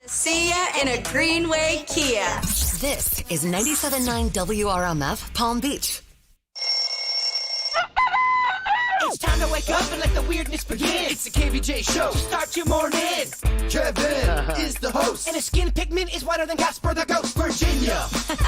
See ya in a Greenway Kia. This is 97.9 WRMF Palm Beach. It's time to wake up and let the weirdness begin. It's the KVJ show. Start your morning. Kevin is the host. And his skin pigment is whiter than Casper the Ghost. Virginia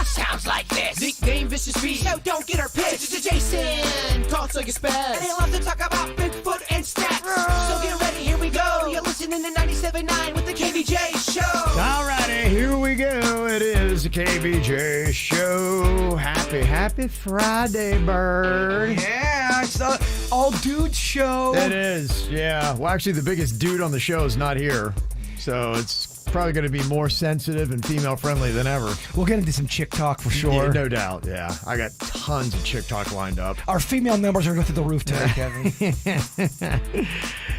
sounds like this. Nickname Vicious Beast. So don't get her pissed. Jason talks like a spaz. And they love to talk about Bigfoot and stats. So get ready, here we go. You're listening to 97.9 with the KVJ show. All righty, here we go. It is the KVJ show. Happy Friday, Bird. Yeah, it's the all dude show. It is, yeah. Well, actually, the biggest dude on the show is not here. So it's probably going to be more sensitive and female-friendly than ever. We'll get into some chick talk for sure. Yeah, no doubt, yeah. I got tons of chick talk lined up. Our female numbers are going to go through the roof today,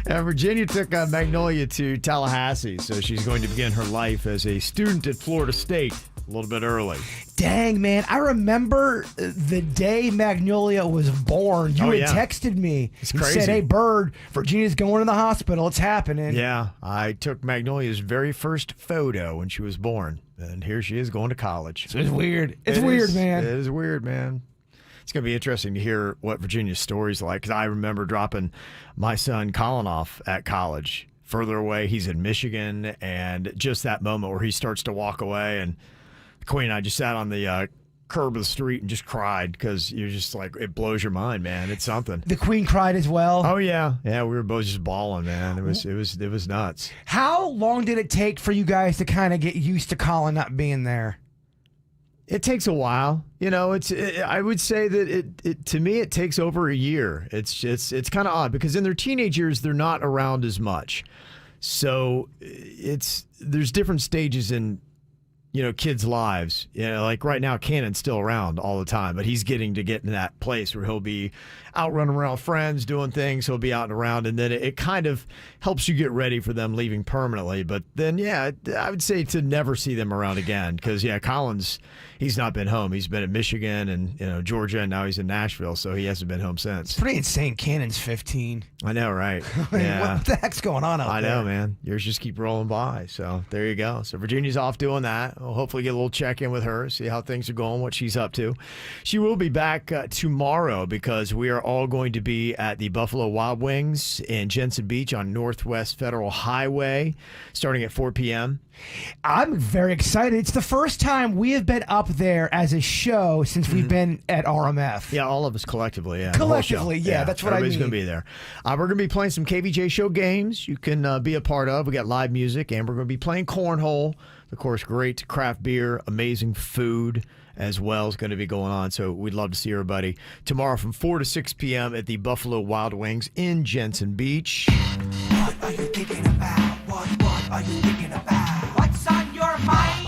Kevin. Virginia took Magnolia to Tallahassee, so she's going to begin her life as a student at Florida State a little bit early. Dang, man. I remember the day Magnolia was born. You had texted me. It's you crazy. said, hey, Bird, Virginia's going to the hospital. It's happening. Yeah, I took Magnolia's very first photo when she was born, and here she is going to college. So it's weird. It's weird, man. It is weird, man. It's going to be interesting to hear what Virginia's story's like, because I remember dropping my son Colin off at college. Further away, he's in Michigan, and just that moment where he starts to walk away, and Queen and I just sat on the curb of the street and just cried, because you're just like, it blows your mind, man. It's something. The Queen cried as well. Oh yeah, we were both just bawling, man. It was nuts. How long did it take for you guys to kind of get used to Colin not being there? It takes a while, you know. I would say that it to me it takes over a year. It's kind of odd because in their teenage years they're not around as much, so there's different stages in kids' lives. Like right now, Cannon's still around all the time, but he's getting to get in that place where he'll be out running around with friends, doing things. He'll be out and around, and then it kind of helps you get ready for them leaving permanently. But then, yeah, I would say to never see them around again, because Colin's he's not been home. He's been at Michigan and Georgia, and now he's in Nashville, so he hasn't been home since. It's pretty insane. Cannon's 15. I know, right? Yeah. What the heck's going on out there? I know, man. Years just keep rolling by. So there you go. So Virginia's off doing that. We'll hopefully get a little check-in with her, see how things are going, what she's up to. She will be back tomorrow, because we are all going to be at the Buffalo Wild Wings in Jensen Beach on Northwest Federal Highway starting at 4 p.m. I'm very excited. It's the first time we have been up there as a show since we've been at RMF. Yeah, all of us collectively. Yeah, collectively, yeah, that's what I mean. Everybody's going to be there. We're going to be playing some KVJ show games you can be a part of. We got live music, and we're going to be playing cornhole. Of course, great craft beer, amazing food as well is going to be going on. So we'd love to see everybody tomorrow from 4 to 6 p.m. at the Buffalo Wild Wings in Jensen Beach. What are you thinking about? What are you thinking about? What's on your mind?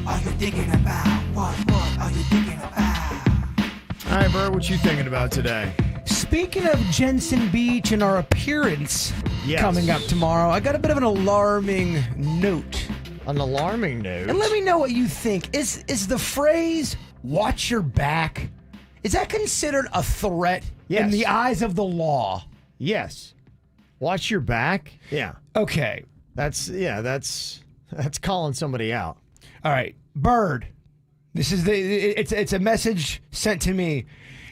Are you thinking about? What are you thinking about? All right, Bert, what you thinking about today? Speaking of Jensen Beach and our appearance Yes. coming up tomorrow, I got a bit of an alarming note. An alarming note. And let me know what you think. Is the phrase, watch your back, is that considered a threat in the eyes of the law? Yes. Watch your back? Yeah. Okay. That's calling somebody out. All right. Bird, this is it's a message sent to me.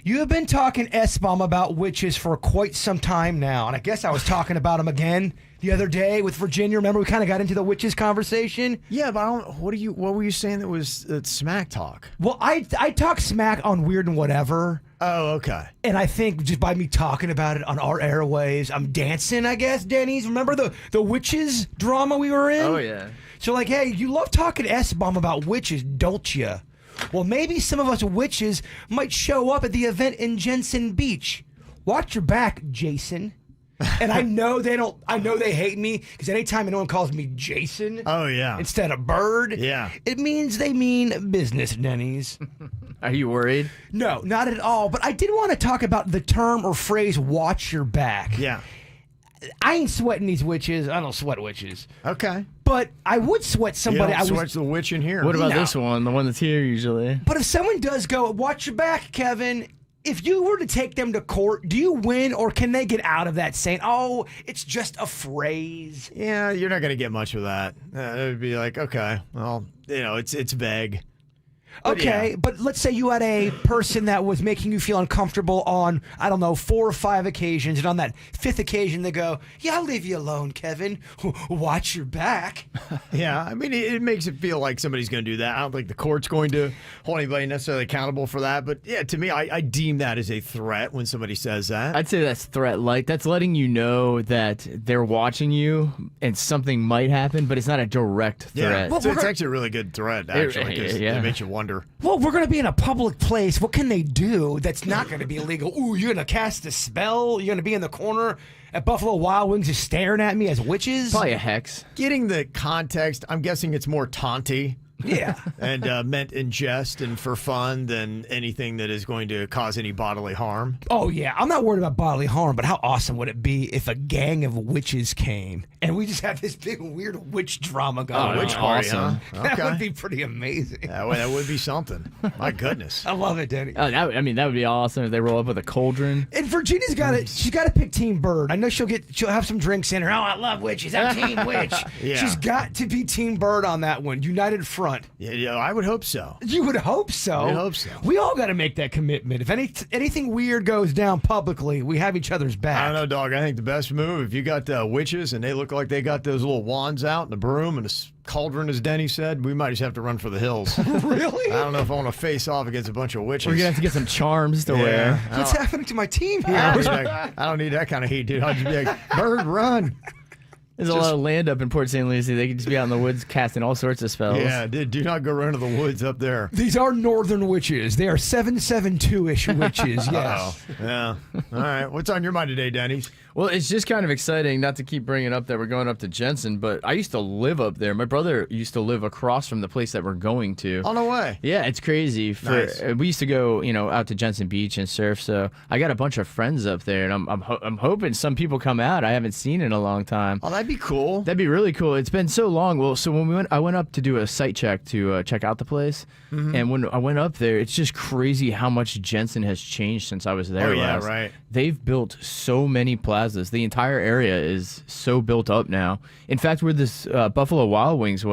You have been talking S-bomb about witches for quite some time now, and I guess I was talking about them again the other day with Virginia. Remember, we kind of got into the witches conversation. Yeah, but what were you saying that was smack talk? Well, I talk smack on Weird and Whatever. Oh, okay. And I think just by me talking about it on our airwaves, I'm dancing, I guess, Denny's. Remember the witches drama we were in? Oh, yeah. So like, hey, you love talking S-bomb about witches, don't you? Well, maybe some of us witches might show up at the event in Jensen Beach. Watch your back, Jason. And I know they hate me, because anytime anyone calls me Jason instead of Bird, it means they mean business, Denny's. Are you worried? No, not at all. But I did want to talk about the term or phrase, watch your back. Yeah. I ain't sweating these witches. I don't sweat witches. Okay. But I would sweat somebody. You don't sweat the witch in here. What about this one, the one that's here usually? But if someone does go, watch your back, Kevin, if you were to take them to court, do you win or can they get out of that saying, oh, it's just a phrase? Yeah, you're not going to get much of that. It would be like, okay, well, it's vague. Okay, but let's say you had a person that was making you feel uncomfortable on, I don't know, 4 or 5 occasions, and on that 5th occasion they go, yeah, I'll leave you alone, Kevin. Watch your back. Yeah, I mean, it makes it feel like somebody's going to do that. I don't think the court's going to hold anybody necessarily accountable for that. But yeah, to me, I deem that as a threat when somebody says that. I'd say that's threat-like. That's letting you know that they're watching you and something might happen, but it's not a direct threat. Well, so it's actually a really good threat, actually, because it makes you wonder. Well, we're going to be in a public place. What can they do that's not going to be illegal? Ooh, you're going to cast a spell? You're going to be in the corner at Buffalo Wild Wings just staring at me as witches? Probably a hex. Getting the context, I'm guessing it's more taunty. Yeah. And meant in jest and for fun than anything that is going to cause any bodily harm. Oh, yeah. I'm not worried about bodily harm, but how awesome would it be if a gang of witches came and we just had this big weird witch drama going on? Witch party, huh? That would be pretty amazing. That would be something. My goodness. I love it, Danny. Oh, that would be awesome if they roll up with a cauldron. And Virginia's got to. She's got to pick Team Bird. I know she'll have some drinks in her. Oh, I love witches. I'm Team Witch. Yeah. She's got to be Team Bird on that one. United front. Yeah, I would hope so. You would hope so. I hope so. We all got to make that commitment. If anything weird goes down publicly, we have each other's back. I don't know, dog. I think the best move, if you got witches and they look like they got those little wands out and a broom and a cauldron, as Denny said, we might just have to run for the hills. Really? I don't know if I want to face off against a bunch of witches. We're going to have to get some charms to wear. What's happening to my team here? I don't need that kind of heat, dude. I'll just be like, Bird, run. There's a lot of land up in Port St. Lucie. They could just be out in the woods casting all sorts of spells. Yeah, do not go run to the woods up there. These are northern witches. They are 772-ish witches, yes. Yeah. All right. What's on your mind today, Denny's? Well, it's just kind of exciting, not to keep bringing up that we're going up to Jensen, but I used to live up there. My brother used to live across from the place that we're going to. On the way. Yeah, it's crazy. Nice. We used to go, out to Jensen Beach and surf, so I got a bunch of friends up there, and I'm hoping some people come out. I haven't seen in a long time. Oh, that'd be cool. That'd be really cool. It's been so long. Well, so when I went up to do a site check to check out the place, and when I went up there, it's just crazy how much Jensen has changed since I was there. Oh, yeah, last. right. They've built so many plazas. The entire area is so built up now. In fact, where this Buffalo Wild Wings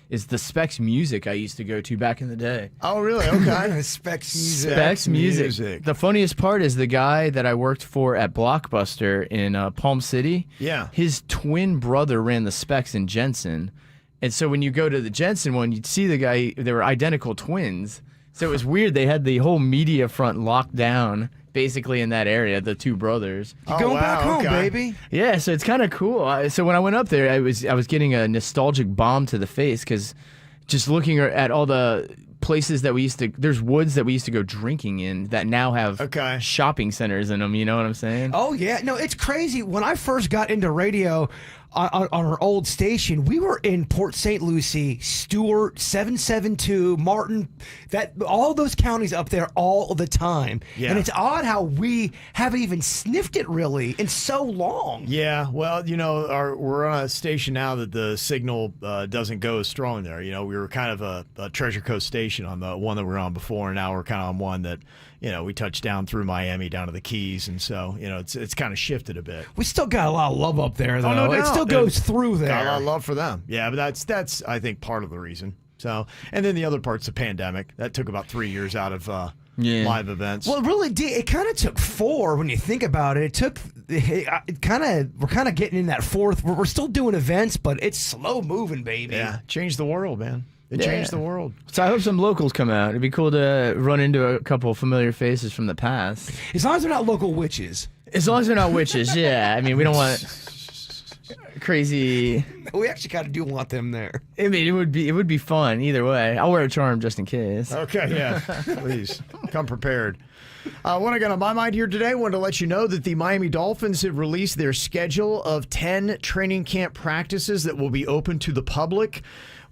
is the Specs Music I used to go to back in the day. Oh, really? Okay. Specs Music. Specs Music. The funniest part is the guy that I worked for at Blockbuster in Palm City. Yeah. His twin brother ran the Specs in Jensen. And so when you go to the Jensen one, you'd see the guy, they were identical twins. So it was weird. They had the whole media front locked down basically in that area, the two brothers. Going back home, baby. Yeah, so it's kind of cool. So when I went up there, I was getting a nostalgic bomb to the face because just looking at all the places that there's woods that we used to go drinking in that now have shopping centers in them, you know what I'm saying? Oh, yeah. No, it's crazy. When I first got into radio on our old station, we were in Port St. Lucie, Stewart, 772, Martin, all those counties up there all the time. Yeah. And it's odd how we haven't even sniffed it really in so long. Yeah, well, we're on a station now that the signal doesn't go as strong there. We were kind of a Treasure Coast station on the one that we were on before, and now we're kind of on one that, we touched down through Miami down to the Keys, and so, it's kind of shifted a bit. We still got a lot of love up there, though. Oh, no doubt. It still goes through there. Got a lot of love for them. Yeah, but that's I think part of the reason. So, and then the other part's the pandemic. That took about 3 years out of live events. Well, it really did. It kind of took 4 when you think about it. We're kind of getting in that 4th. We're still doing events, but it's slow moving, baby. Yeah, changed the world, man. It changed the world. So I hope some locals come out. It'd be cool to run into a couple familiar faces from the past. As long as they're not local witches. As long as they're not witches, yeah. I mean, we don't want crazy. We actually kind of do want them there. I mean, it would be fun either way. I'll wear a charm just in case. Okay, yeah. Please come prepared. What I got on my mind here today, I wanted to let you know that the Miami Dolphins have released their schedule of 10 training camp practices that will be open to the public.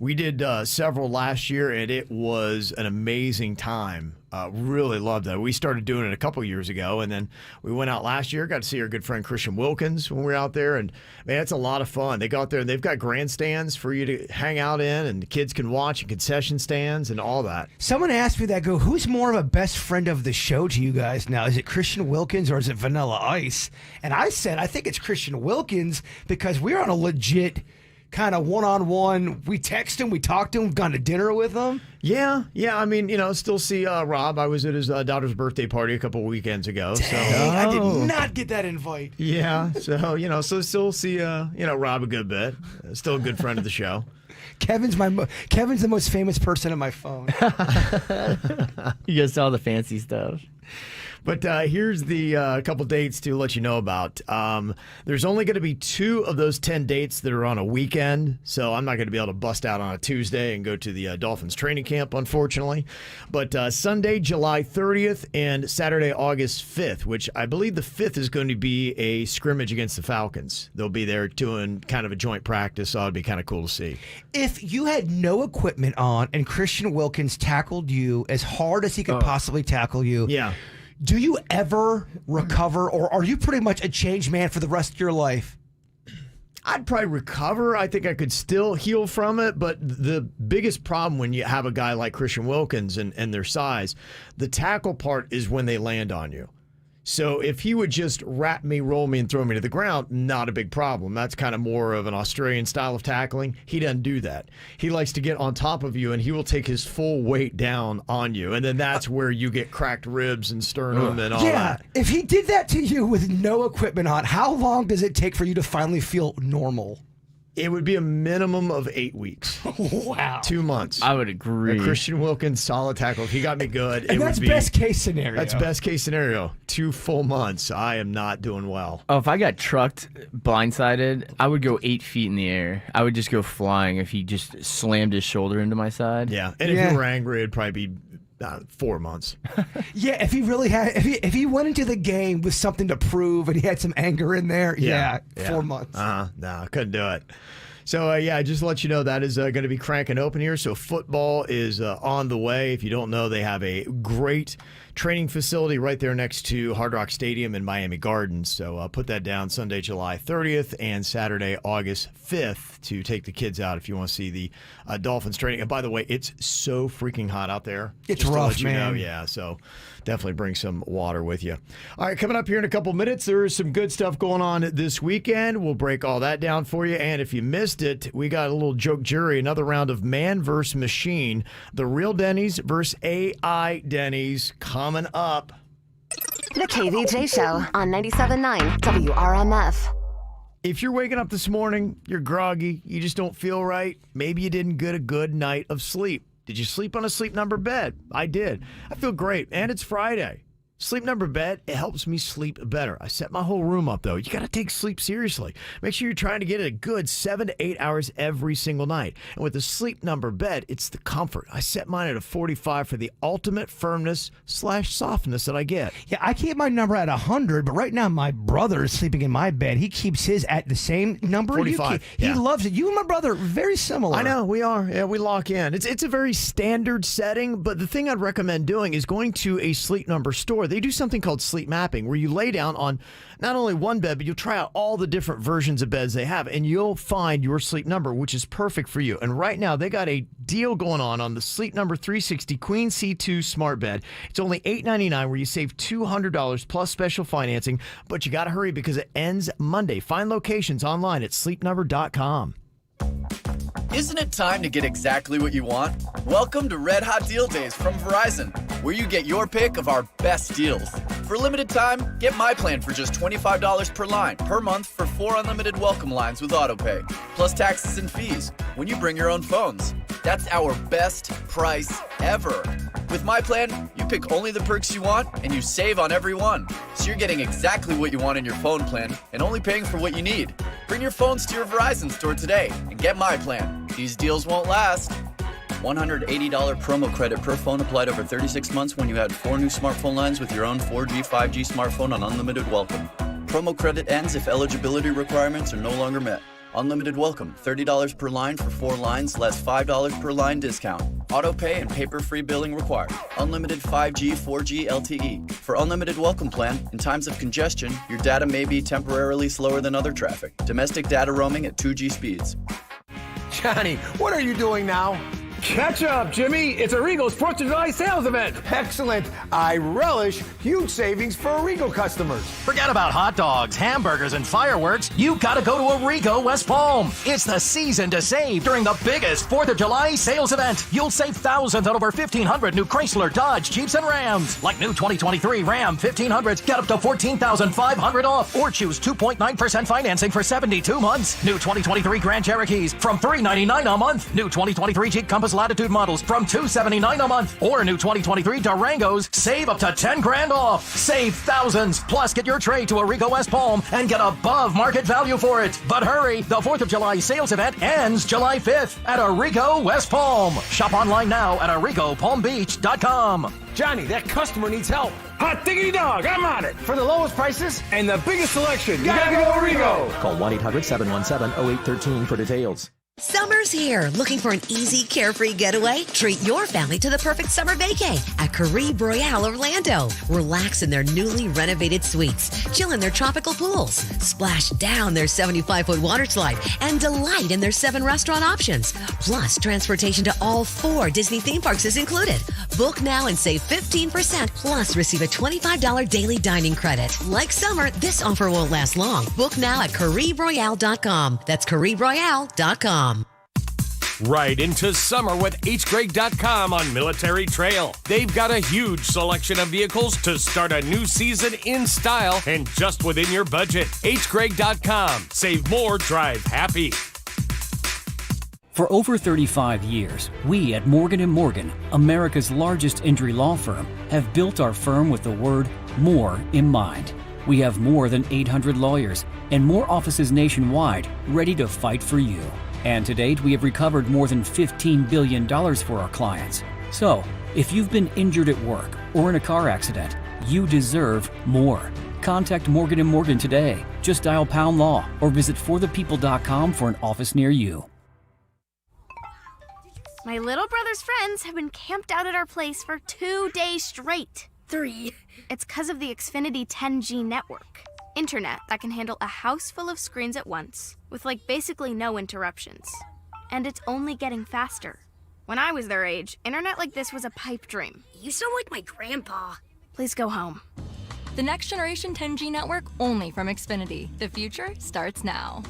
We did several last year, and it was an amazing time. Really loved that. We started doing it a couple years ago, and then we went out last year. Got to see our good friend Christian Wilkins when we were out there, and man, it's a lot of fun. They go out there and they've got grandstands for you to hang out in, and the kids can watch, and concession stands, and all that. Someone asked me that. Who's more of a best friend of the show to you guys now? Is it Christian Wilkins or is it Vanilla Ice? And I said I think it's Christian Wilkins because we're on a legit kind of one-on-one. We text him, we talk to him, gone to dinner with him. Yeah. I mean, still see Rob. I was at his daughter's birthday party a couple weekends ago. Dang, I did not get that invite. Yeah, so still see Rob a good bit. Still a good friend of the show. Kevin's the most famous person on my phone. You guys saw the fancy stuff. But here's the couple dates to let you know about. There's only going to be 2 of those 10 dates that are on a weekend, so I'm not going to be able to bust out on a Tuesday and go to the Dolphins training camp, unfortunately. But Sunday, July 30th, and Saturday, August 5th, which I believe the 5th is going to be a scrimmage against the Falcons. They'll be there doing kind of a joint practice, so it'll be kind of cool to see. If you had no equipment on and Christian Wilkins tackled you as hard as he could possibly tackle you, Yeah. do you ever recover, or are you pretty much a changed man for the rest of your life? I'd probably recover. I think I could still heal from it, but the biggest problem when you have a guy like Christian Wilkins and their size, the tackle part is when they land on you. So if he would just wrap me, roll me, and throw me to the ground, not a big problem. That's kind of more of an Australian style of tackling. He doesn't do that. He likes to get on top of you, and he will take his full weight down on you. And then that's where you get cracked ribs and sternum and all that. If he did that to you with no equipment on, how long does it take for you to finally feel normal? It would be a minimum of 8 weeks. Wow. 2 months. I would agree. A Christian Wilkins solid tackle. If he got me good, And it that's would be best case scenario. That's best case scenario. 2 full months. I am not doing well. Oh, if I got trucked blindsided, I would go 8 feet in the air. I would just go flying if he just slammed his shoulder into my side. Yeah. And if you were angry, it'd probably be 4 months. Yeah, if he really had, if he went into the game with something to prove and he had some anger in there, 4 months. No, I couldn't do it. So, just to let you know, that is going to be cranking open here. So football is on the way. If you don't know, they have a great training facility right there next to Hard Rock Stadium in Miami Gardens. So put that down, Sunday, July 30th and Saturday, August 5th to take the kids out if you want to see the Dolphins training. And by the way, it's so freaking hot out there. It's just rough, to let you know. man. Yeah, so definitely bring some water with you. All right, coming up here in a couple minutes, there is some good stuff going on this weekend. We'll break all that down for you. And if you missed it, we got a little joke jury, another round of man versus machine. The real Denny's versus AI Denny's coming up. The KVJ Show on 97.9 WRMF. If you're waking up this morning, you're groggy, you just don't feel right, maybe you didn't get a good night of sleep. Did you sleep on a Sleep Number bed? I did. I feel great, and it's Friday. Sleep Number bed, it helps me sleep better. I set my whole room up, though. You got to take sleep seriously. Make sure you're trying to get a good 7 to 8 hours every single night. And with the Sleep Number bed, it's the comfort. I set mine at a 45 for the ultimate firmness/softness that I get. Yeah, I keep my number at 100, but right now my brother is sleeping in my bed. He keeps his at the same number. 45, He loves it. You and my brother are very similar. I know, we are. Yeah, we lock in. It's a very standard setting, but the thing I'd recommend doing is going to a Sleep Number store. They do something called sleep mapping, where you lay down on not only one bed, but you'll try out all the different versions of beds they have, and you'll find your Sleep Number, which is perfect for you. And right now, they got a deal going on the Sleep Number 360 Queen C2 Smart Bed. It's only $899, where you save $200 plus special financing, but you got to hurry because it ends Monday. Find locations online at sleepnumber.com. Isn't it time to get exactly what you want? Welcome to Red Hot Deal Days from Verizon, where you get your pick of our best deals. For a limited time, get my plan for just $25 per line per month for 4 unlimited welcome lines with AutoPay, plus taxes and fees when you bring your own phones. That's our best price ever. With my plan, you pick only the perks you want and you save on every one. So you're getting exactly what you want in your phone plan and only paying for what you need. Bring your phones to your Verizon store today and get my plan. These deals won't last. $180 promo credit per phone applied over 36 months when you add 4 new smartphone lines with your own 4G, 5G smartphone on unlimited welcome. Promo credit ends if eligibility requirements are no longer met. Unlimited welcome, $30 per line for 4 lines, less $5 per line discount. Auto pay and paper-free billing required. Unlimited 5G, 4G LTE. For unlimited welcome plan, in times of congestion, your data may be temporarily slower than other traffic. Domestic data roaming at 2G speeds. Johnny, what are you doing now? Catch up, Jimmy. It's a Regal 4th of July sales event. Excellent. I relish huge savings for Arrigo customers. Forget about hot dogs, hamburgers, and fireworks. You gotta go to Arrigo West Palm. It's the season to save during the biggest 4th of July sales event. You'll save thousands on over 1,500 new Chrysler, Dodge, Jeeps, and Rams. Like new 2023 Ram 1500s, get up to $14,500 off. Or choose 2.9% financing for 72 months. New 2023 Grand Cherokees from $399 a month. New 2023 Jeep Compass Latitude models from $279 a month. Or new 2023 Durangos, save up to 10 grand off. Save thousands. Plus, get your trade to Arrigo West Palm and get above market value for it. But hurry, the 4th of July sales event ends July 5th at Arrigo West Palm. Shop online now at ArrigoPalmBeach.com. Johnny, that customer needs help. Hot diggity dog, I'm on it. For the lowest prices and the biggest selection, you gotta go Arrigo. Call 1-800-717-0813 for details. Summer's here. Looking for an easy, carefree getaway? Treat your family to the perfect summer vacay at Kvj Royale Orlando. Relax in their newly renovated suites. Chill in their tropical pools. Splash down their 75-foot water slide and delight in their 7 restaurant options. Plus, transportation to all 4 Disney theme parks is included. Book now and save 15%. Plus, receive a $25 daily dining credit. Like summer, this offer won't last long. Book now at KvjRoyale.com. That's KvjRoyale.com. Right into summer with hgreg.com on Military Trail. They've got a huge selection of vehicles to start a new season in style and just within your budget. hgreg.com. Save more, drive happy. For over 35 years, we at Morgan & Morgan, America's largest injury law firm, have built our firm with the word more in mind. We have more than 800 lawyers and more offices nationwide ready to fight for you. And to date, we have recovered more than $15 billion for our clients. So, if you've been injured at work or in a car accident, you deserve more. Contact Morgan & Morgan today. Just dial pound law or visit forthepeople.com for an office near you. My little brother's friends have been camped out at our place for 2 days straight. 3. It's 'cause of the Xfinity 10G network. Internet that can handle a house full of screens at once, with basically no interruptions. And it's only getting faster. When I was their age, internet like this was a pipe dream. You sound like my grandpa. Please go home. The next generation 10G network only from Xfinity. The future starts now.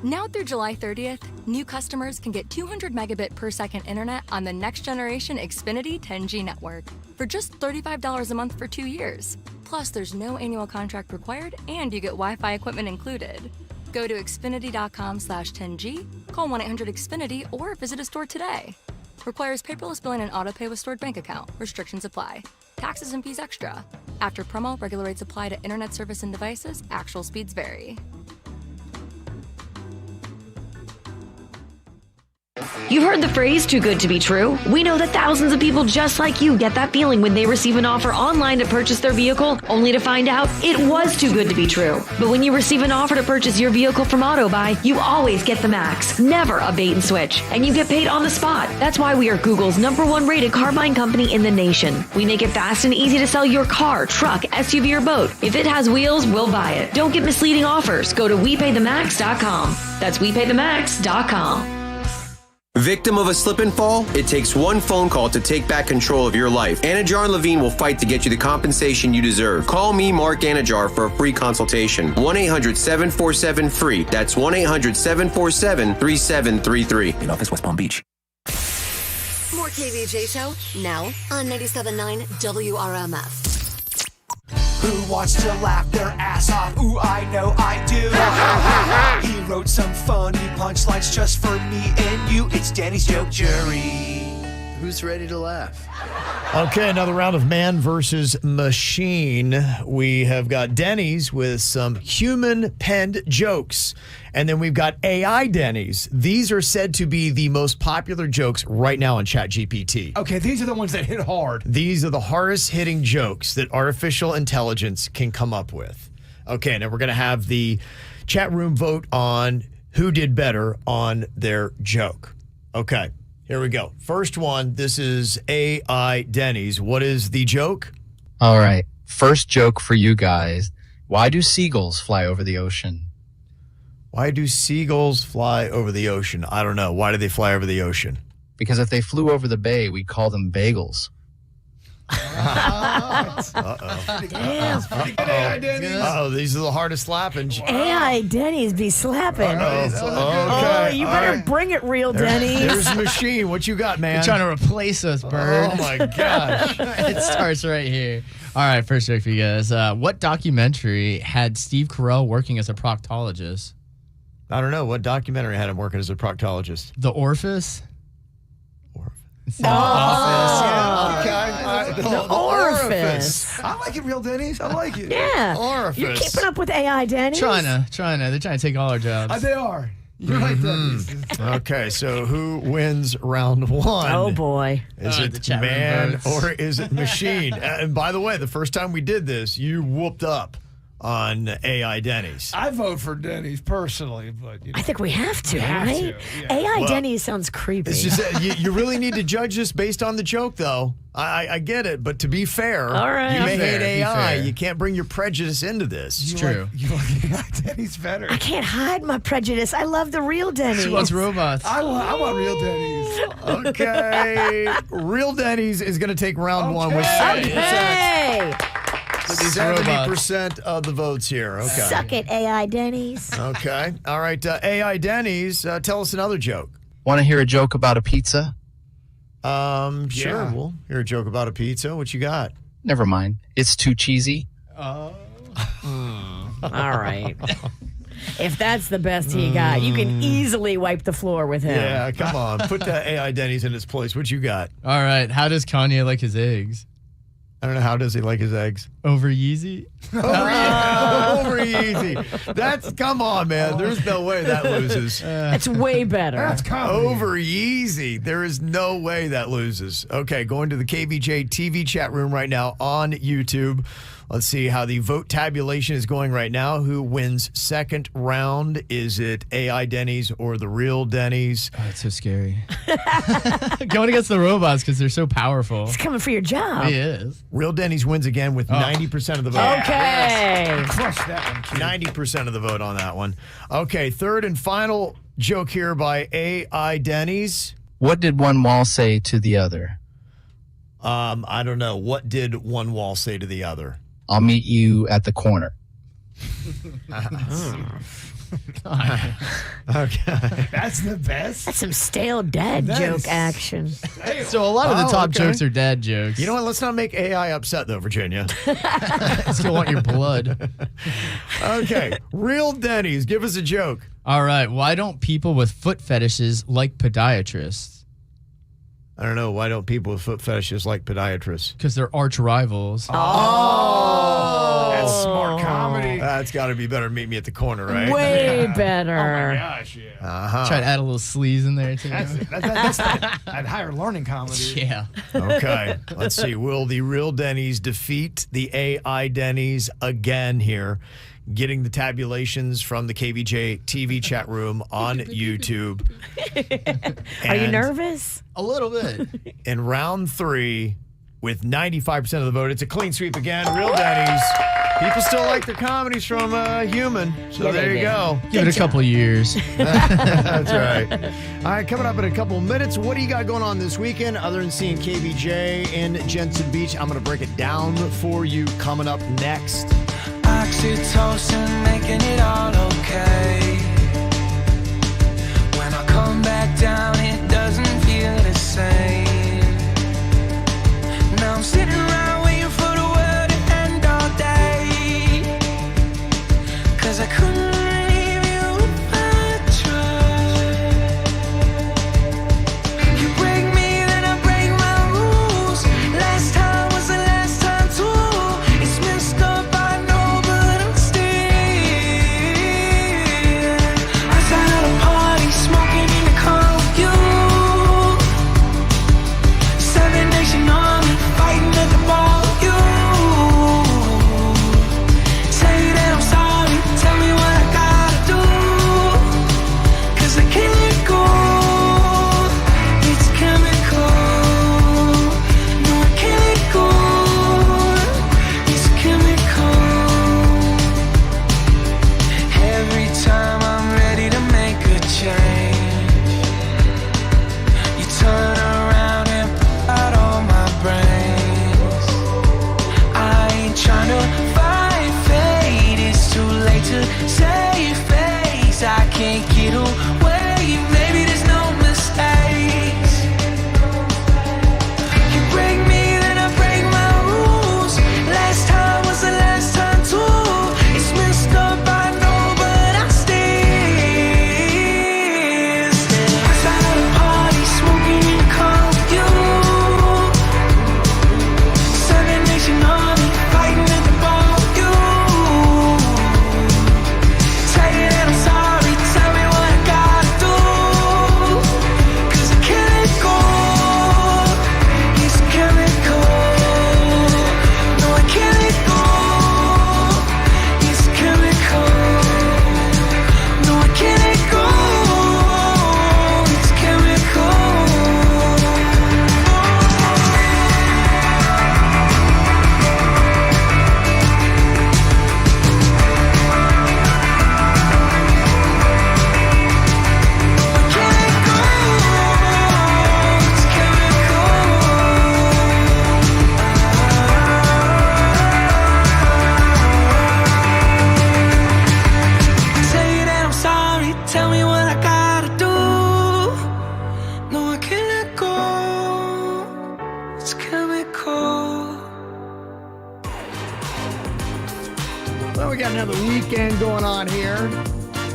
Now through July 30th, new customers can get 200 megabit per second internet on the next generation Xfinity 10G network for just $35 a month for 2 years. Plus, there's no annual contract required, and you get Wi-Fi equipment included. Go to Xfinity.com/10G, call 1-800-XFINITY, or visit a store today. Requires paperless billing and auto-pay with stored bank account. Restrictions apply. Taxes and fees extra. After promo, regular rates apply to internet service and devices. Actual speeds vary. You've heard the phrase, too good to be true. We know that thousands of people just like you get that feeling when they receive an offer online to purchase their vehicle, only to find out it was too good to be true. But when you receive an offer to purchase your vehicle from AutoBuy, you always get the max, never a bait and switch, and you get paid on the spot. That's why we are Google's #1 rated car buying company in the nation. We make it fast and easy to sell your car, truck, SUV, or boat. If it has wheels, we'll buy it. Don't get misleading offers. Go to WePayTheMax.com. That's WePayTheMax.com. Victim of a slip and fall? It takes one phone call to take back control of your life. Anajar and Levine will fight to get you the compensation you deserve. Call me, Mark Anajar, for a free consultation. 1-800-747-FREE. That's 1-800-747-3733. In office, West Palm Beach. More KVJ Show now on 97.9 WRMF. Who wants to laugh their ass off? Ooh, I know I do. He wrote some funny punchlines just for me and you. It's Danny's Joke Jury. Who's ready to laugh? Okay, another round of man versus machine. We have got Denny's with some human-penned jokes. And then we've got AI Denny's. These are said to be the most popular jokes right now on ChatGPT. Okay, these are the ones that hit hard. These are the hardest hitting jokes that artificial intelligence can come up with. Okay, now we're going to have the chat room vote on who did better on their joke. Okay, here we go. First one, this is AI Denny's. What is the joke? All right. First joke for you guys. Why do seagulls fly over the ocean? Why do seagulls fly over the ocean? I don't know. Why do they fly over the ocean? Because if they flew over the bay, we'd call them bagels. Uh-oh, these are the hardest slapping. AI Denny's be slapping. Okay. Oh, you better bring it, real Denny's. There's the machine. What you got, man? You're trying to replace us, Bird. Oh, my gosh. It starts right here. All right, first joke for you guys. What documentary had Steve Carell working as a proctologist? I don't know. What documentary had him working as a proctologist? The Orifice? The Orifice. I like it, real Denny's. I like it. Yeah. Orifice. You're keeping up with AI Denny's? Trying to. They're trying to take all our jobs. They are. You're right, Denny's. Okay, so who wins round one? Oh, boy. Is the it chat room man votes. or is it machine? And by the way, the first time we did this, you whooped up on AI Denny's. I vote for Denny's personally, but I think we have to, have right? to, yeah. AI Well, Denny's sounds creepy. It's just that you really need to judge this based on the joke, though. I get it, but to be fair, All right. you may Be fair, hate be AI. fair. You can't bring your prejudice into this. It's true. You like AI Denny's better. I can't hide my prejudice. I love the real Denny's. She wants robots. I want real Denny's. Okay. Real Denny's is going to take round one with Hey! 70% of the votes here. Okay. Suck it, AI Denny's. Okay. All right. AI Denny's, tell us another joke. Want to hear a joke about a pizza? Sure. Yeah. We'll hear a joke about a pizza. What you got? Never mind. It's too cheesy. All right. If that's the best he got, you can easily wipe the floor with him. Yeah, come on. Put the AI Denny's in its place. What you got? All right. How does Kanye like his eggs? I don't know. How does he like his eggs? Over Yeezy? Over easy. That's, come on, man. There's no way that loses. It's way better. That's comedy. Over easy. There is no way that loses. Okay, going to the KVJ TV chat room right now on YouTube. Let's see how the vote tabulation is going right now. Who wins second round? Is it AI Denny's or the real Denny's? Oh, it's so scary. Going against the robots because they're so powerful. He's coming for your job. He is. Real Denny's wins again with 90% of the vote. Okay. Crush that one, kid. 90% of the vote on that one. Okay, third and final joke here by AI Denny's. What did one wall say to the other? I don't know. What did one wall say to the other? I'll meet you at the corner. Okay. That's the best. That's some stale dad joke action. So a lot of the top okay. jokes are dad jokes. You know what? Let's not make AI upset, though, Virginia. It's going to want your blood. Okay. Real Denny's. Give us a joke. All right. Why don't people with foot fetishes like podiatrists? I don't know. Why don't people with foot fetishes like podiatrists? Because they're arch rivals. Oh. That's smart comedy. That's got to be better. Meet me at the corner, right? Way better. Oh my gosh, yeah. Uh-huh. Try to add a little sleaze in there, too. That's that higher learning comedy. Yeah. Okay. Let's see. Will the real Denny's defeat the AI Denny's again here? Getting the tabulations from the KVJ TV chat room on YouTube. Are you nervous? A little bit. In round 3, with 95% of the vote, it's a clean sweep again. Real Denny's. People still like their comedies from Human. So Yeah, there they you do. go. Give it a couple of years. That's right. All right, coming up in a couple minutes, what do you got going on this weekend other than seeing KVJ in Jensen Beach? I'm going to break it down for you coming up next. Oxytocin making it all okay. When I come back down, it doesn't feel the same. Now I'm sitting around waiting for the world to end all day. 'Cause I couldn't leave you if I tried. You break me, then I break my rules. Last time was the last time too. It's messed up, I know, but I'm still cold. Well, we got another weekend going on here.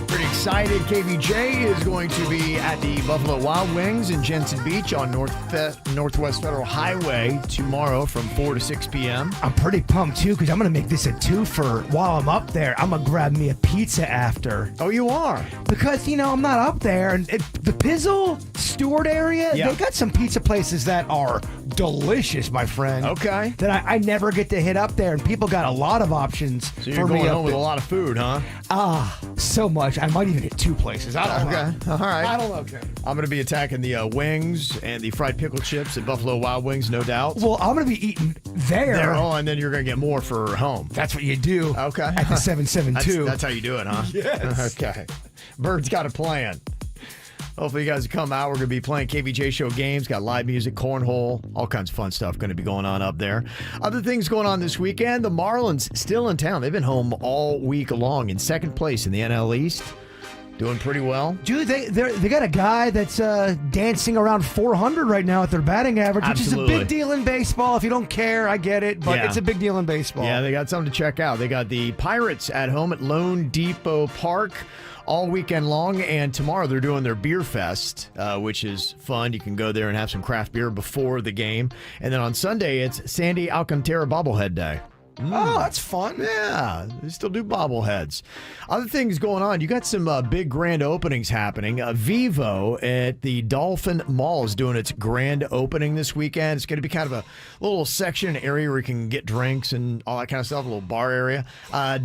Pretty excited. KVJ is going to be at the Buffalo Wild Wings in Jensen Beach on Northwest Federal Highway tomorrow from 4 to 6 p.m. I'm pretty pumped, too, because I'm going to make this a twofer. While I'm up there, I'm going to grab me a pizza after. Oh, you are? Because, I'm not up there. And the Pizzle Stewart area, they got some pizza places that are delicious, my friend. Okay. That I never get to hit up there, and people got a lot of options So for you're me going up home with there. a lot of food, huh? So much. I might even hit 2 places. I don't know. Okay. All right. I don't know, Ken. I'm going to be attacking the wings and the fried pickle chips at Buffalo Wild Wings, no doubt. Well, I'm going to be eating there. Oh, and then you're going to get more for home. That's what you do. Okay. At the 772. That's how you do it, huh? Yes. Okay. Bird's got a plan. Hopefully you guys come out. We're going to be playing KVJ Show games, got live music, cornhole, all kinds of fun stuff going to be going on up there. Other things going on this weekend, the Marlins still in town. They've been home all week long in second place in the NL East. Doing pretty well. Dude, they got a guy that's dancing around 400 right now at their batting average, Absolutely. which is a big deal in baseball. If you don't care, I get it, but it's a big deal in baseball. Yeah, they got something to check out. They got the Pirates at home at Lone Depot Park all weekend long, and tomorrow they're doing their beer fest, which is fun. You can go there and have some craft beer before the game. And then on Sunday, it's Sandy Alcantara Bobblehead Day. Oh, that's fun. Yeah, they still do bobbleheads. Other things going on. You got some big grand openings happening. Vivo at the Dolphin Mall is doing its grand opening this weekend. It's going to be kind of a little section area where you can get drinks and all that kind of stuff, a little bar area.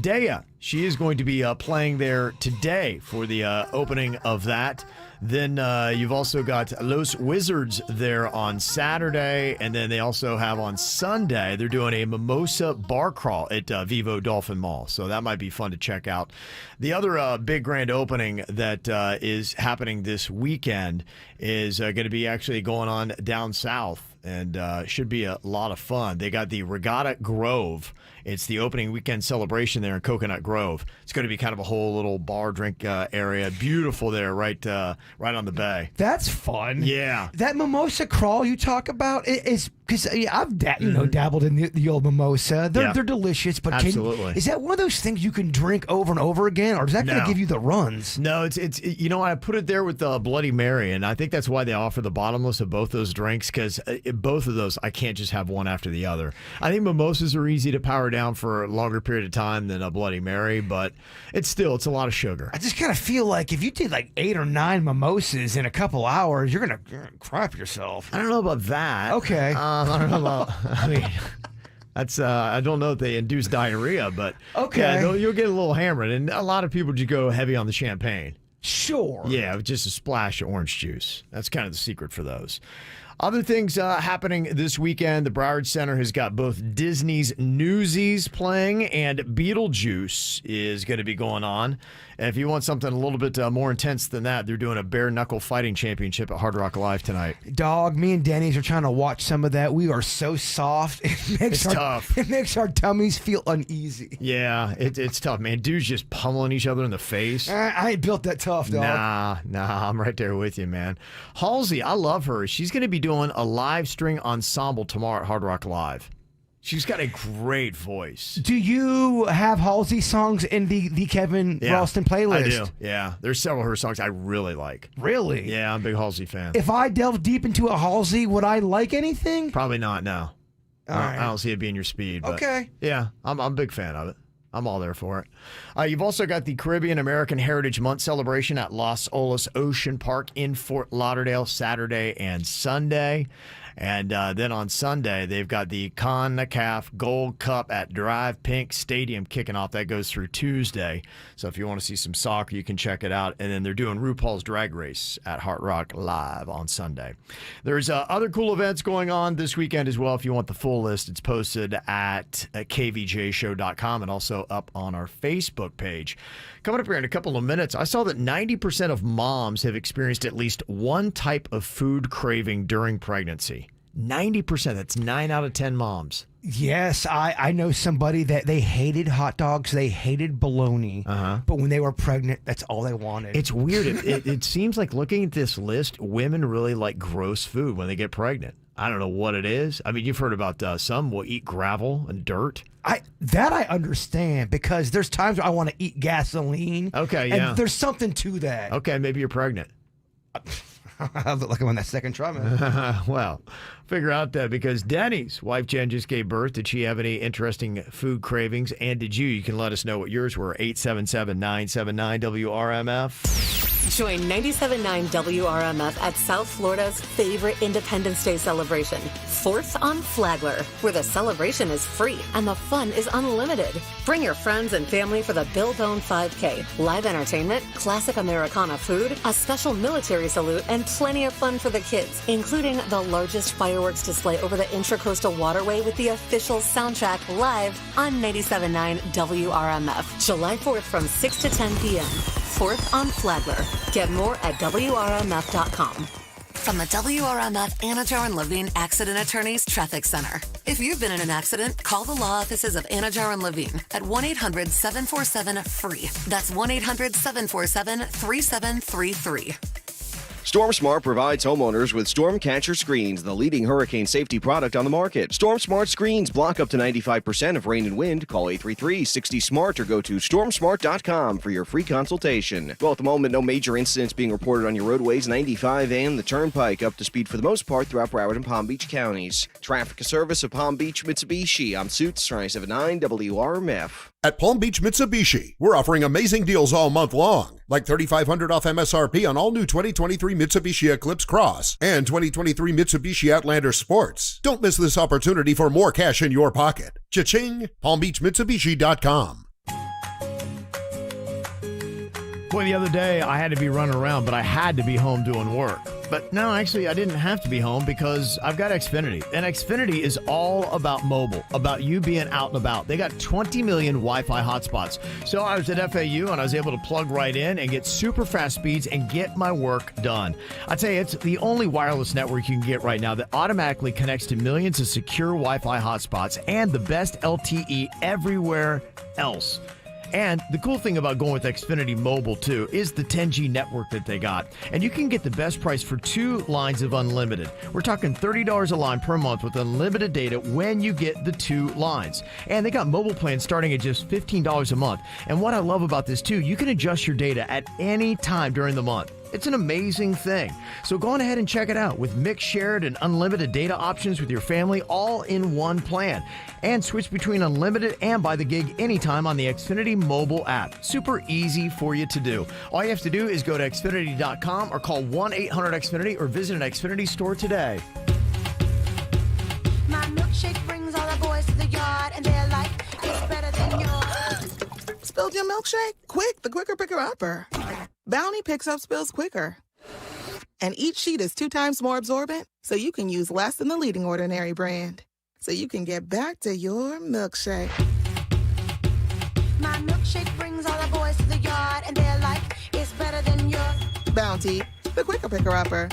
Dea, she is going to be playing there today for the opening of that. Then you've also got Los Wizards there on Saturday, and then they also have on Sunday, they're doing a mimosa bar crawl at Vivo Dolphin Mall. So that might be fun to check out. The other big grand opening that is happening this weekend is going to be actually going on down south, and should be a lot of fun. They got the Regatta Grove. It's the opening weekend celebration there in Coconut Grove. It's going to be kind of a whole little bar drink area. Beautiful there, right on the bay. That's fun. Yeah. That mimosa crawl you talk about is because I've dabbled in the old mimosa. They're delicious, but absolutely. Is that one of those things you can drink over and over again, or is that going to give you the runs? No, it's I put it there with the Bloody Mary, and I think that's why they offer the bottomless of both those drinks, because both of those I can't just have one after the other. I think mimosas are easy to power down for a longer period of time than a Bloody Mary, but it's a lot of sugar. I just kind of feel like if you did like 8 or 9 mimosas in a couple hours, you're gonna crap yourself. I don't know about that. Okay. I don't know about. I mean, that's. I don't know if they induce diarrhea, but okay, yeah, you'll get a little hammered, and a lot of people just go heavy on the champagne. Sure. Yeah, with just a splash of orange juice. That's kind of the secret for those. Other things happening this weekend. The Broward Center has got both Disney's Newsies playing, and Beetlejuice is going to be going on. And if you want something a little bit more intense than that, they're doing a bare knuckle fighting championship at Hard Rock Live tonight. Dog, me and Denny's are trying to watch some of that. We are so soft. It's tough. It makes our tummies feel uneasy. Yeah, it's tough, man. Dudes just pummeling each other in the face. I ain't built that tough, dog. Nah, I'm right there with you, man. Halsey, I love her. She's going to be doing a live string ensemble tomorrow at Hard Rock Live. She's got a great voice. Do you have Halsey songs in the Kevin Ralston playlist? I do, yeah. There's several of her songs I really like. Really? Yeah, I'm a big Halsey fan. If I delve deep into a Halsey, would I like anything? Probably not, no. All right. I don't see it being your speed. But okay. Yeah, I'm a big fan of it. I'm all there for it. You've also got the Caribbean American Heritage Month celebration at Los Olas Ocean Park in Fort Lauderdale, Saturday and Sunday. And then on Sunday, they've got the CONCACAF Gold Cup at Drive Pink Stadium kicking off. That goes through Tuesday. So if you want to see some soccer, you can check it out. And then they're doing RuPaul's Drag Race at Hard Rock Live on Sunday. There's other cool events going on this weekend as well. If you want the full list, it's posted at kvjshow.com and also up on our Facebook page. Coming up here in a couple of minutes, I saw that 90% of moms have experienced at least one type of food craving during pregnancy. 90%. That's 9 out of 10 moms. Yes, I know somebody that they hated hot dogs, they hated bologna, but when they were pregnant, that's all they wanted. It's weird. It seems like looking at this list, women really like gross food when they get pregnant. I don't know what it is. I mean, you've heard about some will eat gravel and dirt. I understand because there's times where I want to eat gasoline. Okay, yeah. And there's something to that. Okay, maybe you're pregnant. I look like I'm on that second trimester. Well, figure out that because Denny's wife Jen just gave birth. Did she have any interesting food cravings? And did you? You can let us know what yours were. 877-979-WRMF. Join 97.9 WRMF at South Florida's favorite Independence Day celebration, 4th on Flagler, where the celebration is free and the fun is unlimited. Bring your friends and family for the Bill Bone 5K, live entertainment, classic Americana food, a special military salute, and plenty of fun for the kids, including the largest fireworks display over the Intracoastal Waterway with the official soundtrack live on 97.9 WRMF, July 4th from 6 to 10 p.m. 4th on Flagler. Get more at WRMF.com. From the WRMF Anajar and Levine Accident Attorneys Traffic Center. If you've been in an accident, call the law offices of Anajar and Levine at 1-800-747-FREE. That's 1-800-747-3733. StormSmart provides homeowners with storm catcher screens, the leading hurricane safety product on the market. StormSmart screens block up to 95% of rain and wind. Call 833-60-SMART or go to stormsmart.com for your free consultation. Well, at the moment, no major incidents being reported on your roadways, 95 and the Turnpike, up to speed for the most part throughout Broward and Palm Beach counties. Traffic service of Palm Beach Mitsubishi. I'm Suits, 97.9 WRMF. At Palm Beach Mitsubishi, we're offering amazing deals all month long, like $3,500 off MSRP on all new 2023 Mitsubishi Eclipse Cross and 2023 Mitsubishi Outlander Sports. Don't miss this opportunity for more cash in your pocket. Cha-ching! PalmBeachMitsubishi.com. Boy, the other day I had to be running around, but I had to be home doing work. But no, actually, I didn't have to be home because I've got Xfinity. And Xfinity is all about mobile, about you being out and about. They got 20 million Wi-Fi hotspots. So I was at FAU and I was able to plug right in and get super fast speeds and get my work done. I tell you, it's the only wireless network you can get right now that automatically connects to millions of secure Wi-Fi hotspots and the best LTE everywhere else. And the cool thing about going with Xfinity Mobile, too, is the 10G network that they got. And you can get the best price for 2 lines of unlimited. We're talking $30 a line per month with unlimited data when you get the 2 lines. And they got mobile plans starting at just $15 a month. And what I love about this, too, you can adjust your data at any time during the month. It's an amazing thing. So go on ahead and check it out with mixed, shared, and unlimited data options with your family all in one plan. And switch between unlimited and by the gig anytime on the Xfinity mobile app. Super easy for you to do. All you have to do is go to Xfinity.com or call 1-800-XFINITY or visit an Xfinity store today. My milkshake brings all the boys to the yard and they're like, it's better than yours. Spilled your milkshake? Quick, the quicker picker upper. Bounty picks up spills quicker. And each sheet is 2 times more absorbent, so you can use less than the leading Ordinary brand. So you can get back to your milkshake. My milkshake brings all the boys to the yard and they're like, it's better than yours. Bounty, the quicker picker upper.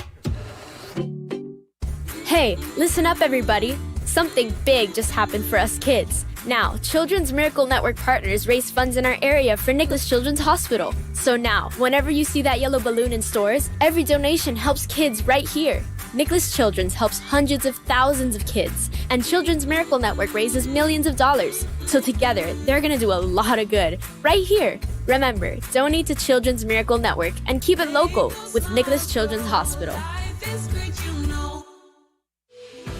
Hey, listen up everybody. Something big just happened for us kids. Now, Children's Miracle Network partners raise funds in our area for Nicholas Children's Hospital. So now, whenever you see that yellow balloon in stores, every donation helps kids right here. Nicholas Children's helps hundreds of thousands of kids, and Children's Miracle Network raises millions of dollars. So together, they're gonna do a lot of good right here. Remember, donate to Children's Miracle Network and keep it local with Nicholas Children's Hospital.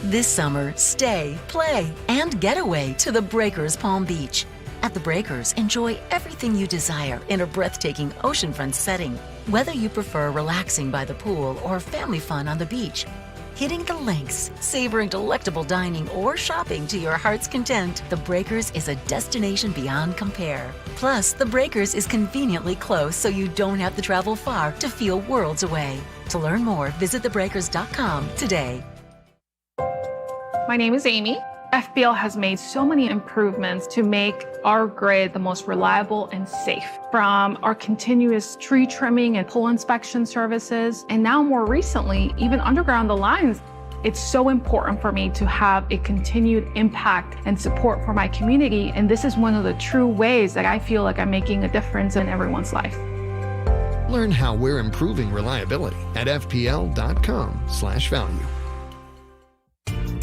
This summer, stay, play, and get away to the Breakers Palm Beach. At the Breakers, enjoy everything you desire in a breathtaking oceanfront setting. Whether you prefer relaxing by the pool or family fun on the beach, hitting the links, savoring delectable dining, or shopping to your heart's content, the Breakers is a destination beyond compare. Plus, the Breakers is conveniently close so you don't have to travel far to feel worlds away. To learn more, visit thebreakers.com today. My name is Amy. FPL has made so many improvements to make our grid the most reliable and safe. From our continuous tree trimming and pole inspection services, and now more recently, even underground the lines. It's so important for me to have a continued impact and support for my community, and this is one of the true ways that I feel like I'm making a difference in everyone's life. Learn how we're improving reliability at fpl.com/value.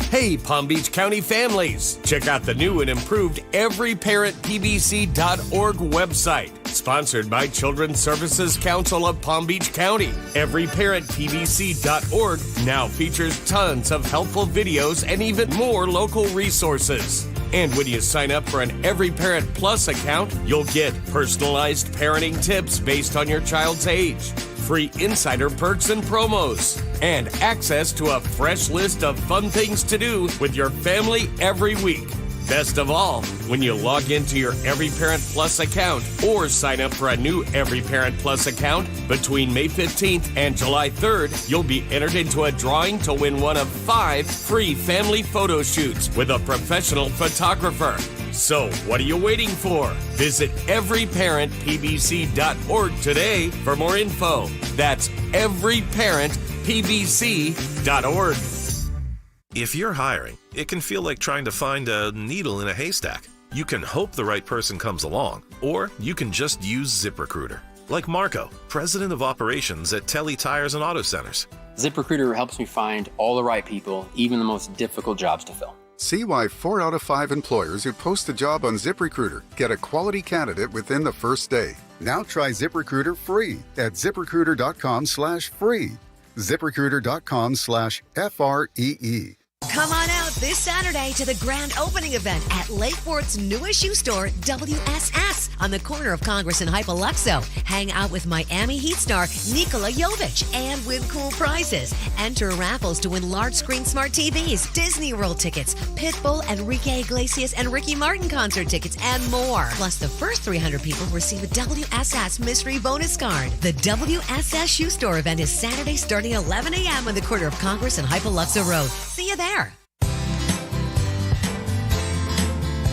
Hey, Palm Beach County families, check out the new and improved everyparentpbc.org website. Sponsored by Children's Services Council of Palm Beach County. Everyparentpbc.org now features tons of helpful videos and even more local resources. And when you sign up for an Every Parent Plus account, you'll get personalized parenting tips based on your child's age, free insider perks and promos, and access to a fresh list of fun things to do with your family every week. Best of all, when you log into your Every Parent Plus account or sign up for a new Every Parent Plus account between May 15th and July 3rd, you'll be entered into a drawing to win one of 5 free family photo shoots with a professional photographer. So, what are you waiting for? Visit everyparentpbc.org today for more info. That's everyparentpbc.org. If you're hiring, it can feel like trying to find a needle in a haystack. You can hope the right person comes along, or you can just use ZipRecruiter. Like Marco, president of operations at Telly Tires and Auto Centers. ZipRecruiter helps me find all the right people, even the most difficult jobs to fill. See why 4 out of 5 employers who post a job on ZipRecruiter get a quality candidate within the first day. Now try ZipRecruiter free at ZipRecruiter.com/free. ZipRecruiter.com/FREE. Come on out this Saturday to the grand opening event at Lakeport's newest shoe store, WSS, on the corner of Congress and Hypoluxo. Hang out with Miami Heat star Nikola Jovic and win cool prizes. Enter raffles to win large screen smart TVs, Disney World tickets, Pitbull, Enrique Iglesias, and Ricky Martin concert tickets, and more. Plus, the first 300 people receive a WSS mystery bonus card. The WSS shoe store event is Saturday starting at 11 a.m. on the corner of Congress and Hypoluxo Road. See you there.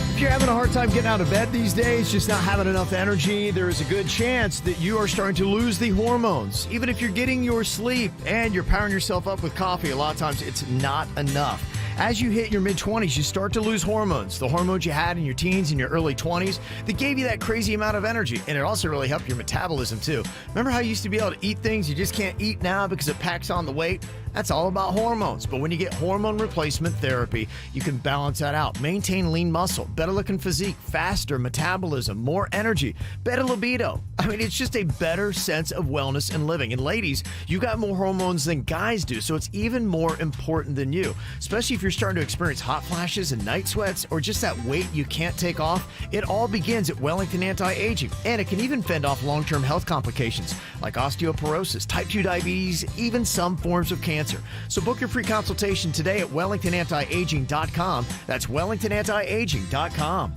If you're having a hard time getting out of bed these days, just not having enough energy, there is a good chance that you are starting to lose the hormones. Even if you're getting your sleep and you're powering yourself up with coffee, a lot of times it's not enough. As you hit your mid-20s, you start to lose hormones. The hormones you had in your teens and your early 20s that gave you that crazy amount of energy. And it also really helped your metabolism, too. Remember how you used to be able to eat things you just can't eat now because it packs on the weight? That's all about hormones. But when you get hormone replacement therapy, you can balance that out. Maintain lean muscle, better looking physique, faster metabolism, more energy, better libido. I mean, it's just a better sense of wellness and living. And ladies, you got more hormones than guys do, so it's even more important than you. Especially if you're starting to experience hot flashes and night sweats or just that weight you can't take off. It all begins at Wellington Anti-Aging. And it can even fend off long-term health complications like osteoporosis, type 2 diabetes, even some forms of cancer. So book your free consultation today at WellingtonAntiAging.com. That's WellingtonAntiAging.com.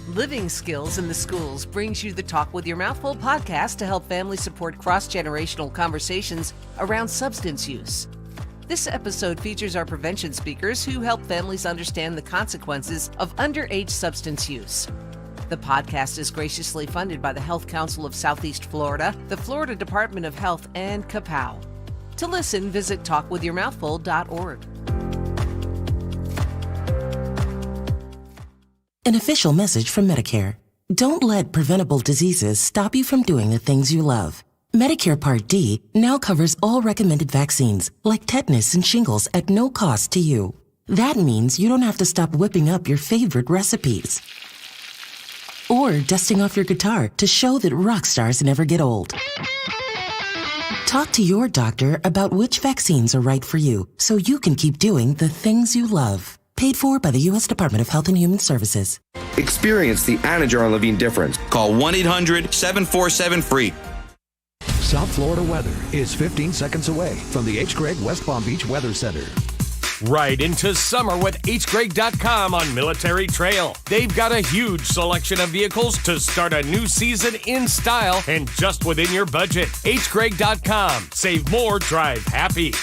Living Skills in the Schools brings you the Talk With Your Mouth Full podcast to help families support cross-generational conversations around substance use. This episode features our prevention speakers who help families understand the consequences of underage substance use. The podcast is graciously funded by the Health Council of Southeast Florida, the Florida Department of Health, and KPOW. To listen, visit talkwithyourmouthful.org. An official message from Medicare. Don't let preventable diseases stop you from doing the things you love. Medicare Part D now covers all recommended vaccines, like tetanus and shingles, at no cost to you. That means you don't have to stop whipping up your favorite recipes or dusting off your guitar to show that rock stars never get old. Talk to your doctor about which vaccines are right for you so you can keep doing the things you love. Paid for by the U.S. Department of Health and Human Services. Experience the Anajar and Levine difference. Call 1-800-747-FREE. South Florida weather is 15 seconds away from the H. Gregg West Palm Beach Weather Center. Right into summer with hgreg.com on Military Trail. They've got a huge selection of vehicles to start a new season in style and just within your budget. hgreg.com. Save more, drive happy.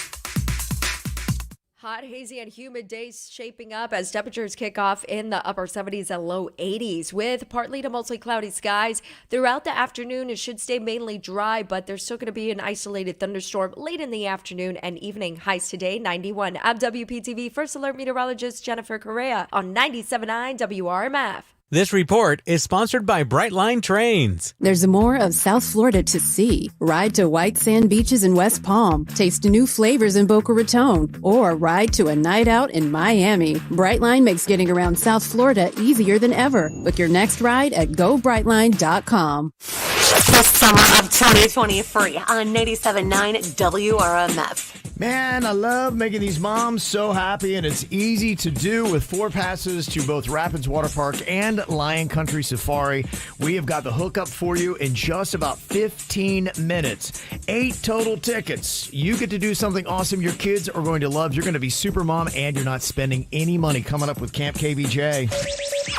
Hot, hazy, and humid days shaping up as temperatures kick off in the upper 70s and low 80s with partly to mostly cloudy skies. Throughout the afternoon, it should stay mainly dry, but there's still going to be an isolated thunderstorm late in the afternoon and evening. Highs today, 91. I'm WPTV First Alert Meteorologist Jennifer Correa on 97.9 WRMF. This report is sponsored by Brightline Trains. There's more of South Florida to see. Ride to white sand beaches in West Palm, taste new flavors in Boca Raton, or ride to a night out in Miami. Brightline makes getting around South Florida easier than ever. Book your next ride at GoBrightline.com. The summer of 2023 on 97.9 WRMF. Man, I love making these moms so happy, and it's easy to do with 4 passes to both Rapids Water Park and Lion Country Safari. We have got the hookup for you in just about 15 minutes. 8 total tickets. You get to do something awesome your kids are going to love. You're going to be super mom, and you're not spending any money. Coming up with Camp KVJ.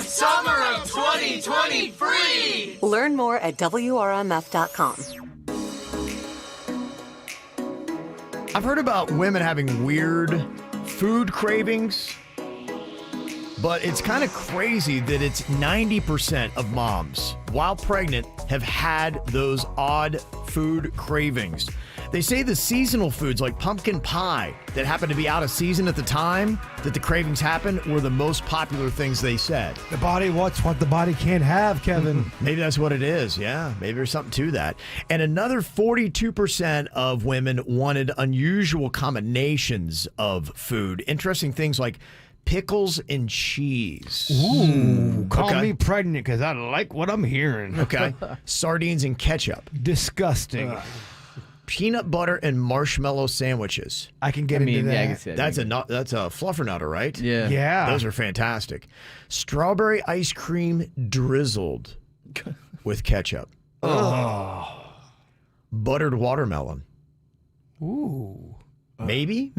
Summer of 2023. Learn more at WRMF.com. I've heard about women having weird food cravings, but it's kind of crazy that it's 90% of moms, while pregnant, have had those odd food cravings. They say the seasonal foods like pumpkin pie that happened to be out of season at the time that the cravings happened were the most popular things they said. The body wants what the body can't have, Kevin. Maybe that's what it is. Yeah, maybe there's something to that. And another 42% of women wanted unusual combinations of food. Interesting things like pickles and cheese. Ooh, call me pregnant because I like what I'm hearing. Okay. Sardines and ketchup. Disgusting. Peanut butter and marshmallow sandwiches. I can get into that. Yeah, I can see that. That's a fluffernutter, right? Yeah. Yeah. Those are fantastic. Strawberry ice cream drizzled with ketchup. Oh. Buttered watermelon. Ooh. Maybe.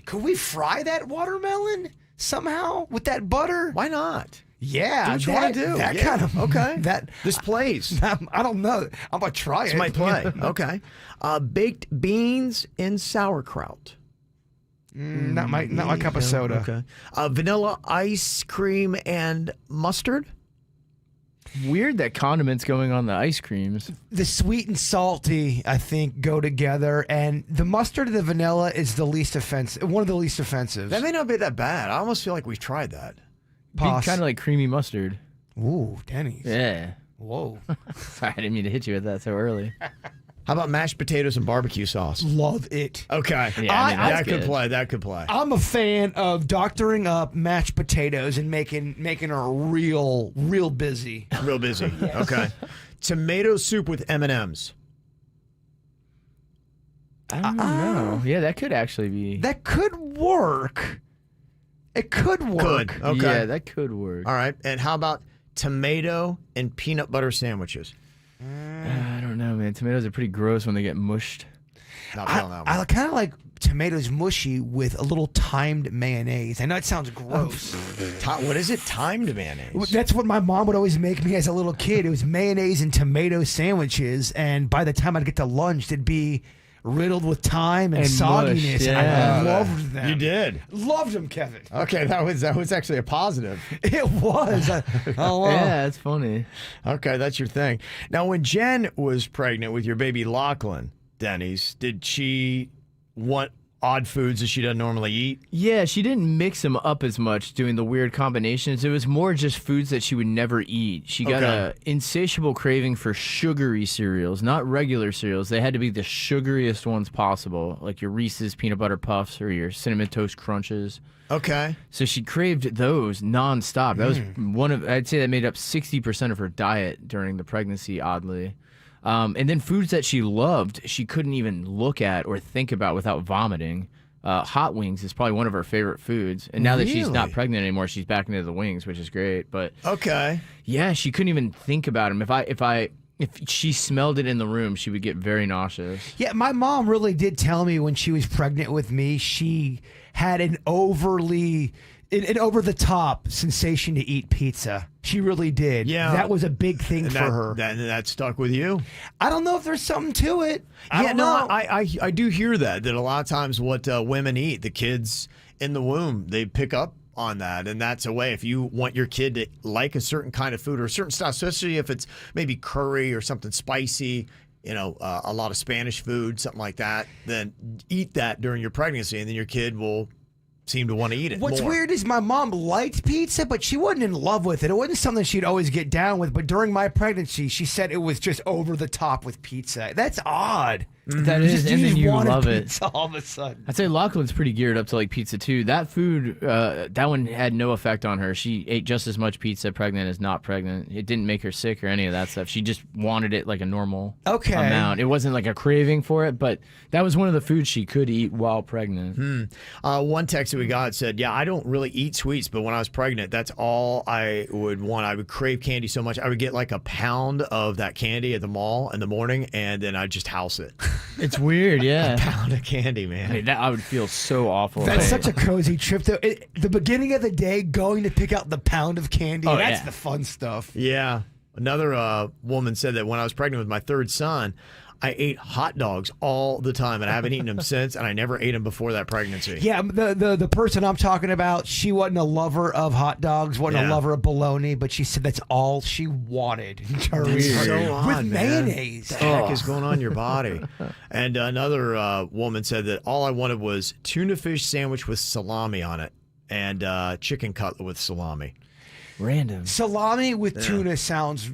Could we fry that watermelon somehow with that butter? Why not? Yeah, Do what you want to do. That Yeah. kind of okay. This plays. I don't know. I'm gonna try This it. might play. Okay. Baked beans and sauerkraut. Not my cup of soda. Okay. Vanilla ice cream and mustard. Weird that condiments going on the ice creams. The sweet and salty, I think, go together, and the mustard and the vanilla is the least offensive. One of the least offensive. That may not be that bad. I almost feel like we've tried that. Kind of like creamy mustard. Ooh, Denny's. Yeah. Whoa. Sorry, I didn't mean to hit you with that so early. How about mashed potatoes and barbecue sauce? Love it. Okay. Yeah, that could play. That could play. I'm a fan of doctoring up mashed potatoes and making her real busy. Real busy. Okay. Tomato soup with M&Ms. I don't know. Yeah, that could actually be. That could work. It could work. Could. Okay. Yeah, that could work. All right. And how about tomato and peanut butter sandwiches? I don't know, man. Tomatoes are pretty gross when they get mushed. Not feeling that one. I kind of like tomatoes mushy with a little timed mayonnaise. I know it sounds gross. What is it? Timed mayonnaise? That's what my mom would always make me as a little kid. It was mayonnaise and tomato sandwiches, and by the time I'd get to lunch, they'd be riddled with thyme and sogginess. Mush, and I loved them. You did. Loved them, Kevin. Okay, that was actually a positive. It was. Oh, wow. Yeah, it's funny. Okay, that's your thing. Now, when Jen was pregnant with your baby Lachlan, Denny's, did she want odd foods that she doesn't normally eat? Yeah, she didn't mix them up as much doing the weird combinations. It was more just foods that she would never eat. She got a insatiable craving for sugary cereals, not regular cereals. They had to be the sugariest ones possible, like your Reese's Peanut Butter Puffs or your Cinnamon Toast Crunches. Okay. So she craved those nonstop. That was I'd say that made up 60% of her diet during the pregnancy, oddly. And then foods that she loved, she couldn't even look at or think about without vomiting. Hot wings is probably one of her favorite foods. And now that she's not pregnant anymore, she's back into the wings, which is great. But yeah, she couldn't even think about them. If she smelled it in the room, she would get very nauseous. Yeah, my mom really did tell me when she was pregnant with me, she had an over the top sensation to eat pizza. She really did. Yeah. That was a big thing for her. That stuck with you? I don't know if there's something to it. I don't know. I do hear that a lot of times what women eat, the kids in the womb, they pick up on that. And that's a way, if you want your kid to like a certain kind of food or a certain style, especially if it's maybe curry or something spicy, a lot of Spanish food, something like that, then eat that during your pregnancy, and then your kid will seem to want to eat it What's more. weird is my mom liked pizza, but she wasn't in love with it. It wasn't something she'd always get down with. But during my pregnancy, she said it was just over the top with pizza. That's odd. That is, and then you love it. Pizza all of a sudden. I'd say Lachlan's pretty geared up to like pizza too. That food, that one had no effect on her. She ate just as much pizza pregnant as not pregnant. It didn't make her sick or any of that stuff. She just wanted it like a normal amount. It wasn't like a craving for it, but that was one of the foods she could eat while pregnant. One text that we got said, yeah, I don't really eat sweets, but when I was pregnant, that's all I would want. I would crave candy so much. I would get like a pound of that candy at the mall in the morning, and then I'd just house it. It's weird, yeah. A pound of candy, man. I mean, I would feel so awful. That's such a cozy trip, though. The beginning of the day, going to pick out the pound of candy, that's the fun stuff. Yeah. Another woman said that when I was pregnant with my third son, I ate hot dogs all the time, and I haven't eaten them since, and I never ate them before that pregnancy. Yeah, the person I'm talking about, she wasn't a lover of hot dogs, wasn't a lover of bologna, but she said that's all she wanted. That's so odd, with man. mayonnaise. What the heck is going on in your body? And another woman said that all I wanted was tuna fish sandwich with salami on it and chicken cutlet with salami. Random. Salami with tuna sounds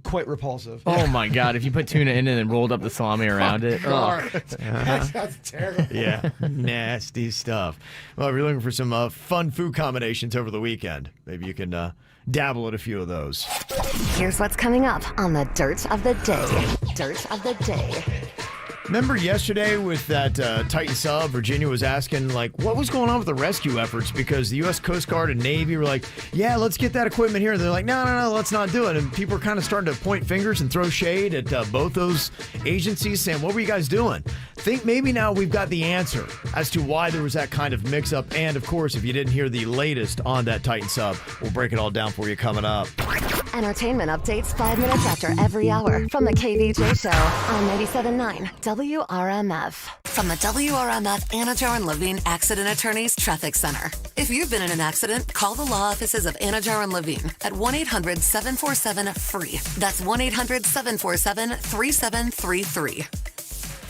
quite repulsive. Oh my God! If you put tuna in it and rolled up the salami around it, that sounds terrible. Yeah, nasty stuff. Well, if you're looking for some fun food combinations over the weekend, maybe you can dabble at a few of those. Here's what's coming up on the Dirt of the Day. Dirt of the Day. Remember yesterday with that Titan sub, Virginia was asking, like, what was going on with the rescue efforts? Because the U.S. Coast Guard and Navy were like, yeah, let's get that equipment here. And they're like, no, let's not do it. And people were kind of starting to point fingers and throw shade at both those agencies, saying, what were you guys doing? Think maybe now we've got the answer as to why there was that kind of mix-up. And, of course, if you didn't hear the latest on that Titan sub, we'll break it all down for you coming up. Entertainment updates 5 minutes after every hour from the KVJ Show on 97.9 WRMF. From the WRMF Anajar and Levine Accident Attorneys Traffic Center. If you've been in an accident, call the law offices of Anajar and Levine at 1-800-747-FREE. That's 1-800-747-3733.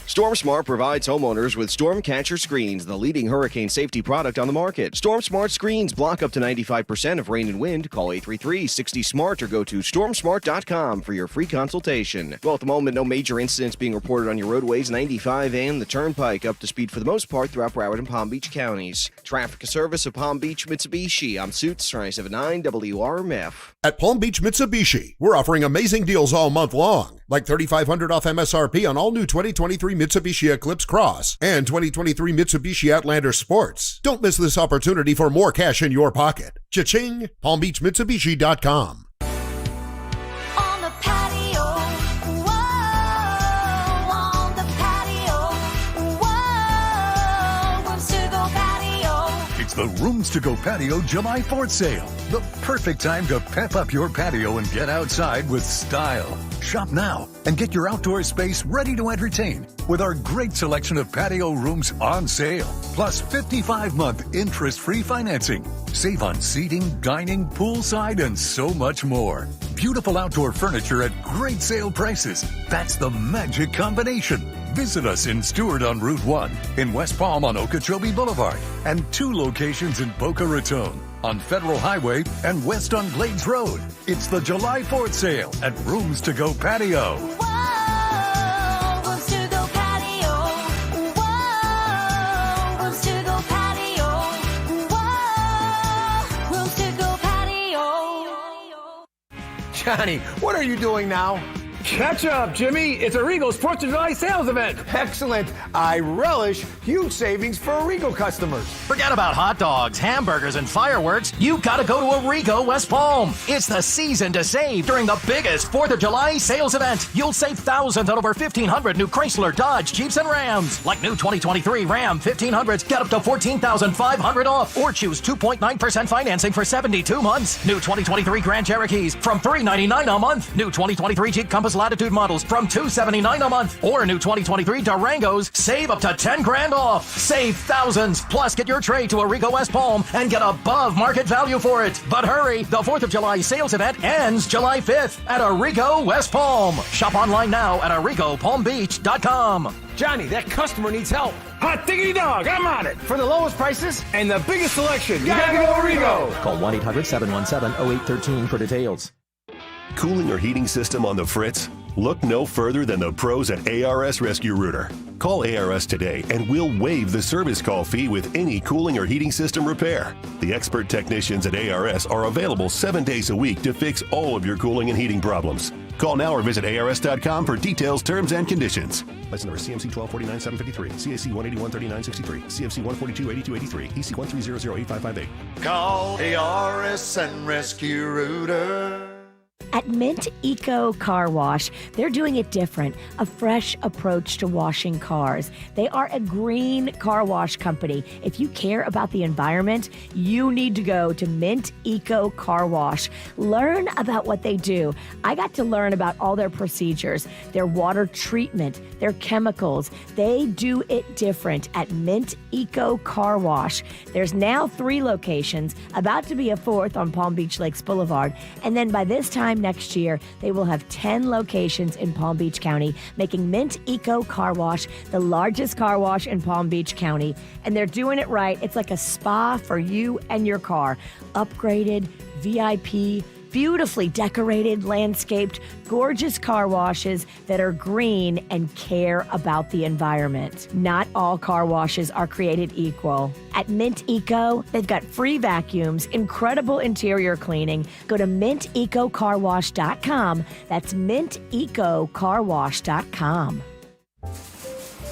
Storm Smart provides homeowners with storm catcher screens, the leading hurricane safety product on the market. Storm Smart screens block up to 95% of rain and wind. Call 833-60-SMART or go to stormsmart.com for your free consultation. Well, at the moment, no major incidents being reported on your roadways, 95 and the Turnpike, up to speed for the most part throughout Broward and Palm Beach counties. Traffic service of Palm Beach Mitsubishi. I'm Suits, 97.9 WRMF. At Palm Beach Mitsubishi, we're offering amazing deals all month long, like $3,500 off MSRP on all new 2023 Mitsubishi Eclipse Cross and 2023 Mitsubishi Outlander Sports. Don't miss this opportunity for more cash in your pocket. Cha-ching! PalmBeachMitsubishi.com. On the patio, whoa, on the patio, whoa, Rooms to Go patio. It's the Rooms to Go Patio July 4th sale. The perfect time to pep up your patio and get outside with style. Shop now and get your outdoor space ready to entertain with our great selection of patio rooms on sale. Plus 55-month interest-free financing. Save on seating, dining, poolside, and so much more. Beautiful outdoor furniture at great sale prices. That's the magic combination. Visit us in Stewart on Route 1, in West Palm on Okeechobee Boulevard, and 2 locations in Boca Raton, on Federal Highway and West on Glades Road. It's the July 4th sale at Rooms to Go Patio. Whoa, Rooms to Go patio, whoa, Rooms to Go patio, whoa, Rooms to Go patio. Johnny, what are you doing now? Catch up, Jimmy. It's Arrigo's 4th of July sales event. Excellent. I relish huge savings for Arrigo customers. Forget about hot dogs, hamburgers, and fireworks. You gotta go to Arrigo West Palm. It's the season to save during the biggest 4th of July sales event. You'll save thousands on over 1,500 new Chrysler, Dodge, Jeeps, and Rams. Like new 2023 Ram 1500s, get up to $14,500 off. Or choose 2.9% financing for 72 months. New 2023 Grand Cherokees from $399 a month. New 2023 Jeep Compass Latitude models from $279 a month. Or new 2023 Durangos, save up to $10,000 off. Save thousands. Plus, get your trade to Arrigo West Palm and get above market value for it. But hurry, the 4th of July sales event ends July 5th at Arrigo West Palm. Shop online now at ArrigoPalmBeach.com. Johnny, that customer needs help. Hot diggity dog, I'm on it. For the lowest prices and the biggest selection, you gotta go Arrigo. Call 1-800-717-0813 for details. Cooling or heating system on the fritz? Look no further than the pros at ARS Rescue Rooter. Call ARS today and we'll waive the service call fee with any cooling or heating system repair. The expert technicians at ARS are available 7 days a week to fix all of your cooling and heating problems. Call now or visit ARS.com for details, terms, and conditions. License number CMC 1249-753, CAC 181-3963, CFC 142-8283, EC 1300855. Call ARS and Rescue Rooter. At Mint Eco Car Wash, they're doing it different, a fresh approach to washing cars. They are a green car wash company. If you care about the environment, you need to go to Mint Eco Car Wash. Learn about what they do. I got to learn about all their procedures, their water treatment, their chemicals. They do it different at Mint Eco Car Wash. There's now 3 locations, about to be a 4th on Palm Beach Lakes Boulevard, and then by this time next year, they will have 10 locations in Palm Beach County, making Mint Eco Car Wash the largest car wash in Palm Beach County. And they're doing it right. It's like a spa for you and your car. Upgraded, VIP, beautifully decorated, landscaped, gorgeous car washes that are green and care about the environment. Not all car washes are created equal. At Mint Eco, they've got free vacuums, incredible interior cleaning. Go to mintecocarwash.com. That's mintecocarwash.com.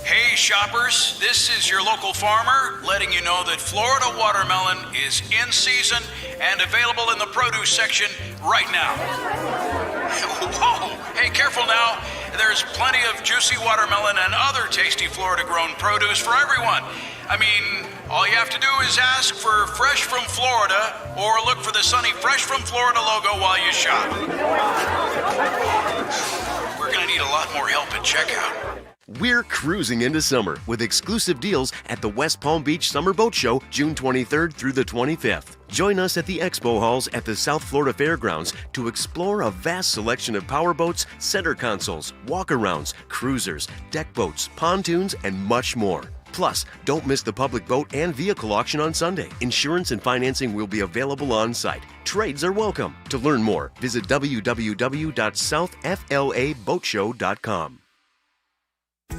Hey shoppers, this is your local farmer letting you know that Florida watermelon is in season and available in the produce section right now. Whoa, hey, careful now. There's plenty of juicy watermelon and other tasty Florida-grown produce for everyone. I mean, all you have to do is ask for Fresh from Florida or look for the sunny Fresh from Florida logo while you shop. We're going to need a lot more help at checkout. We're cruising into summer with exclusive deals at the West Palm Beach Summer Boat Show, June 23rd through the 25th. Join us at the expo halls at the South Florida Fairgrounds to explore a vast selection of powerboats, center consoles, walk-arounds, cruisers, deck boats, pontoons, and much more. Plus, don't miss the public boat and vehicle auction on Sunday. Insurance and financing will be available on site. Trades are welcome. To learn more, visit www.southflaboatshow.com.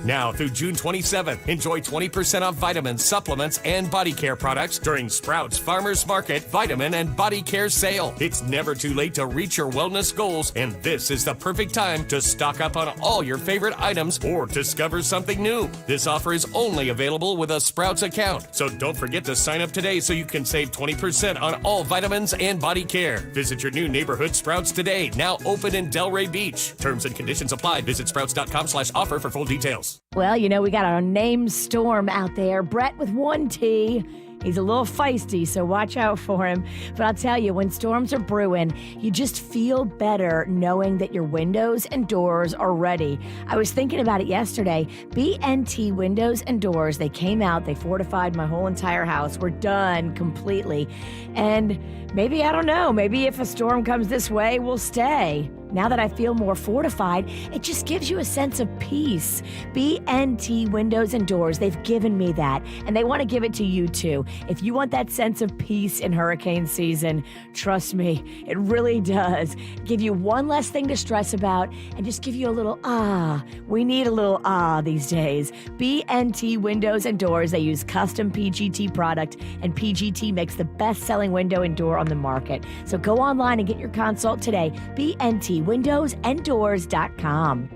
Now through June 27th, enjoy 20% off vitamins, supplements, and body care products during Sprouts Farmers Market Vitamin and Body Care Sale. It's never too late to reach your wellness goals, and this is the perfect time to stock up on all your favorite items or discover something new. This offer is only available with a Sprouts account, so don't forget to sign up today so you can save 20% on all vitamins and body care. Visit your new neighborhood Sprouts today, now open in Delray Beach. Terms and conditions apply. Visit sprouts.com/offer for full details. Well, you know, we got our name Storm out there. Brett with 1 T. He's a little feisty, so watch out for him. But I'll tell you, when storms are brewing, you just feel better knowing that your windows and doors are ready. I was thinking about it yesterday. BNT Windows and Doors, they came out, they fortified my whole entire house. We're done completely. And maybe, I don't know, maybe if a storm comes this way, we'll stay. Now that I feel more fortified, it just gives you a sense of peace. BNT Windows and Doors, they've given me that, and they want to give it to you too. If you want that sense of peace in hurricane season, trust me, it really does. Give you one less thing to stress about and just give you a little ah. We need a little ah these days. BNT Windows and Doors, they use custom PGT product, and PGT makes the best-selling window and door on the market. So go online and get your consult today. BNTWindowsandDoors.com.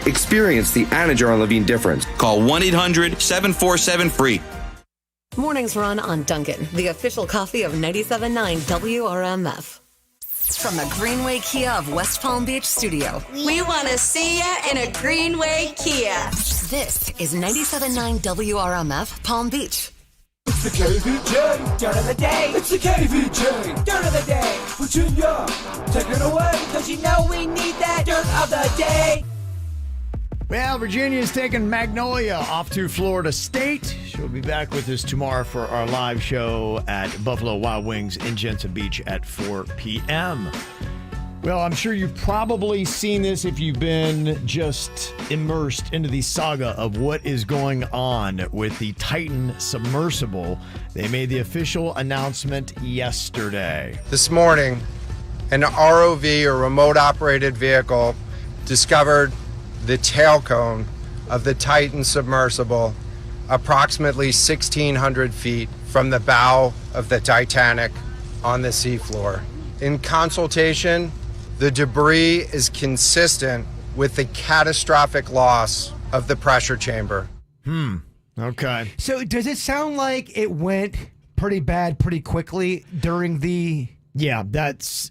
Experience the Anajar and Levine difference. Call 1-800-747-FREE. Mornings run on Dunkin', the official coffee of 97.9 WRMF. From the Greenway Kia of West Palm Beach studio. We want to see ya in a Greenway Kia. This is 97.9 WRMF Palm Beach. It's the KVJ dirt of the day. It's the KVJ dirt of the day. Virginia, take it away, cause you know we need that dirt of the day. Well, Virginia's taking Magnolia off to Florida State. She'll be back with us tomorrow for our live show at Buffalo Wild Wings in Jensen Beach at 4 p.m. Well, I'm sure you've probably seen this if you've been just immersed into the saga of what is going on with the Titan submersible. They made the official announcement yesterday. This morning, an ROV, or remote operated vehicle, discovered the tail cone of the Titan submersible approximately 1,600 feet from the bow of the Titanic on the seafloor. In consultation, the debris is consistent with the catastrophic loss of the pressure chamber. Okay. So does it sound like it went pretty bad pretty quickly during the... Yeah, that's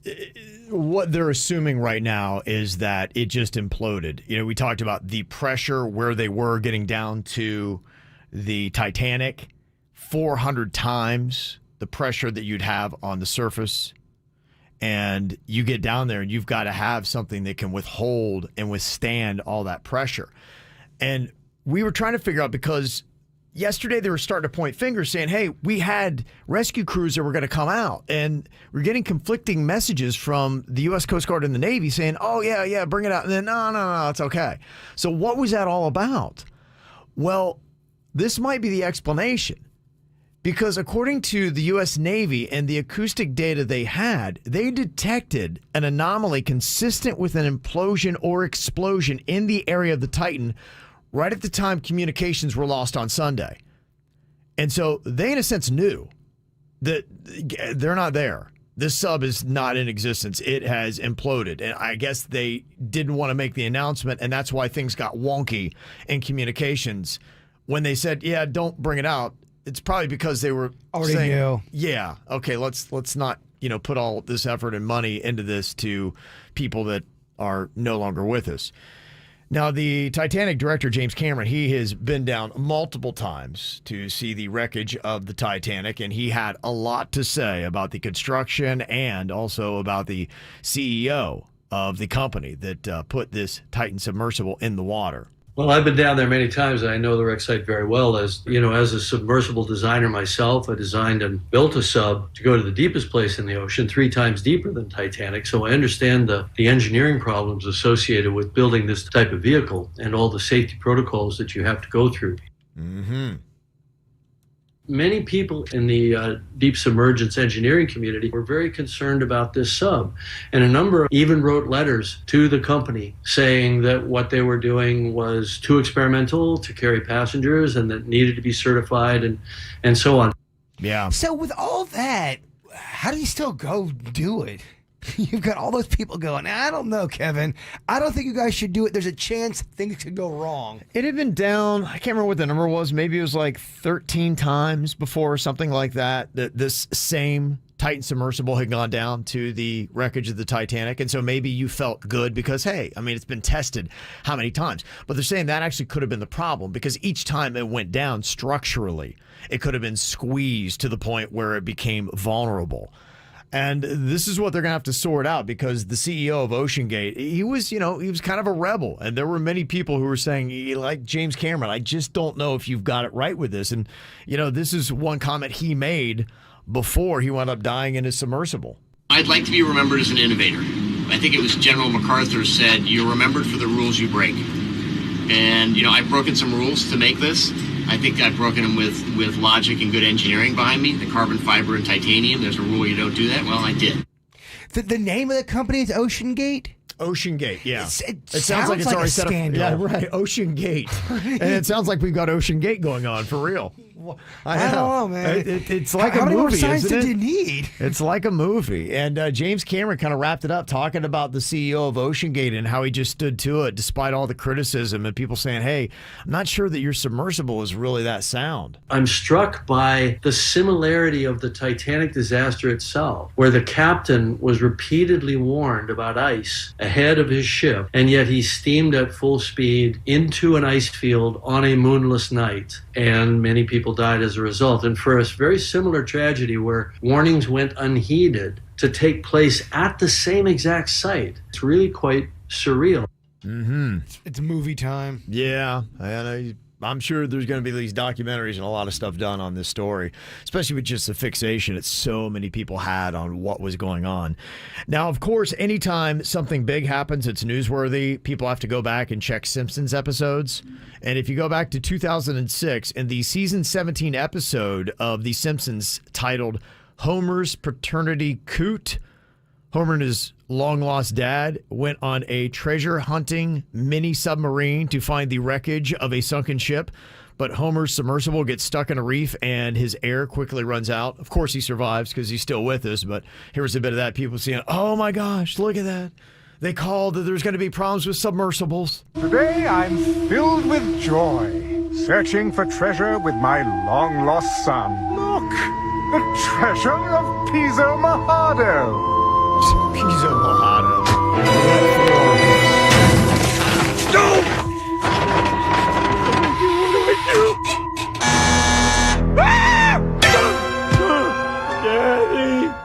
what they're assuming right now, is that it just imploded. You know, we talked about the pressure where they were getting down to the Titanic, 400 times the pressure that you'd have on the surface. And you get down there and you've got to have something that can withhold and withstand all that pressure. And we were trying to figure out, because yesterday they were starting to point fingers saying, hey, we had rescue crews that were going to come out. And we're getting conflicting messages from the U.S. Coast Guard and the Navy saying, oh, yeah, bring it out. And then, no, it's okay. So what was that all about? Well, this might be the explanation. Because according to the U.S. Navy and the acoustic data they had, they detected an anomaly consistent with an implosion or explosion in the area of the Titan right at the time communications were lost on Sunday. And so they, in a sense, knew that they're not there. This sub is not in existence. It has imploded. And I guess they didn't want to make the announcement, and that's why things got wonky in communications. When they said, yeah, don't bring it out, it's probably because they were already saying, knew. Yeah, okay, let's not, put all this effort and money into this to people that are no longer with us. Now, the Titanic director, James Cameron, he has been down multiple times to see the wreckage of the Titanic, and he had a lot to say about the construction and also about the CEO of the company that put this Titan submersible in the water. Well, I've been down there many times. I know the wreck site very well. As a submersible designer myself, I designed and built a sub to go to the deepest place in the ocean, 3 times deeper than Titanic. So I understand the engineering problems associated with building this type of vehicle and all the safety protocols that you have to go through. Mm-hmm. Many people in the deep submergence engineering community were very concerned about this sub. And a number even wrote letters to the company saying that what they were doing was too experimental to carry passengers and that needed to be certified and so on. Yeah. So with all that, how do you still go do it? You've got all those people going, I don't know, Kevin. I don't think you guys should do it. There's a chance things could go wrong. It had been down, I can't remember what the number was. Maybe it was like 13 times before or something like that this same Titan submersible had gone down to the wreckage of the Titanic. And so maybe you felt good because, hey, it's been tested how many times. But they're saying that actually could have been the problem, because each time it went down structurally, it could have been squeezed to the point where it became vulnerable. And this is what they're going to have to sort out, because the CEO of OceanGate, he was kind of a rebel. And there were many people who were saying, like James Cameron, I just don't know if you've got it right with this. And, this is one comment he made before he wound up dying in his submersible. I'd like to be remembered as an innovator. I think it was General MacArthur said, you're remembered for the rules you break. And, I've broken some rules to make this. I think I've broken them with logic and good engineering behind me. The carbon fiber and titanium, there's a rule you don't do that. Well, I did. The name of the company is OceanGate? OceanGate, yeah. It sounds like it's already a set scandal. up. Yeah, right. OceanGate. And it sounds like we've got OceanGate going on for real. I don't know, man. It's like How a many more movie, signs isn't did it? you need? It's like a movie. And James Cameron kind of wrapped it up talking about the CEO of OceanGate and how he just stood to it despite all the criticism and people saying, hey, I'm not sure that your submersible is really that sound. I'm struck by the similarity of the Titanic disaster itself, where the captain was repeatedly warned about ice ahead of his ship, and yet he steamed at full speed into an ice field on a moonless night, and many people died as a result. And for a very similar tragedy where warnings went unheeded to take place at the same exact site, it's really quite surreal. Mm-hmm. It's movie time. Yeah, I know. I'm sure there's going to be these documentaries and a lot of stuff done on this story, especially with just the fixation that so many people had on what was going on. Now, of course, anytime something big happens, it's newsworthy. People have to go back and check Simpsons episodes. And if you go back to 2006, in the season 17 episode of The Simpsons titled Homer's Paternity Coot, Homer and his long-lost dad went on a treasure-hunting mini-submarine to find the wreckage of a sunken ship, but Homer's submersible gets stuck in a reef and his air quickly runs out. Of course, he survives because he's still with us, but here's a bit of that. People seeing, oh my gosh, look at that. They called that there's going to be problems with submersibles. Today, I'm filled with joy, searching for treasure with my long-lost son. Look, the treasure of Piso Mojado. Piso Mojado.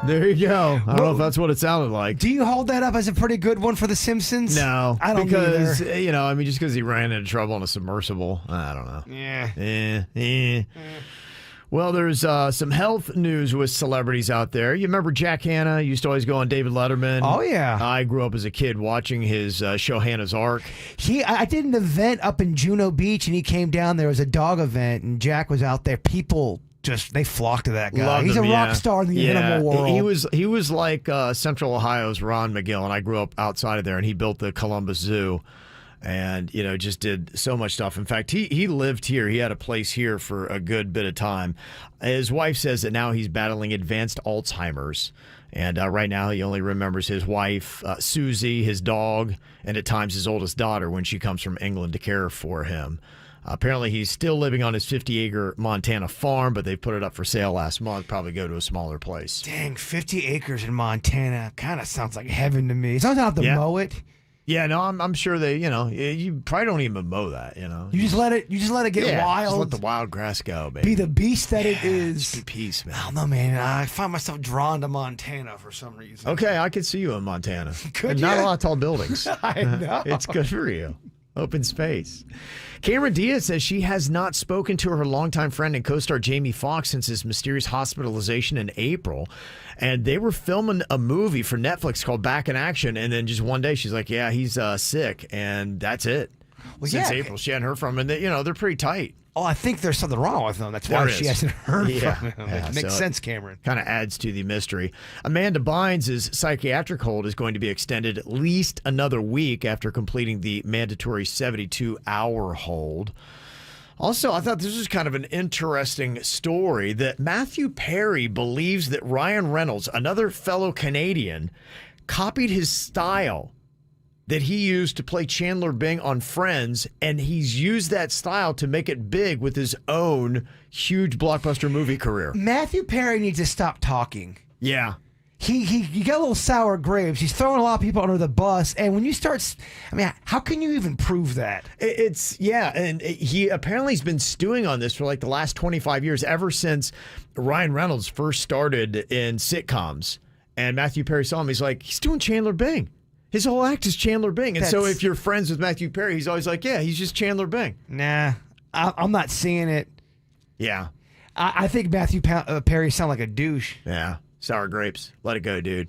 There you go. I don't know if that's what it sounded like. Do you hold that up as a pretty good one for The Simpsons? No. I don't because, either. just because he ran into trouble in a submersible. I don't know. Yeah. Well, there's some health news with celebrities out there. You remember Jack Hanna used to always go on David Letterman? Oh, yeah. I grew up as a kid watching his show Hannah's Ark. I did an event up in Juno Beach, and he came down. There was a dog event, and Jack was out there. People they flocked to that guy. Loved He's him, a rock star in the animal world. He was like Central Ohio's Ron McGill, and I grew up outside of there, and he built the Columbus Zoo. And, just did so much stuff. In fact, he lived here. He had a place here for a good bit of time. His wife says that now he's battling advanced Alzheimer's. And right now he only remembers his wife, Susie, his dog, and at times his oldest daughter when she comes from England to care for him. Apparently he's still living on his 50-acre Montana farm, but they put it up for sale last month. Probably go to a smaller place. Dang, 50 acres in Montana kind of sounds like heaven to me. Sometimes I have to mow it. Yeah, no, I'm sure they, you probably don't even mow that, You just let it get wild. Just let the wild grass go, baby. Be the beast that it is. Just be peace, man. I don't know, man. I find myself drawn to Montana for some reason. Okay, I could see you in Montana. Could Not ya? a lot of tall buildings. I know. It's good for you. Open space. Cameron Diaz says she has not spoken to her longtime friend and co-star Jamie Foxx since his mysterious hospitalization in April. And they were filming a movie for Netflix called Back in Action. And then just one day she's like, yeah, he's sick. And that's it. Well, since April, she hadn't heard from him. And they're pretty tight. Oh, I think there's something wrong with them. That's why she hasn't heard from him. Yeah, It makes sense, Cameron. Kind of adds to the mystery. Amanda Bynes' psychiatric hold is going to be extended at least another week after completing the mandatory 72-hour hold. Also, I thought this was kind of an interesting story that Matthew Perry believes that Ryan Reynolds, another fellow Canadian, copied his style that he used to play Chandler Bing on Friends, and he's used that style to make it big with his own huge blockbuster movie career. Matthew Perry needs to stop talking. Yeah. He got a little sour grapes. He's throwing a lot of people under the bus. And when you start, how can you even prove that? And he apparently has been stewing on this for like the last 25 years, ever since Ryan Reynolds first started in sitcoms. And Matthew Perry saw him. He's like, he's doing Chandler Bing. His whole act is Chandler Bing. And so if you're friends with Matthew Perry, he's always like, yeah, he's just Chandler Bing. Nah, I'm not seeing it. Yeah. I think Matthew Perry sound like a douche. Yeah. Sour grapes. Let it go, dude.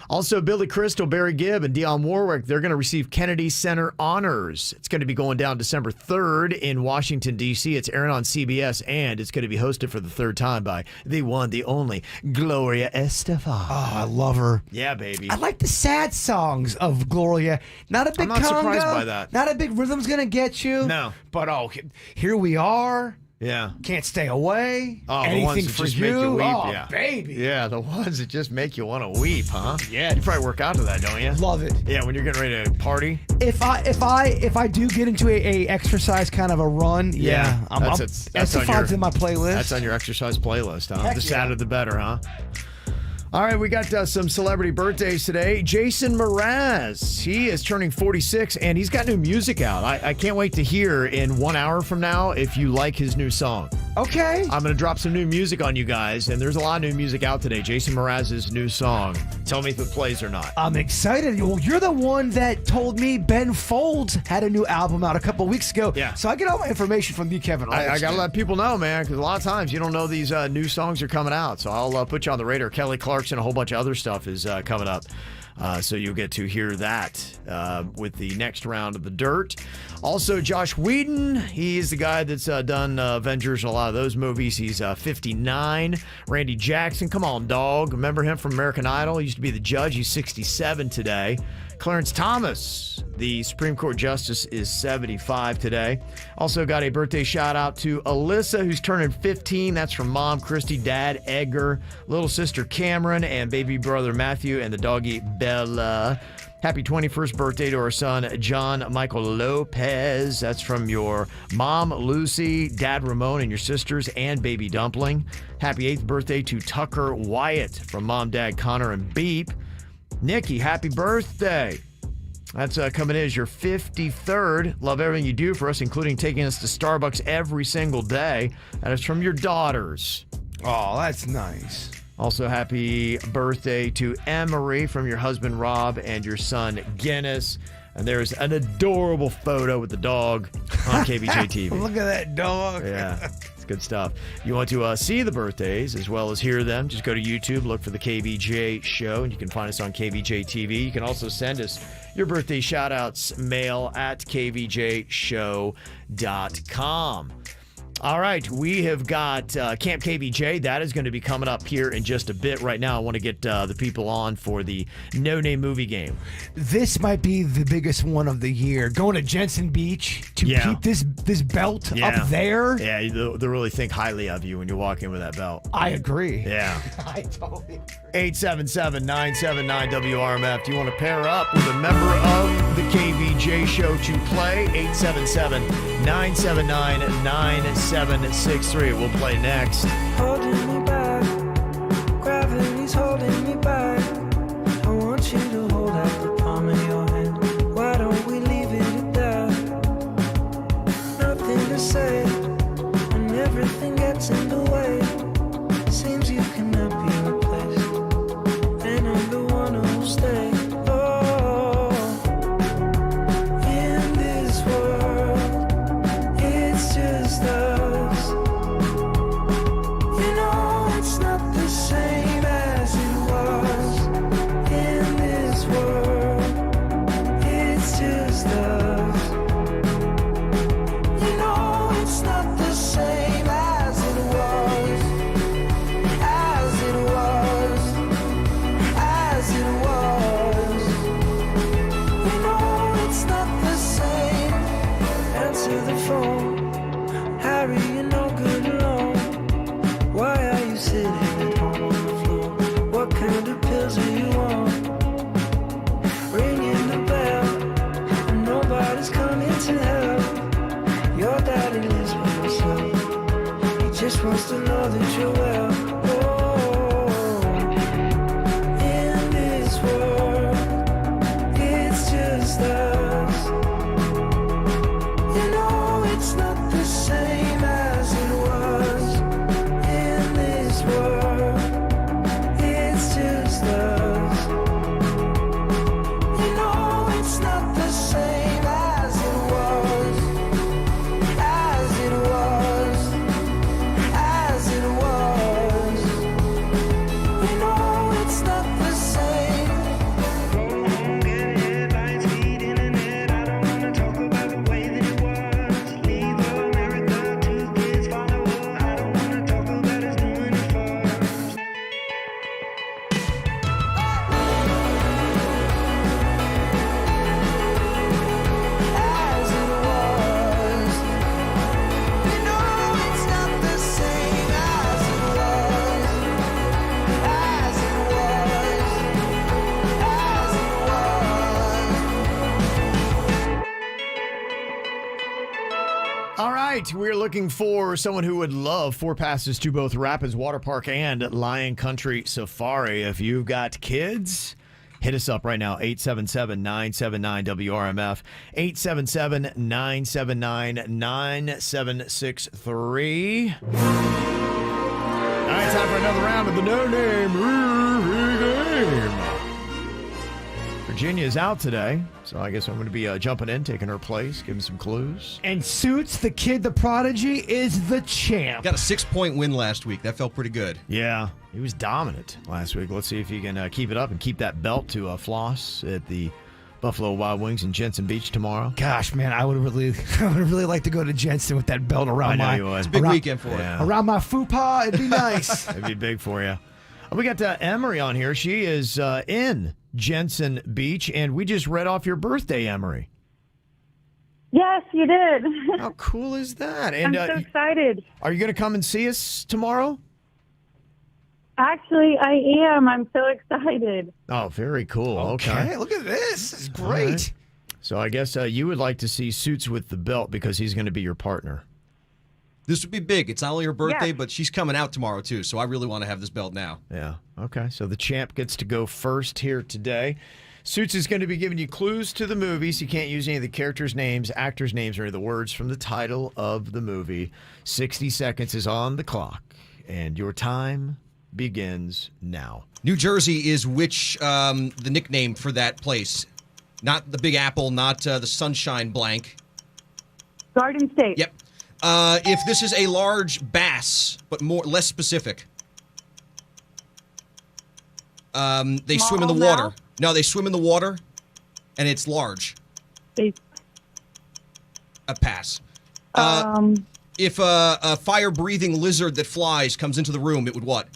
Also, Billy Crystal, Barry Gibb, and Dionne Warwick, they're going to receive Kennedy Center honors. It's going to be going down December 3rd in Washington, D.C. It's airing on CBS, and it's going to be hosted for the third time by the one, the only, Gloria Estefan. Oh, I love her. Yeah, baby. I like the sad songs of Gloria. Not a big I'm not conga, surprised by that. Not a big rhythm's going to get you. No. But, here we are. Yeah. Can't stay away. Oh, anything the ones that for just you. make you weep. Oh, Yeah. baby. Yeah, the ones that just make you want to weep, huh? Yeah. You probably work out to that, don't you? Love it. Yeah, when you're getting ready to party. If I do get into a exercise kind of a run, that's in my playlist. That's on your exercise playlist, huh? Heck The sadder the better, huh? All right, we got some celebrity birthdays today. Jason Mraz, he is turning 46, and he's got new music out. I can't wait to hear in 1 hour from now if you like his new song. Okay. I'm going to drop some new music on you guys, and there's a lot of new music out today. Jason Mraz's new song. Tell me if it plays or not. I'm excited. Well, you're the one that told me Ben Folds had a new album out a couple weeks ago. Yeah. So I get all my information from you, Kevin. I got to let people know, man, because a lot of times you don't know these new songs are coming out. So I'll put you on the radar. Kelly Clarkson, a whole bunch of other stuff is coming up. So you'll get to hear that with the next round of the Dirt. Also, Josh Whedon, he's the guy that's done Avengers and a lot of those movies. He's 59. Randy Jackson, come on, dog. Remember him from American Idol? He used to be the judge. He's 67 today. Clarence Thomas, the Supreme Court Justice, is 75 today. Also got a birthday shout out to Alyssa, who's turning 15. That's from Mom Christy, Dad Edgar, little sister Cameron, and baby brother Matthew, and the doggy Bella. Happy 21st birthday to our son, John Michael Lopez. That's from your mom, Lucy, Dad Ramon, and your sisters, and baby Dumpling. Happy 8th birthday to Tucker Wyatt from Mom, Dad, Connor, and Beep. Nikki, happy birthday. That's coming in as your 53rd. Love everything you do for us, including taking us to Starbucks every single day. That is from your daughters. Oh, that's nice. Also, happy birthday to Emery from your husband, Rob, and your son, Guinness. And there's an adorable photo with the dog on KVJ TV. Look at that dog. Yeah, it's good stuff. You want to see the birthdays as well as hear them, just go to YouTube, look for the KVJ show, and you can find us on KVJ TV. You can also send us your birthday shout-outs mail at kvjshow.com. All right, we have got Camp KVJ. That is going to be coming up here in just a bit. Right now, I want to get the people on for the No Name movie game. This might be the biggest one of the year. Going to Jensen Beach to keep this belt up there. Yeah, they'll really think highly of you when you walk in with that belt. I agree. Yeah. I totally agree. 877-979-WRMF. Do you want to pair up with a member of the KVJ show to play? 877-979-9763. We'll play next. Holding me back, gravity's holding me back. I want you to hold out the palm of your hand. Why don't we leave it at that? Nothing to say, and everything gets in the way. Seems you cannot be replaced, and I'm the one who'll stay. Oh, in this world, it's just us. You know it's not the same as it was. In this world, it's just us. You know it's not the same as it was. As it was. As it was. You know it's not the same. Answer the phone. Harry, you're no good alone. Why are you sitting at home on the floor? What kind of pills are you on? Ringing the bell, and nobody's coming to help. Your daddy lives by himself. He just wants to know that you're well. Oh, in this world, it's just us. You know it's not the same as it was. In this world, it's just us. You know it's not the same as it was. As it was. As it was. You know it's not the same. Go home, get headlines, feed internet. I don't wanna talk about the way that it was. Leave America, 2 kids follow her. I don't wanna talk about us doing it first. As it was. You know it's not the same as it was. As it was. As it was. All right, we're looking for someone who would love 4 passes to both Rapids Water Park and Lion Country Safari. If you've got kids, Hit us up right now, 877-979-WRMF, 877-979-9763. All right, time for another round of the No Name Game. Virginia's out today, so I guess I'm going to be jumping in, taking her place, giving some clues. And Suits, the kid, the prodigy, is the champ. Got a 6-point win last week. That felt pretty good. Yeah, he was dominant last week. Let's see if he can keep it up and keep that belt to Floss at the Buffalo Wild Wings in Jensen Beach tomorrow. Gosh, man, I would really like to go to Jensen with that belt around I know you would. It's a big weekend for it. Around my fupa, it'd be nice. It'd be big for you. We got Emery on here. She is in Jensen Beach, and we just read off your birthday, Emery. Yes, you did. How cool is that? And I'm so excited. Are you going to come and see us tomorrow? Actually, I am. I'm so excited. Oh, very cool. Okay. Look at this. This is great. Right. So I guess you would like to see Suits with the belt because he's going to be your partner. This would be big. It's not only her birthday, but she's coming out tomorrow, too, so I really want to have this belt now. Yeah. Okay. So the champ gets to go first here today. Suits is going to be giving you clues to the movies. You can't use any of the characters' names, actors' names, or any of the words from the title of the movie. 60 seconds is on the clock, and your time begins now. New Jersey is which, the nickname for that place? Not the Big Apple, not the Sunshine Blank. Garden State. Yep. If this is a large bass, but less specific. They swim in the water. No, they swim in the water, and it's large. A pass. If a fire-breathing lizard that flies comes into the room, it would what?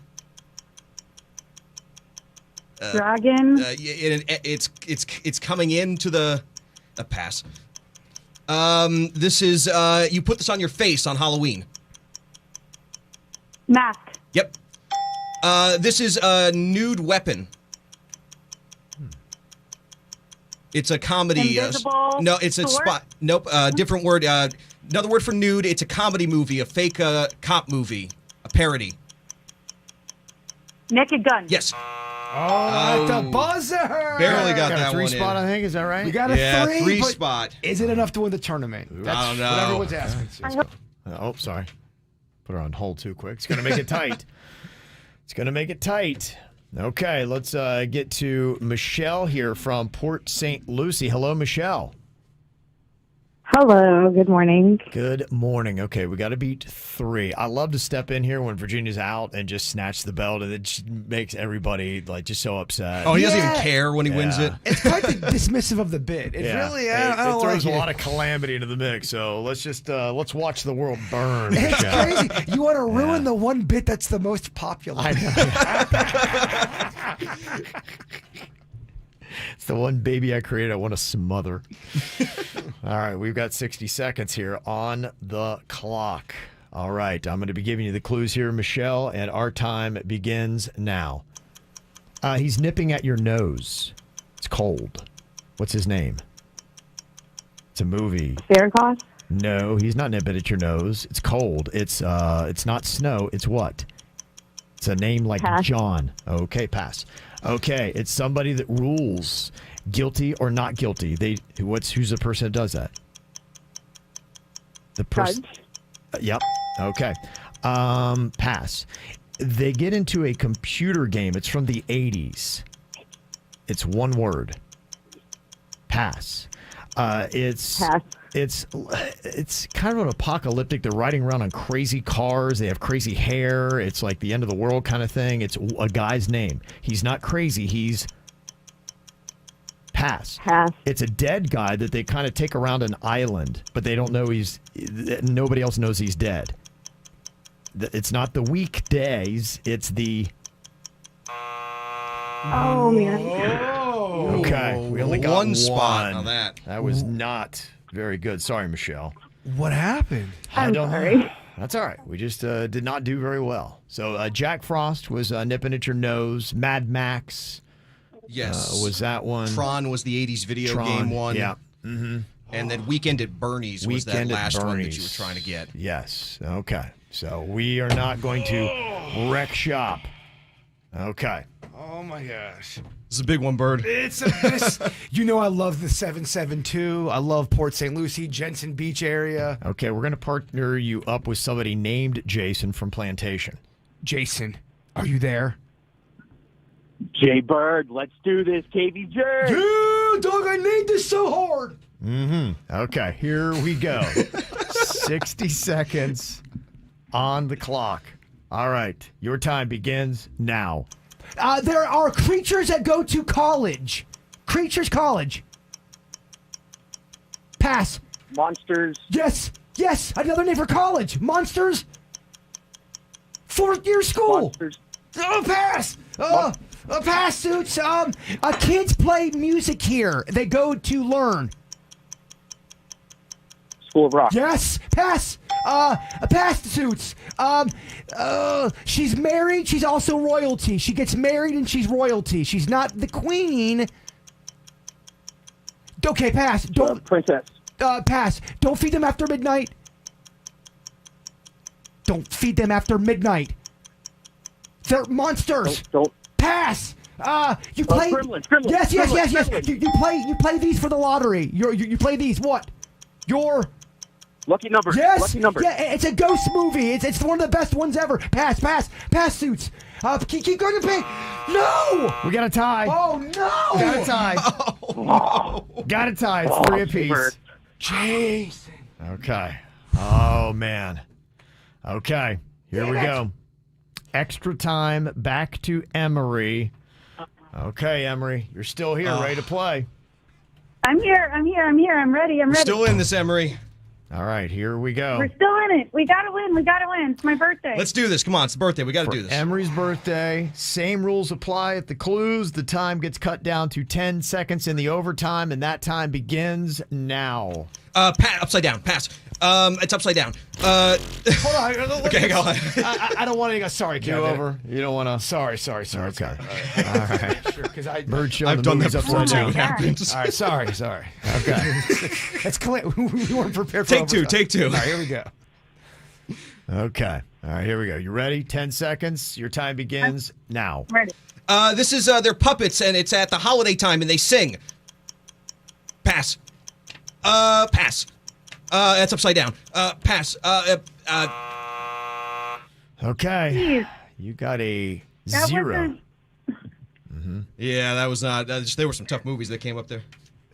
Dragon. It's coming into the pass. This is you put this on your face on Halloween. Mask. Yep. This is a nude weapon. It's a comedy. Invisible No, it's a sword? spot. Nope. Different word. Another word for nude. It's a comedy movie, a fake cop movie, a parody. Naked Gun. Yes. Oh, at the buzzer. Barely got that a three one spot, in. I think. Is that right? You got a three but spot. Is it enough to win the tournament? I don't know. What everyone's asking. Oh, sorry. Put her on hold too quick. It's going to make it tight. It's going to make it tight. Okay, let's get to Michelle here from Port St. Lucie. Hello, Michelle. Hello. Good morning. Good morning. Okay, we got to beat 3. I love to step in here when Virginia's out and just snatch the belt, and it just makes everybody just so upset. Oh, he doesn't even care when he wins it. It's quite dismissive of the bid. It really, I don't it throws like a lot of calamity into the mix. So let's just let's watch the world burn. It's crazy. You want to ruin the one bit that's the most popular. I know. It's the one baby I created I want to smother. All right, we've got 60 seconds here on the clock. All right, I'm going to be giving you the clues here, Michelle, and our time begins now. He's nipping at your nose. It's cold. What's his name? It's a movie. Santa Claus? No, he's not nipping at your nose. It's cold. It's not snow. It's what? It's a name like Pass. John. Okay, pass. Okay, it's somebody that rules, guilty or not guilty. Who's the person that does that? The person. Yep. Okay. Pass. They get into a computer game. It's from the 80s. It's one word. Pass. It's kind of an apocalyptic. They're riding around on crazy cars. They have crazy hair. It's like the end of the world kind of thing. It's a guy's name. He's not crazy. He's pass. It's a dead guy that they kind of take around an island, but they don't know nobody else knows he's dead. It's not the weekdays. It's the... Oh, man. Okay, we only got one spot on that. That was not very good. Sorry, Michelle. What happened? I'm sorry. That's all right. We just did not do very well. So Jack Frost was nipping at your nose. Mad Max. Yes. Was that one? Tron was the 80s video game one. Yeah. Mm-hmm. And then Weekend at Bernie's was that last one that you were trying to get. Yes. Okay. So we are not going to wreck shop. Okay. Oh Oh my gosh. This is a big one, Bird. You know I love the 772. I love Port St. Lucie, Jensen Beach area. Okay, we're going to partner you up with somebody named Jason from Plantation. Jason, are you there? Jay Bird, let's do this, KVJ. Yeah, dog, I need this so hard. Okay, here we go. 60 seconds on the clock. All right, your time begins now. There are creatures that go to college. Creatures College. Pass. Monsters. Yes, another name for college. Monsters. Fourth year school. Monsters. Oh, pass. Pass, Suits. Kids play music here. They go to learn. School of Rock. Yes, pass. Pass, Suits. She's married. She's also royalty. She gets married and she's royalty. She's not the queen. Okay, pass. Don't princess. Pass. Don't feed them after midnight. Don't feed them after midnight. They're monsters. Don't. Pass. You play. Gremlins. Yes. Gremlins. You play these for the lottery. You play these. What? Your. Lucky Numbers. Yes. Lucky Numbers. Yeah, it's a ghost movie. It's one of the best ones ever. Pass, Suits. Keep going to pay. No. We got a tie. Oh no. Got a tie. Got a tie. It's 3 apiece. Jason. Okay. Oh man. Okay. Here we go. Extra time. Back to Emery. Okay, Emery, you're still here, ready to play. I'm here. I'm ready. Still in this, Emery. All right, here we go. We're still in it. We gotta win. It's my birthday. Let's do this. Come on, it's the birthday. We got to do this. Emery's birthday. Same rules apply at the clues. The time gets cut down to 10 seconds in the overtime, and that time begins now. Upside down. Pass. It's upside down. Hold on. Okay, go on. I don't want to go. Sorry, Do Kevin. over. You don't want to. Sorry. Okay. All right. Sure, because Bird showing I've the done that movies before upside too. down. It happens. All right. Sorry. Okay. It's clear. We weren't prepared for Take two. All right, here we go. Okay. All right, here we go. You ready? 10 seconds. Your time begins now. Ready. This is they're puppets, and it's at the holiday time, and they sing. Pass. Pass. That's upside down. Pass. Okay. Jeez. You got a That 0. wasn't- Yeah, that was not. There were some tough movies that came up there.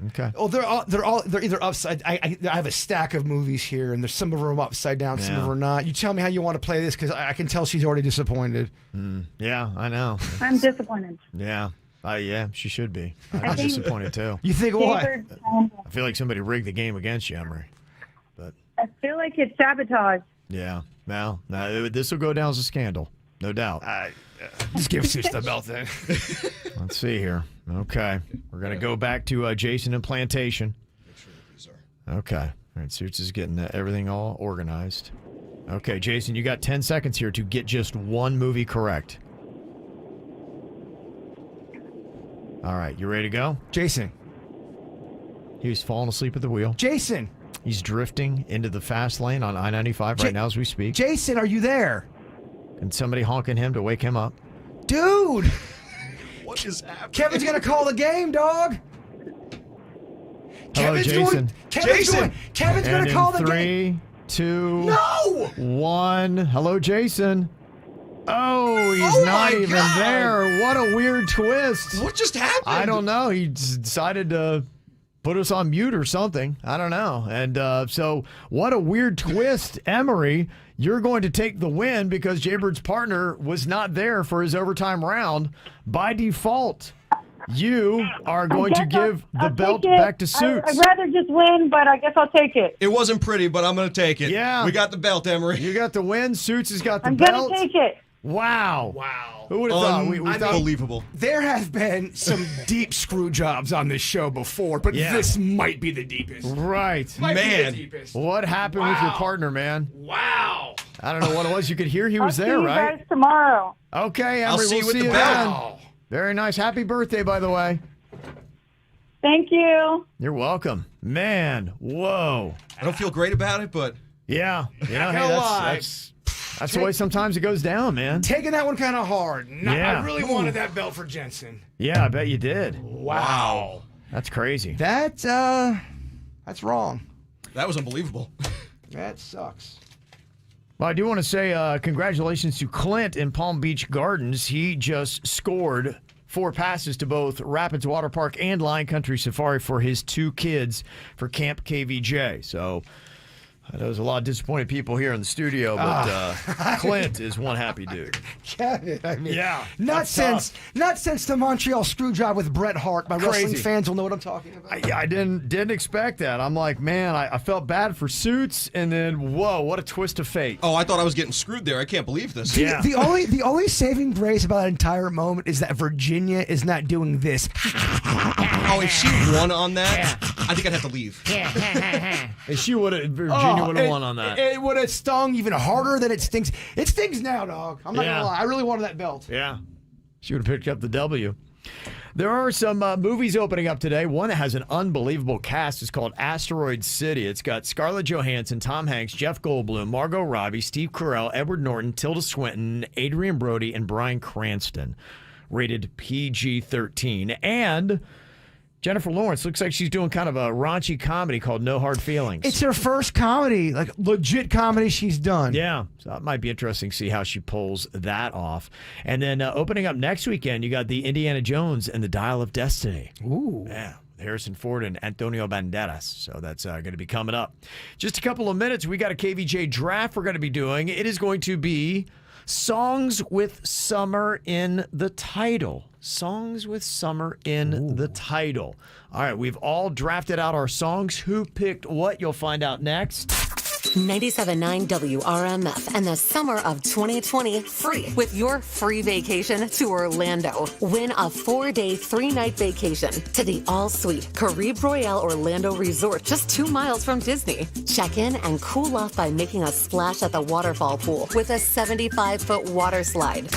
Okay. Oh, they're either upside. I have a stack of movies here, and there's some of them upside down, some of them are not. You tell me how you want to play this, because I can tell she's already disappointed. Yeah, I know. I'm disappointed. Yeah. Yeah, she should be. I I'm think- disappointed too. You think what? I feel like somebody rigged the game against you, Emery. I feel like it's sabotage. Yeah. Well, this will go down as a scandal, no doubt. Just give Suits the belt then. Let's see here. Okay. We're going to go back to Jason and Plantation. Okay. All right. Suits is getting everything all organized. Okay, Jason, you got 10 seconds here to get just one movie correct. All right. You ready to go? Jason. He's falling asleep at the wheel. Jason. He's drifting into the fast lane on I-95 right now as we speak. Jason, are you there? And somebody honking him to wake him up. Dude! What is happening? Kevin's going to call the game, dog. Hello, Jason. Kevin's going to call the game. 3, 2, No! 1. Hello, Jason. Oh, he's not even there. What a weird twist. What just happened? I don't know. He decided to put us on mute or something. I don't know. And so what a weird twist. Emery, you're going to take the win because Jaybird's partner was not there for his overtime round. By default, you are going to give the belt back to Suits. I'd rather just win, but I guess I'll take it. It wasn't pretty, but I'm going to take it. Yeah. We got the belt, Emery. You got the win. Suits has got the I'm belt. going to take it. Wow. Who would have thought? We thought Unbelievable. There have been some deep screw jobs on this show before, but this might be the deepest. Right. Might be the Man. deepest. What happened with your partner, man? Wow. I don't know what it was. You could hear he was I'll there, see you right? guys tomorrow. Okay, Emery, I'll see we'll you with see the you belt. then. Very nice. Happy birthday, by the way. Thank you. You're welcome. Man, whoa. I don't feel great about it, but Yeah. You know, Not hey, gonna lie. that's That's the way sometimes it goes down, man. Taking that one kind of hard. Yeah. I really wanted that belt for Jensen. Yeah, I bet you did. Wow. That's crazy. That's wrong. That was unbelievable. That sucks. Well, I do want to say congratulations to Clint in Palm Beach Gardens. He just scored 4 passes to both Rapids Water Park and Lion Country Safari for his 2 kids for Camp KVJ. So I know there's a lot of disappointed people here in the studio, but Clint is one happy dude. Kevin, I mean, Yeah, Not since the Montreal Screwjob with Bret Hart. My wrestling Crazy. fans will know what I'm talking about. I didn't expect that. I'm like, man, I felt bad for Suits, and then whoa, what a twist of fate. Oh, I thought I was getting screwed there. I can't believe this. Yeah. The only saving grace about that entire moment is that Virginia is not doing this. Oh, if she won on that, I think I'd have to leave. And she would have, Virginia would have won on that. It would have stung even harder than it stings. It stings now, dog. I'm not Yeah. gonna lie. I really wanted that belt. Yeah. She would have picked up the W. There are some movies opening up today. One that has an unbelievable cast is called Asteroid City. It's got Scarlett Johansson, Tom Hanks, Jeff Goldblum, Margot Robbie, Steve Carell, Edward Norton, Tilda Swinton, Adrian Brody, and Bryan Cranston. Rated PG-13. And Jennifer Lawrence looks like she's doing kind of a raunchy comedy called No Hard Feelings. It's her first comedy, like legit comedy she's done. Yeah, so it might be interesting to see how she pulls that off. And then opening up next weekend, you got the Indiana Jones and the Dial of Destiny. Ooh. Yeah, Harrison Ford and Antonio Banderas. So that's going to be coming up. Just a couple of minutes, we got a KVJ draft we're going to be doing. It is going to be songs with summer in the title. Songs with summer in the title. All right, we've all drafted out our songs. Who picked what? You'll find out next. 97.9 WRMF and the summer of 2020 free with your free vacation to Orlando. Win a 4-day, 3-night vacation to the all-suite Caribe Royale Orlando Resort, just 2 miles from Disney. Check in and cool off by making a splash at the waterfall pool with a 75-foot water slide.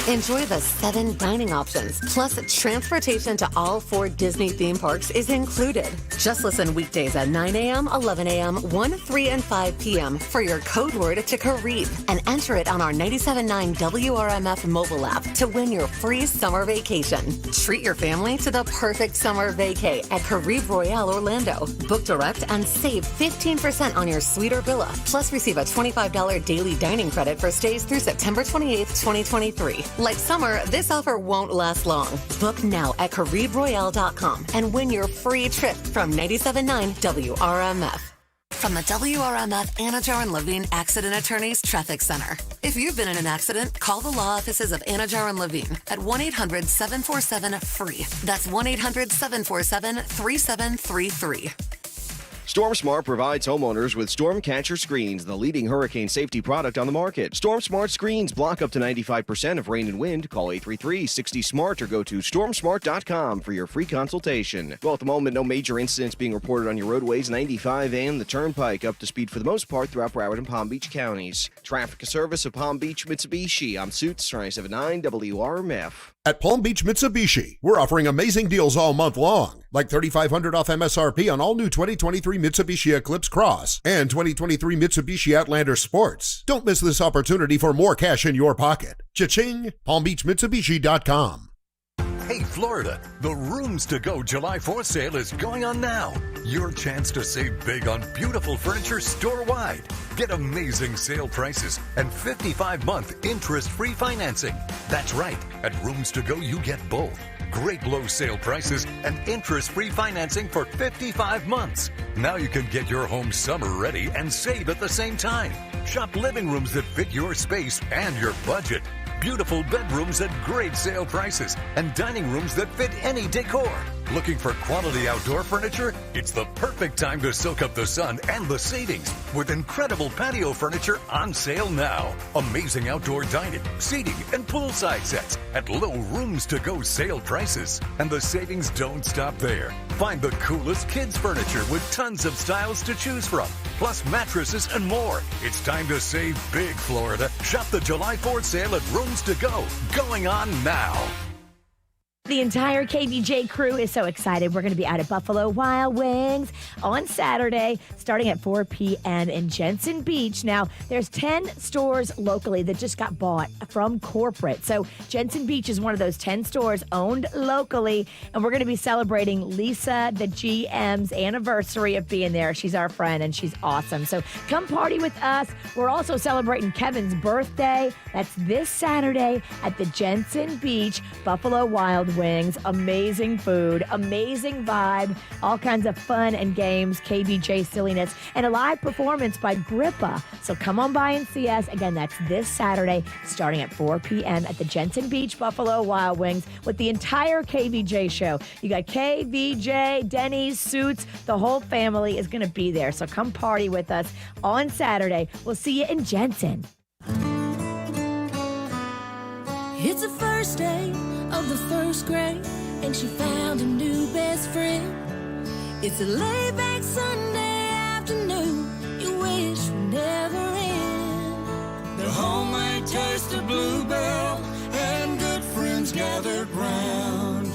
Enjoy the 7 dining options, plus transportation to all 4 Disney theme parks is included. Just listen weekdays at 9 a.m., 11 a.m., 1, 3, and 5 p.m. for your code word to Caribe and enter it on our 97.9 WRMF mobile app to win your free summer vacation. Treat your family to the perfect summer vacay at Caribe Royale Orlando. Book direct and save 15% on your suite or villa, plus receive a $25 daily dining credit for stays through September 28th, 2023. Like summer, this offer won't last long. Book now at CaribeRoyale.com and win your free trip from 97.9 WRMF. From the WRMF Anajar and Levine Accident Attorneys Traffic Center. If you've been in an accident, call the law offices of Anajar and Levine at 1-800-747-FREE. That's 1-800-747-3733. Storm Smart provides homeowners with Storm Catcher Screens, the leading hurricane safety product on the market. Storm Smart screens block up to 95% of rain and wind. Call 833-60-SMART or go to stormsmart.com for your free consultation. Well, at the moment, no major incidents being reported on your roadways, 95 and the Turnpike, up to speed for the most part throughout Broward and Palm Beach counties. Traffic service of Palm Beach Mitsubishi. I'm Suits, 97.9 WRMF. At Palm Beach Mitsubishi, we're offering amazing deals all month long, like $3,500 off MSRP on all new 2023 Mitsubishi Eclipse Cross and 2023 Mitsubishi Outlander Sports. Don't miss this opportunity for more cash in your pocket. Cha-ching! PalmBeachMitsubishi.com. Hey, Florida, the Rooms to Go July 4th sale is going on now. Your chance to save big on beautiful furniture store-wide. Get amazing sale prices and 55-month interest-free financing. That's right. At Rooms to Go, you get both. Great low sale prices and interest-free financing for 55 months. Now you can get your home summer ready and save at the same time. Shop living rooms that fit your space and your budget. Beautiful bedrooms at great sale prices and dining rooms that fit any decor. Looking for quality outdoor furniture? It's the perfect time to soak up the sun and the savings with incredible patio furniture on sale now. Amazing outdoor dining, seating, and poolside sets at low Rooms to Go sale prices. And the savings don't stop there. Find the coolest kids furniture with tons of styles to choose from, plus mattresses and more. It's time to save big, Florida. Shop the July 4th sale at Rooms to Go, going on now. The entire KVJ crew is so excited. We're going to be out at Buffalo Wild Wings on Saturday, starting at 4 p.m. in Jensen Beach. Now, there's 10 stores locally that just got bought from corporate. So Jensen Beach is one of those 10 stores owned locally, and we're going to be celebrating Lisa, the GM's anniversary of being there. She's our friend, and she's awesome. So come party with us. We're also celebrating Kevin's birthday. That's this Saturday at the Jensen Beach Buffalo Wild Wings. Amazing food, amazing vibe, all kinds of fun and games, KBJ silliness, and a live performance by Grippa. So come on by and see us. Again, that's this Saturday starting at 4 p.m. at the Jensen Beach Buffalo Wild Wings with the entire KVJ show. You got KVJ, Denny's, Suits, the whole family is going to be there. So come party with us on Saturday. We'll see you in Jensen. It's the first day of the first grade, and she found a new best friend. It's a laid-back Sunday afternoon you wish would never end. The homemade taste of Bluebell and good friends gathered round.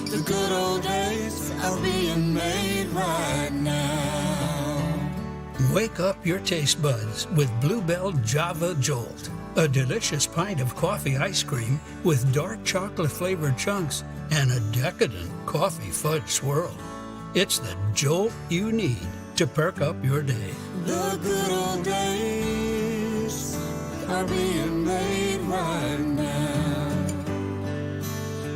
The good old days are being made right now. Wake up your taste buds with Bluebell Java Jolt. A delicious pint of coffee ice cream with dark chocolate-flavored chunks and a decadent coffee fudge swirl. It's the jolt you need to perk up your day. The good old days are being made right now.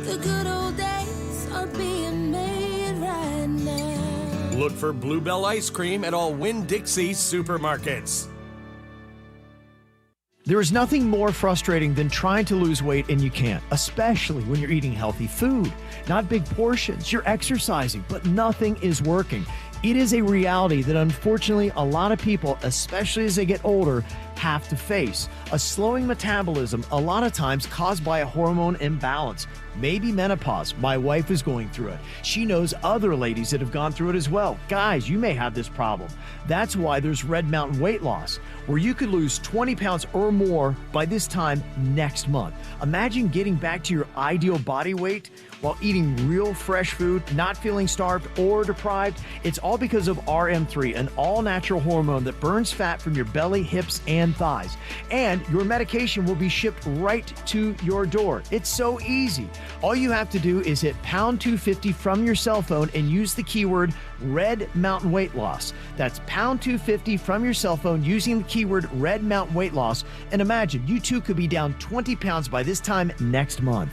The good old days are being made right now. Look for Bluebell ice cream at all Winn-Dixie supermarkets. There is nothing more frustrating than trying to lose weight and you can't, especially when you're eating healthy food. Not big portions, you're exercising, but nothing is working. It is a reality that unfortunately a lot of people, especially as they get older, have to face. A slowing metabolism, a lot of times caused by a hormone imbalance. Maybe menopause. My wife is going through it. She knows other ladies that have gone through it as well. Guys, you may have this problem. That's why there's Red Mountain Weight Loss, where you could lose 20 pounds or more by this time next month. Imagine getting back to your ideal body weight while eating real fresh food, not feeling starved or deprived. It's all because of RM3, an all-natural hormone that burns fat from your belly, hips, and thighs. And your medication will be shipped right to your door. It's so easy. All you have to do is hit pound 250 from your cell phone and use the keyword Red Mountain Weight Loss. That's pound 250 from your cell phone using the keyword Red Mountain Weight Loss. And imagine you too could be down 20 pounds by this time next month.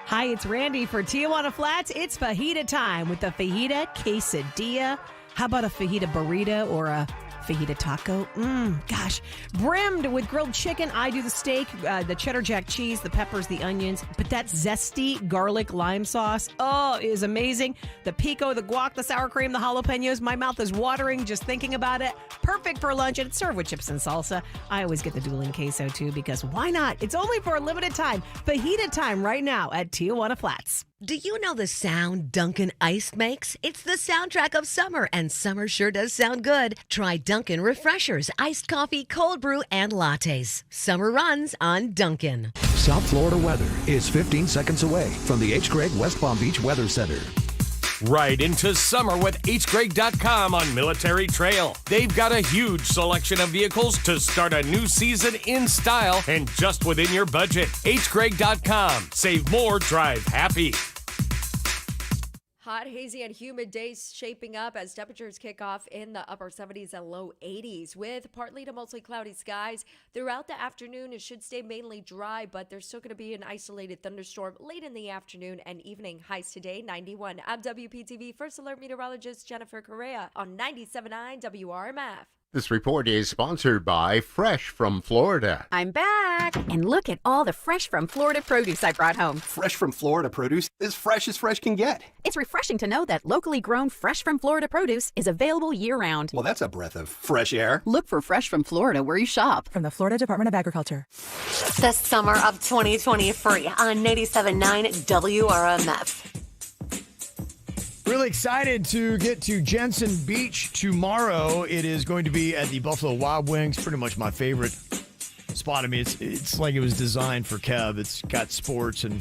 Hi, it's Randy for Tijuana Flats. It's fajita time with the fajita quesadilla. How about a fajita burrito or a fajita taco? Gosh. Brimmed with grilled chicken. I do the steak, the cheddar jack cheese, the peppers, the onions. But that zesty garlic lime sauce, is amazing. The pico, the guac, the sour cream, the jalapenos. My mouth is watering just thinking about it. Perfect for lunch, and it's served with chips and salsa. I always get the dueling queso, too, because why not? It's only for a limited time. Fajita time right now at Tijuana Flats. Do you know the sound Dunkin' Ice makes? It's the soundtrack of summer, and summer sure does sound good. Try Dunkin' Refreshers, iced coffee, cold brew, and lattes. Summer runs on Dunkin'. South Florida weather is 15 seconds away from the H. Gregg West Palm Beach Weather Center. Right into summer with hgregg.com on Military Trail. They've got a huge selection of vehicles to start a new season in style and just within your budget. hgregg.com. Save more, drive happy. Hot, hazy, and humid days shaping up as temperatures kick off in the upper 70s and low 80s with partly to mostly cloudy skies. Throughout the afternoon, it should stay mainly dry, but there's still going to be an isolated thunderstorm late in the afternoon and evening. Highs today, 91. I'm WPTV First Alert Meteorologist Jennifer Correa on 97.9 WRMF. This report is sponsored by Fresh from Florida. I'm back. And look at all the Fresh from Florida produce I brought home. Fresh from Florida produce is fresh as fresh can get. It's refreshing to know that locally grown Fresh from Florida produce is available year-round. Well, that's a breath of fresh air. Look for Fresh from Florida where you shop. From the Florida Department of Agriculture. The summer of 2023 on 97.9 WRMF. Really excited to get to Jensen Beach tomorrow. It is going to be at the Buffalo Wild Wings, pretty much my favorite spot. I mean, it's like it was designed for Kev. It's got sports and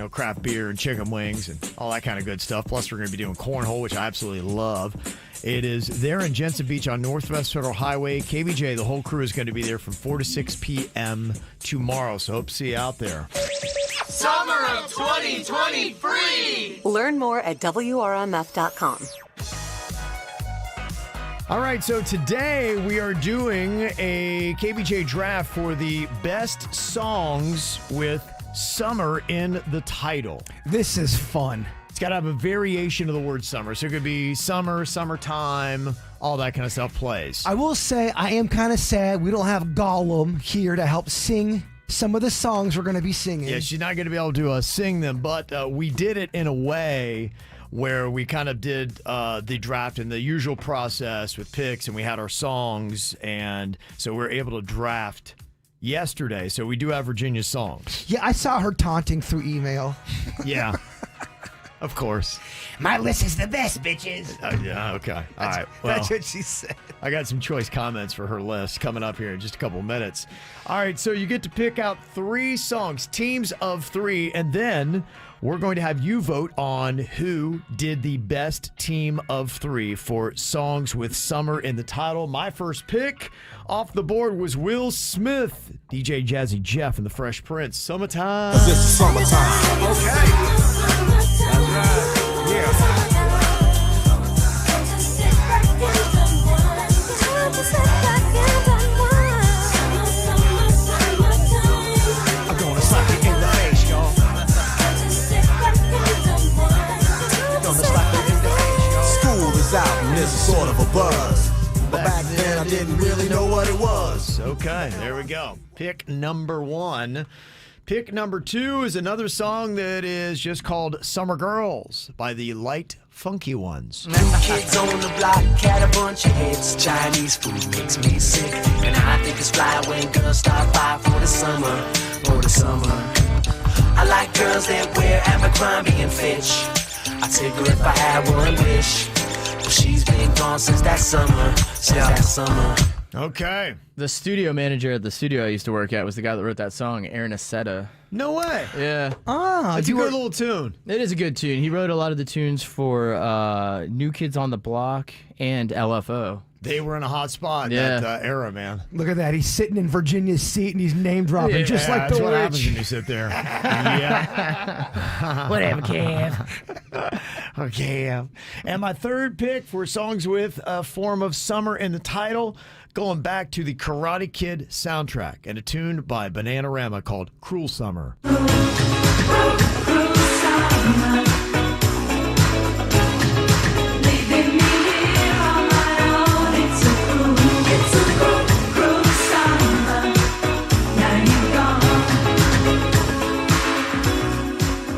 craft beer and chicken wings and all that kind of good stuff. Plus, we're going to be doing cornhole, which I absolutely love. It is there in Jensen Beach on Northwest Federal Highway. KVJ, the whole crew is going to be there from 4 to 6 p.m. tomorrow, so hope to see you out there. Summer of 2023! Learn more at WRMF.com. All right, so today we are doing a KVJ draft for the best songs with summer in the title. This is fun. It's got to have a variation of the word summer. So it could be summer, summertime, all that kind of stuff plays. I will say I am kind of sad we don't have Gollum here to help sing some of the songs we're going to be singing. Yeah, she's not going to be able to sing them, but we did it in a way where we kind of did the draft in the usual process with picks, and we had our songs, and so we're able to draft yesterday. So we do have Virginia's songs. Yeah, I saw her taunting through email. Yeah, of course. My list is the best, bitches. Yeah, okay. All right. Well, That's what she said. I got some choice comments for her list coming up here in just a couple minutes. All right, so you get to pick out 3 songs, teams of 3, and then we're going to have you vote on who did the best team of 3 for songs with summer in the title. My first pick off the board was Will Smith, DJ Jazzy Jeff, and the Fresh Prince. Summertime. This is summertime. Okay. That's right. Yeah. I'm gonna slap you in the face, y'all. School is out and there's sort of a buzz. But back then I didn't really know what it was. Okay, there we go. Pick number 1. Pick number 2 is another song that is just called Summer Girls by the Light Funky Ones. New kids on the block had a bunch of hits. Chinese food makes me sick, and I think it's fly when girls start by for the summer, for the summer. I like girls that wear Abercrombie and Fitch. I'd take her if I had one wish, but she's been gone since that summer, Okay. The studio manager at the studio I used to work at was the guy that wrote that song, Aaron Aceta. No way. Yeah. It's a good little tune. It is a good tune. He wrote a lot of the tunes for New Kids on the Block and LFO. They were in a hot spot in that era, man. Look at that. He's sitting in Virginia's seat and he's name dropping just like the that's what witch. happens when you sit there. Yeah. Whatever, Kev. Okay. And my third pick for songs with a form of summer in the title, going back to the Karate Kid soundtrack and a tune by Bananarama called Cruel Summer.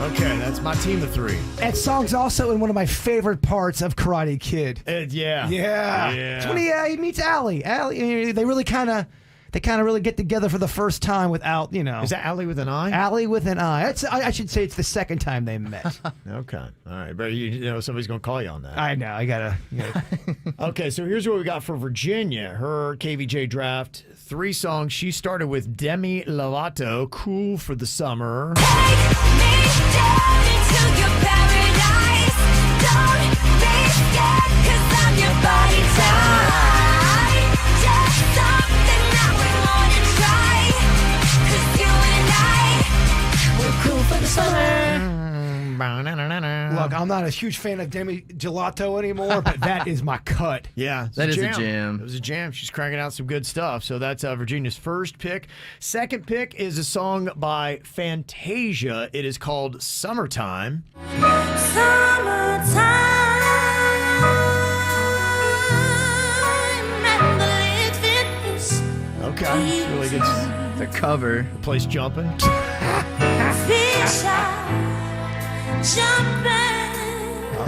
Okay, that's my team of 3. That song's also in one of my favorite parts of Karate Kid. Yeah. It's when he meets Allie. Allie, they really kind of really get together for the first time without, Is that Allie with an I? Allie with an I. I should say it's the second time they met. Okay. All right. But somebody's going to call you on that. I know. I gotta. Okay, so here's what we got for Virginia. Her KVJ draft, 3 songs. She started with Demi Lovato, Cool for the Summer. Look, I'm not a huge fan of Demi Gelato anymore, but that is my cut. Yeah, that is a jam. It was a jam. She's cranking out some good stuff. So that's Virginia's first pick. Second pick is a song by Fantasia. It is called Summertime. Okay, really good. The cover. The place jumping.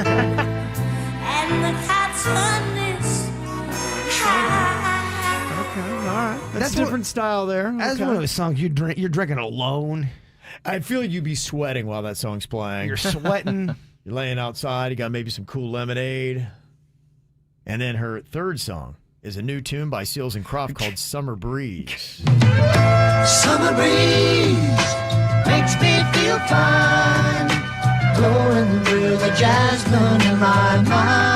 And the cat's Okay, all right. That's a different style there. That's one of those songs you're drinking alone. I feel you'd be sweating while that song's playing. You're sweating. You're laying outside. You got maybe some cool lemonade. And then her third song is a new tune by Seals and Croft called Summer Breeze. Summer breeze makes me feel fine, blowing through the jasmine in my mind.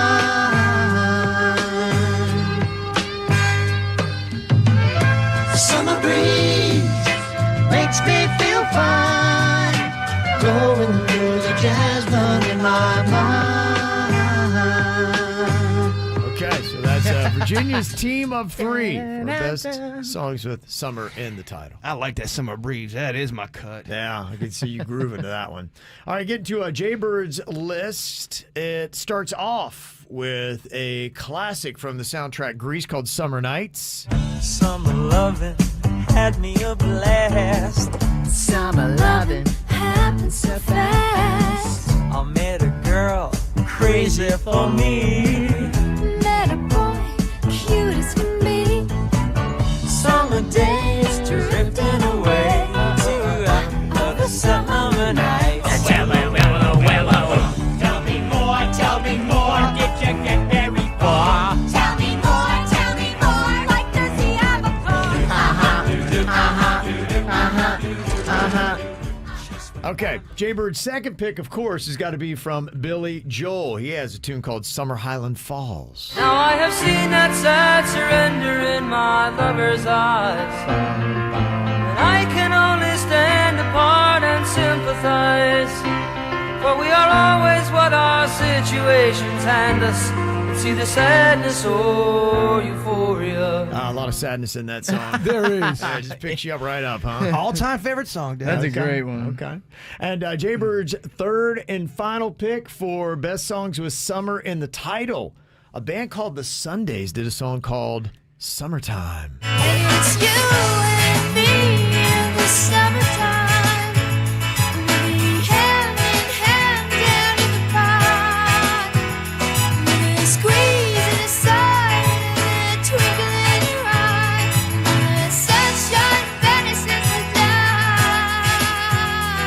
Summer breeze makes me feel fine, blowing through the jasmine in my mind. Okay, so that's Virginia's team of 3 for best songs with summer in the title. I like that Summer Breeze. That is my cut. Yeah, I can see you grooving to that one. All right, getting to Jaybird's list. It starts off with a classic from the soundtrack Grease called Summer Nights. Summer loving had me a blast. Summer loving happened so fast. I met a girl crazy for me. Met a boy cute as can be. Summer days drifting away to other summer nights. Tell me more, did you get very far? Tell me more, like does he have a Okay, Jaybird's second pick, of course, has got to be from Billy Joel. He has a tune called Summer Highland Falls. Now I have seen that sad surrender in my lover's eyes, and I can only stand apart and sympathize, for we are always what our situations hand us. See the sadness or euphoria. A lot of sadness in that song. There is. Yeah, it just picks you up right up, huh? All-time favorite song, Dad. That's a great one. Okay. And Jaybird's third and final pick for best songs with summer in the title. A band called The Sundays did a song called Summertime. It's you and me in the summertime. We hand in hand down in the park. We're squeezing the sun and the twinkle in your eye. The sunshine vanishes the dark.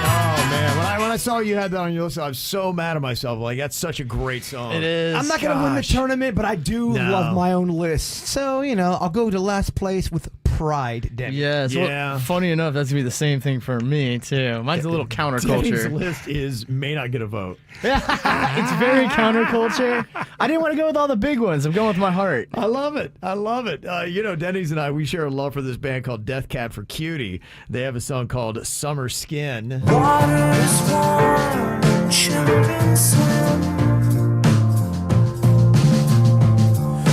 Oh, man. When I saw you had that on your list, I was so mad at myself. Like, that's such a great song. It is. I'm not going to win the tournament, but I do love my own list. So, I'll go to last place with pride, Denny. Yes. Well, funny enough, that's going to be the same thing for me, too. Mine's a little Denny's counterculture. list may not get a vote. It's very counterculture. I didn't want to go with all the big ones. I'm going with my heart. I love it. I love it. Denny's and I, we share a love for this band called Death Cab for Cutie. They have a song called Summer Skin. Water is warm, children swim,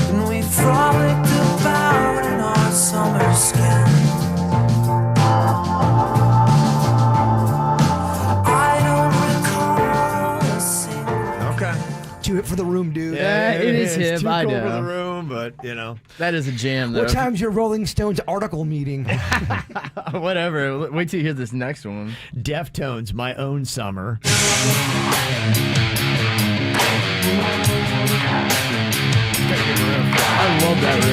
and we frolicked about in our summer skin. I don't recall a single. Okay. Too hip for the room, dude. Yeah, it is hip. Too I cool know. for the room, but That is a jam, though. What time's your Rolling Stones article meeting? Whatever. Wait till you hear this next one. Deftones, My Own Summer. I love that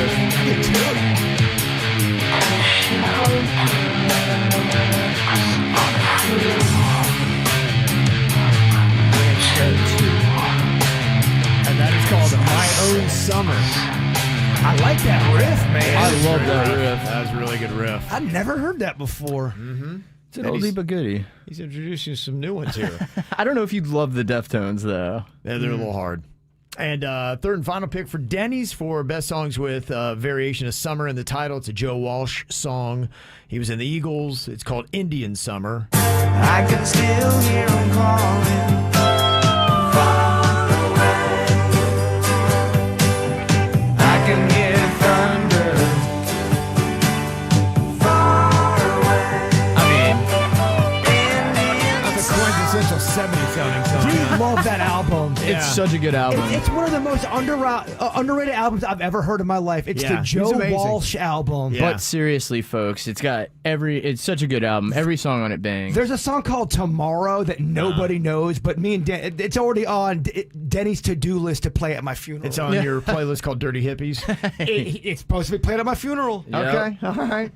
And that is called My Own Summer. I like that riff, man. I love that riff. That was a really good riff. I've never heard that before. Mm-hmm. It's an oldie but goodie. He's introducing some new ones here. I don't know if you'd love the Deftones, though. Yeah, they're a little hard. And third and final pick for Denny's for best songs with variation of summer in the title. It's a Joe Walsh song. He was in the Eagles. It's called Indian Summer. I can still hear him calling far away. I can hear thunder far away. That's a quintessential 70s sounding song. I love that album. It's such a good album. It's one of the most underrated albums I've ever heard in my life. It's the he's Joe amazing. Walsh album. Yeah. But seriously, folks, it's such a good album. Every song on it bangs. There's a song called Tomorrow that nobody knows, but me and it's already on Denny's to-do list to play at my funeral. It's on your playlist called Dirty Hippies. It's supposed to be played at my funeral. Yep. Okay, all right.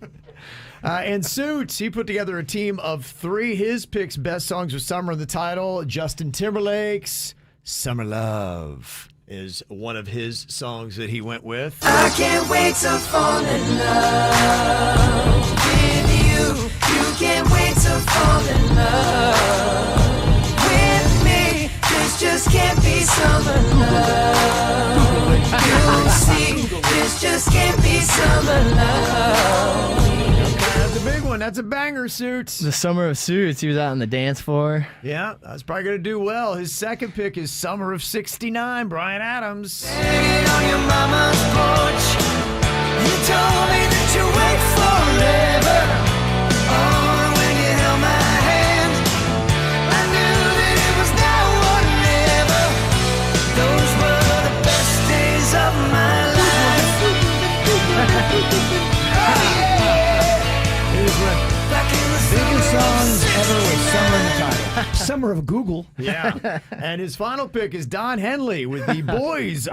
And Suits, he put together a team of 3. His picks best songs with summer in the title. Justin Timberlake's Summer Love is one of his songs that he went with. I can't wait to fall in love with you. You you can't wait to fall in love with me. This just can't be summer love. You'll see, this just can't be summer love. That's a big one. That's a banger, Suits. The Summer of Suits. He was out on the dance floor. Yeah, that's probably going to do well. His second pick is Summer of '69, Bryan Adams. Hanging on your mama's porch, you told me that you wait forever. Oh, when you held my hand, I knew that it was now or never. Those were the best days of my life. Oh, yeah. Biggest songs ever with Summer in the title. Summer of Google. Yeah. And his final pick is Don Henley with The Boys.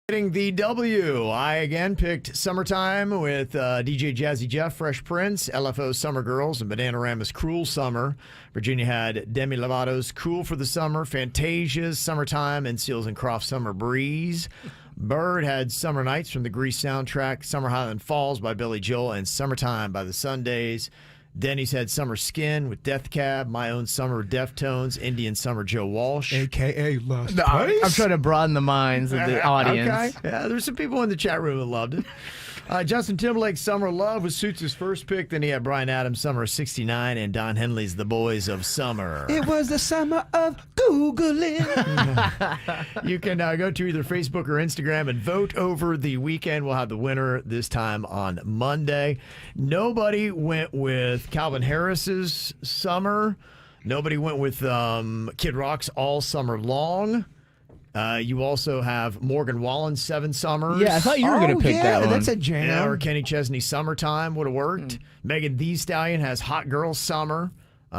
Getting the W. I again picked Summertime with DJ Jazzy Jeff, Fresh Prince, LFO's Summer Girls, and Bananarama's Cruel Summer. Virginia had Demi Lovato's Cool for the Summer, Fantasia's Summertime, and Seals and Crofts' Summer Breeze. Bird had Summer Nights from the Grease soundtrack, Summer Highland Falls by Billy Joel, and Summertime by the Sundays. Denny's had Summer Skin with Death Cab, My Own Summer Deftones, Indian Summer Joe Walsh. A.K.A. Lost No, I'm trying to broaden the minds of the audience. Okay. Yeah, there's some people in the chat room that loved it. Justin Timberlake's Summer Love was Suits' first pick. Then he had Bryan Adams' Summer of '69 and Don Henley's The Boys of Summer. It was the summer of Googling. You can go to either Facebook or Instagram and vote over the weekend. We'll have the winner this time on Monday. Nobody went with Calvin Harris's Summer. Nobody went with Kid Rock's All Summer Long. You also have Morgan Wallen's 7 Summers. Yeah, I thought you were going to pick that one. That's a jam. Yeah, or Kenny Chesney's Summertime would have worked. Megan Thee Stallion has Hot Girl Summer.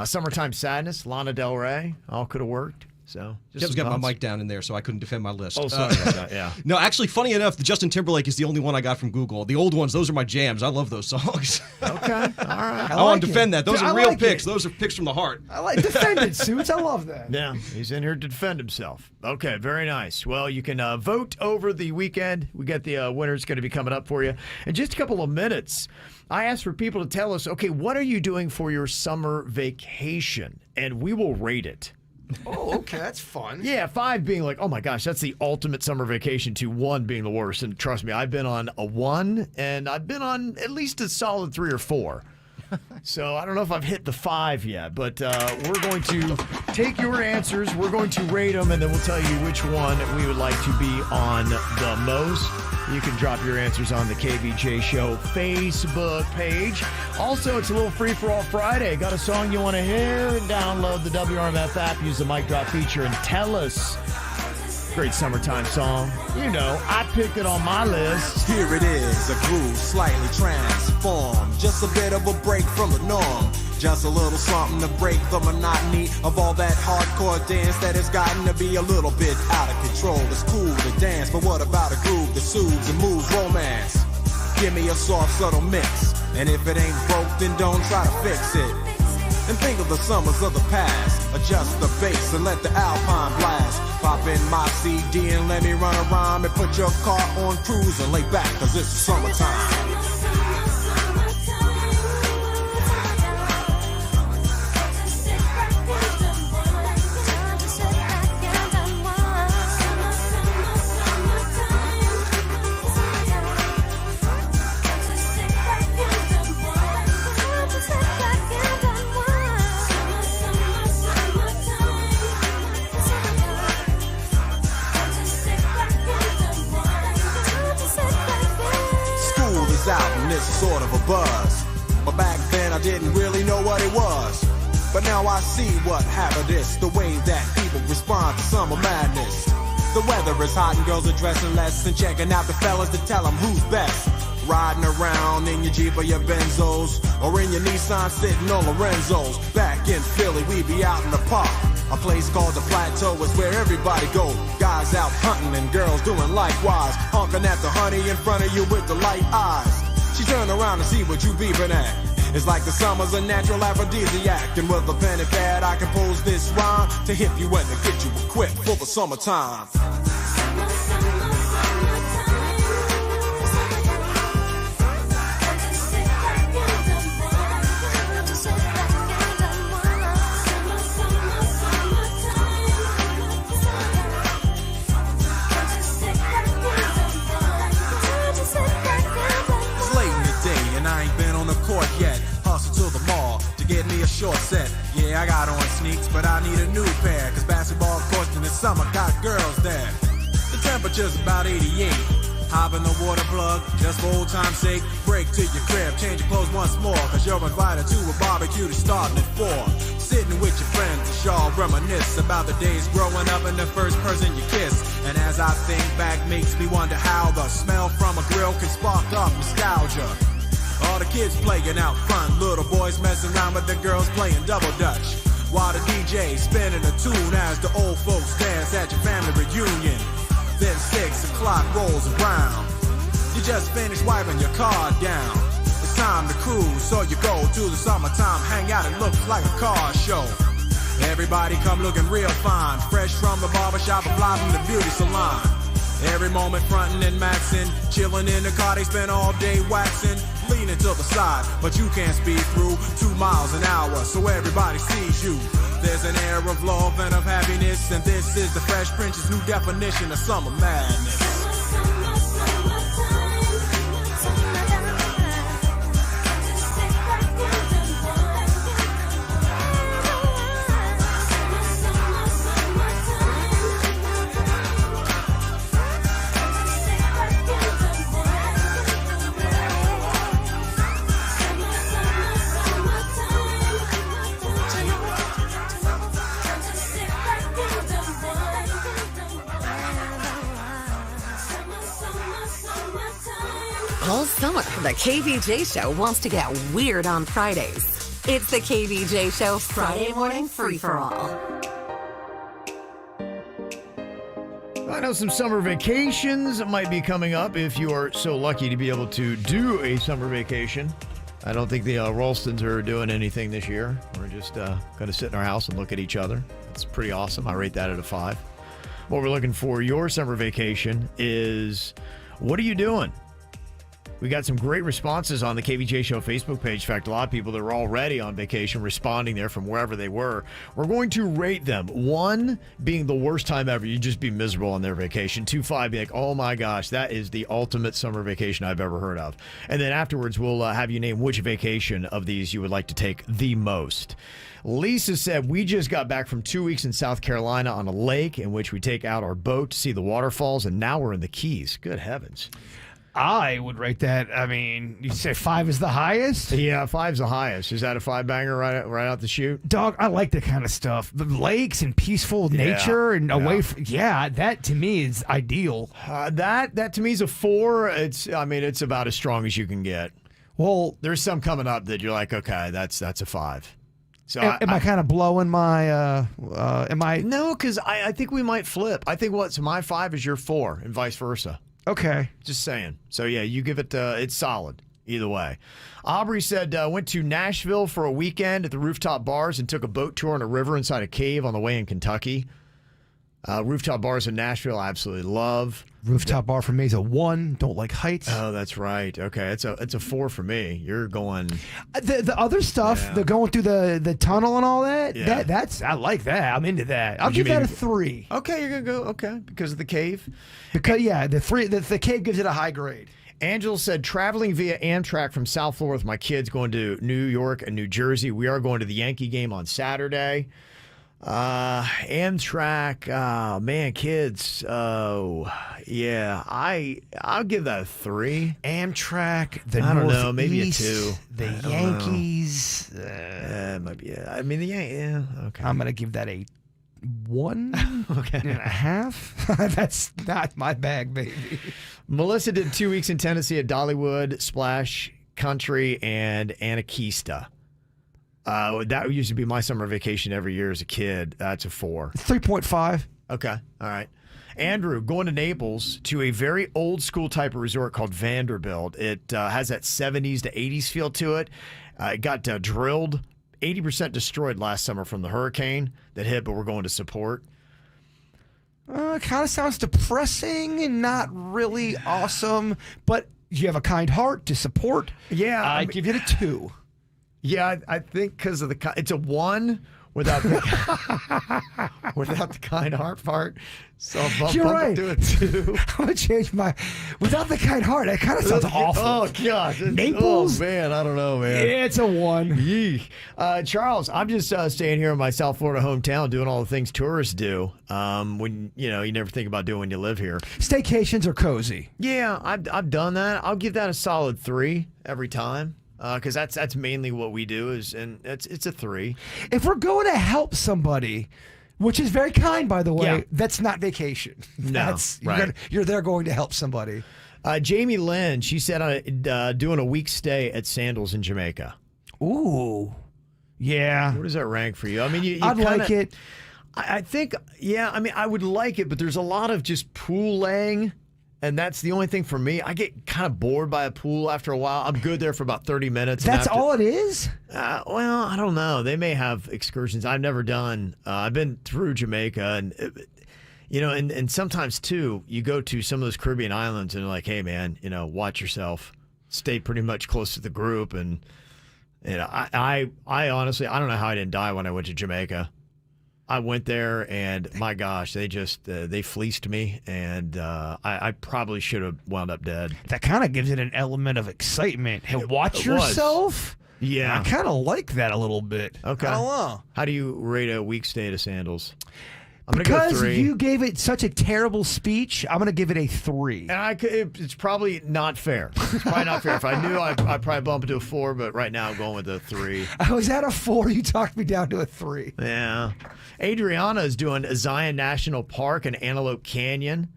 Summertime Sadness, Lana Del Rey. All could have worked. So just got my mic down in there, so I couldn't defend my list. Oh, sorry about that, yeah. No, actually, funny enough, the Justin Timberlake is the only one I got from Google. The old ones, those are my jams. I love those songs. Okay, all right. I want to defend that. Those I are real like picks. it. Those are picks from the heart. I like defended Suits. I love that. Yeah, he's in here to defend himself. Okay, very nice. Well, you can vote over the weekend. We got the winners going to be coming up for you in just a couple of minutes. I asked for people to tell us, okay, what are you doing for your summer vacation? And we will rate it. Oh, okay, that's fun. Yeah, 5 being like, oh my gosh, that's the ultimate summer vacation, to 1 being the worst. And trust me, I've been on a 1, and I've been on at least a solid 3 or 4. So I don't know if I've hit the 5 yet, but we're going to take your answers, we're going to rate them, and then we'll tell you which one we would like to be on the most. You can drop your answers on the KVJ Show Facebook page. Also, it's a little free-for-all Friday. Got a song you want to hear? Download the WRMF app, use the mic drop feature, and tell us. Great summertime song. You know, I picked it on my list. Here it is, a groove slightly transformed. Just a bit of a break from the norm. Just a little something to break the monotony of all that hardcore dance that has gotten to be a little bit out of control. It's cool to dance, but what about a groove that soothes and moves romance? Give me a soft, subtle mix. And if it ain't broke, then don't try to fix it. And think of the summers of the past. Adjust the bass and let the Alpine blast. Pop in my CD and let me run around and put your car on cruise and lay back, cause it's summertime. Out and it's sort of a buzz, but back then I didn't really know what it was. But now I see what happened is the way that people respond to summer madness. The weather is hot and girls are dressing less and checking out the fellas to tell them who's best. Riding around in your Jeep or your Benzos, or in your Nissan sitting on Lorenzo's. Back in Philly, we be out in the park. A place called the Plateau is where everybody go. Guys out hunting and girls doing likewise. Honking at the honey in front of you with the light eyes. She turn around and see what you beeping at. It's like the summer's a natural aphrodisiac. And with a pen and pad I compose this rhyme to hip you and to get you equipped for the summertime. Yet, hustle to the mall to get me a short set. Yeah, I got on sneaks, but I need a new pair. Cause basketball courts in the summer got girls there. The temperature's about 88. Hop in the water plug, just for old time's sake. Break to your crib, change your clothes once more. Cause you're invited to a barbecue to starting at 4. Sitting with your friends, as y'all reminisce about the days growing up and the first person you kiss. And as I think back, makes me wonder how the smell from a grill can spark up nostalgia. All the kids playing out front, little boys messing around with the girls playing double dutch. While the DJ spinning a tune as the old folks dance at your family reunion. Then 6 o'clock rolls around. You just finished wiping your car down. It's time to cruise, so you go to the summertime hangout. It looks like a car show. Everybody come looking real fine, fresh from the barbershop or fly from the beauty salon. Every moment frontin' and maxin', chillin' in the car, they spend all day waxin', leaning to the side, but you can't speed through 2 miles an hour, so everybody sees you. There's an air of love and of happiness, and this is the Fresh Prince's new definition of summer madness. All summer, the KVJ Show wants to get weird on Fridays. It's the KVJ Show Friday Morning Free-for-All. I know some summer vacations might be coming up if you are so lucky to be able to do a summer vacation. I don't think the Ralstons are doing anything this year. We're just going to sit in our house and look at each other. It's pretty awesome. I rate that at a 5. What we're looking for your summer vacation is, what are you doing? We got some great responses on the KVJ Show Facebook page. In fact, a lot of people that were already on vacation responding there from wherever they were. We're going to rate them. 1 being the worst time ever. You'd just be miserable on their vacation. 2, 5 being like, oh my gosh, that is the ultimate summer vacation I've ever heard of. And then afterwards, we'll have you name which vacation of these you would like to take the most. Lisa said, we just got back from 2 weeks in South Carolina on a lake in which we take out our boat to see the waterfalls, and now we're in the Keys. Good heavens. I would rate that. I mean, you say 5 is the highest? Yeah, 5's the highest. Is that a 5-banger right out the chute? Dog, I like that kind of stuff. The lakes and peaceful nature and away from. Yeah, that to me is ideal. That to me is a 4. It's about as strong as you can get. Well, there's some coming up that you're like, okay, that's a 5. So am I kind of blowing my? Am I? No, because I think we might flip. I think my 5 is your 4, and vice versa. Okay. Just saying. So, yeah, you give it, it's solid either way. Aubrey said, went to Nashville for a weekend at the rooftop bars and took a boat tour on a river inside a cave on the way in Kentucky. Rooftop bars in Nashville, I absolutely love. Rooftop bar for me is a 1. Don't like heights. Oh, that's right. Okay, it's a 4 for me. You're going the other stuff. The going through the tunnel and all that. Yeah. That's I like that. I'm into that. I'll give that a 3. Okay, you're gonna go because of the cave. Because the cave gives it a high grade. Angela said, traveling via Amtrak from South Florida with my kids going to New York and New Jersey. We are going to the Yankee game on Saturday. Amtrak, man, kids. Oh, yeah. I'll give that a 3. Amtrak, the I don't Northeast, know, maybe a 2. The Yankees. It might be. I mean, the Yankees. Yeah, okay. I'm gonna give that a 1.5. That's not my bag, baby. Melissa did 2 weeks in Tennessee at Dollywood, Splash Country, and Anakeesta. That used to be my summer vacation every year as a kid. That's a 4. 3.5. Okay. All right. Andrew, going to Naples to a very old school type of resort called Vanderbilt. It has that 70s to 80s feel to it. It got drilled, 80% destroyed last summer from the hurricane that hit, but we're going to support. It kind of sounds depressing and not really awesome, but you have a kind heart to support. Yeah. I give it a 2. Yeah, I think because of it's a 1 without the without the kind heart part. So I'll You're bump right. it to a 2. I'm gonna change my without the kind heart. That kind of sounds awful. Oh God, Naples. Oh man, I don't know, man. It's a 1. Yeesh. Charles, I'm just staying here in my South Florida hometown, doing all the things tourists do. When you never think about doing when you live here. Staycations are cozy. Yeah, I've done that. I'll give that a solid 3 every time. Because that's mainly what we do and it's a 3. If we're going to help somebody, which is very kind, by the way, Yeah. that's not vacation. No, right. You're there going to help somebody. Jamie Lynn, she said doing a week stay at Sandals in Jamaica. Ooh, yeah. Where does that rank for you? I mean, I'd like it. I think, yeah. I mean, I would like it, but there's a lot of just pool laying. And that's the only thing for me. I get kind of bored by a pool after a while. I'm good there for about 30 minutes. That's all it is? Well, I don't know. They may have excursions I've never done. I've been through Jamaica, and and sometimes too, you go to some of those Caribbean islands, and they're like, hey, man, watch yourself. Stay pretty much close to the group, and I honestly, I don't know how I didn't die when I went to Jamaica. I went there, and my gosh, they just they fleeced me, and I probably should have wound up dead. That kind of gives it an element of excitement. Hey, watch yourself. Yeah, I kind of like that a little bit. Okay. I don't know. How do you rate a week stay to Sandals? I'm because gonna go 3. You gave it such a terrible speech, I'm going to give it a 3. And it's probably not fair. It's probably not fair. If I knew, I'd probably bump it to a 4, but right now I'm going with a 3. I was at a 4. You talked me down to a 3. Yeah. Adriana is doing Zion National Park and Antelope Canyon.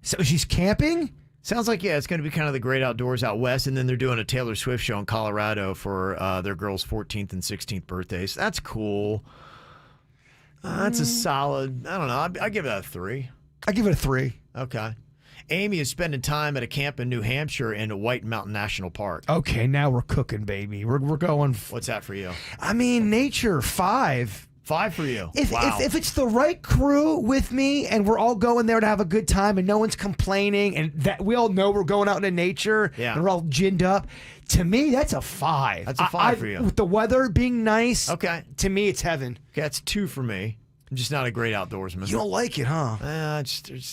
So she's camping? Sounds like, yeah, it's going to be kind of the great outdoors out west. And then they're doing a Taylor Swift show in Colorado for their girls' 14th and 16th birthdays. That's cool. That's a solid, I don't know, I give it a 3. I give it a 3. Okay. Amy is spending time at a camp in New Hampshire in White Mountain National Park. Okay, now we're cooking, baby. We're going. What's that for you? I mean, nature, 5. 5 for you. If it's the right crew with me and we're all going there to have a good time and no one's complaining and that we all know we're going out into nature and we're all ginned up, to me, that's a 5. That's a 5 for you. With the weather being nice, okay. To me, it's heaven. Okay, that's 2 for me. I'm just not a great outdoorsman. You don't like it, huh?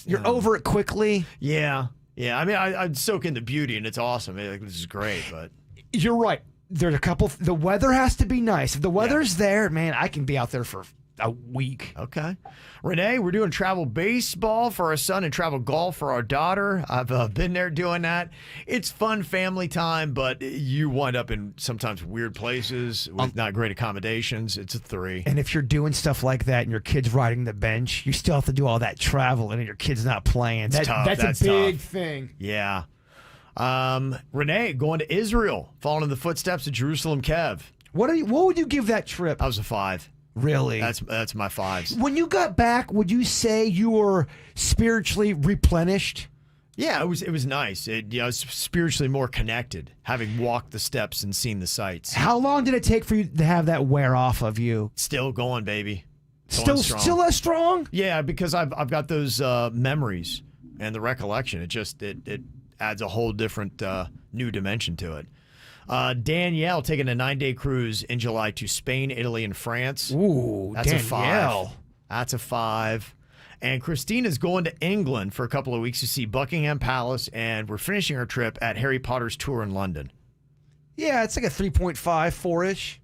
You're over it quickly. Yeah. I mean, I'd soak in the beauty, and it's awesome. This is great, but you're right. There's a couple. The weather has to be nice. If the weather's there, man, I can be out there for a week. Okay. Renee, we're doing travel baseball for our son and travel golf for our daughter. I've been there doing that. It's fun family time, but you wind up in sometimes weird places with not great accommodations. It's a 3. And if you're doing stuff like that and your kid's riding the bench, you still have to do all that traveling and your kid's not playing. That's tough. That's a big thing. Yeah. Renee, going to Israel, following in the footsteps of Jerusalem Kev. What would you give that trip? That was a 5. Really? That's my 5s. When you got back, would you say you were spiritually replenished? Yeah, it was nice. I was spiritually more connected, having walked the steps and seen the sights. How long did it take for you to have that wear off of you? Still going, baby. Still as strong? Yeah, because I've got those memories and the recollection. It adds a whole different new dimension to it. Danielle taking a 9-day cruise in July to Spain, Italy, and France. Ooh, that's Danielle. a 5. That's a 5. And Christina's going to England for a couple of weeks to see Buckingham Palace, and we're finishing our trip at Harry Potter's tour in London. Yeah, it's like a 3.5, 4-ish.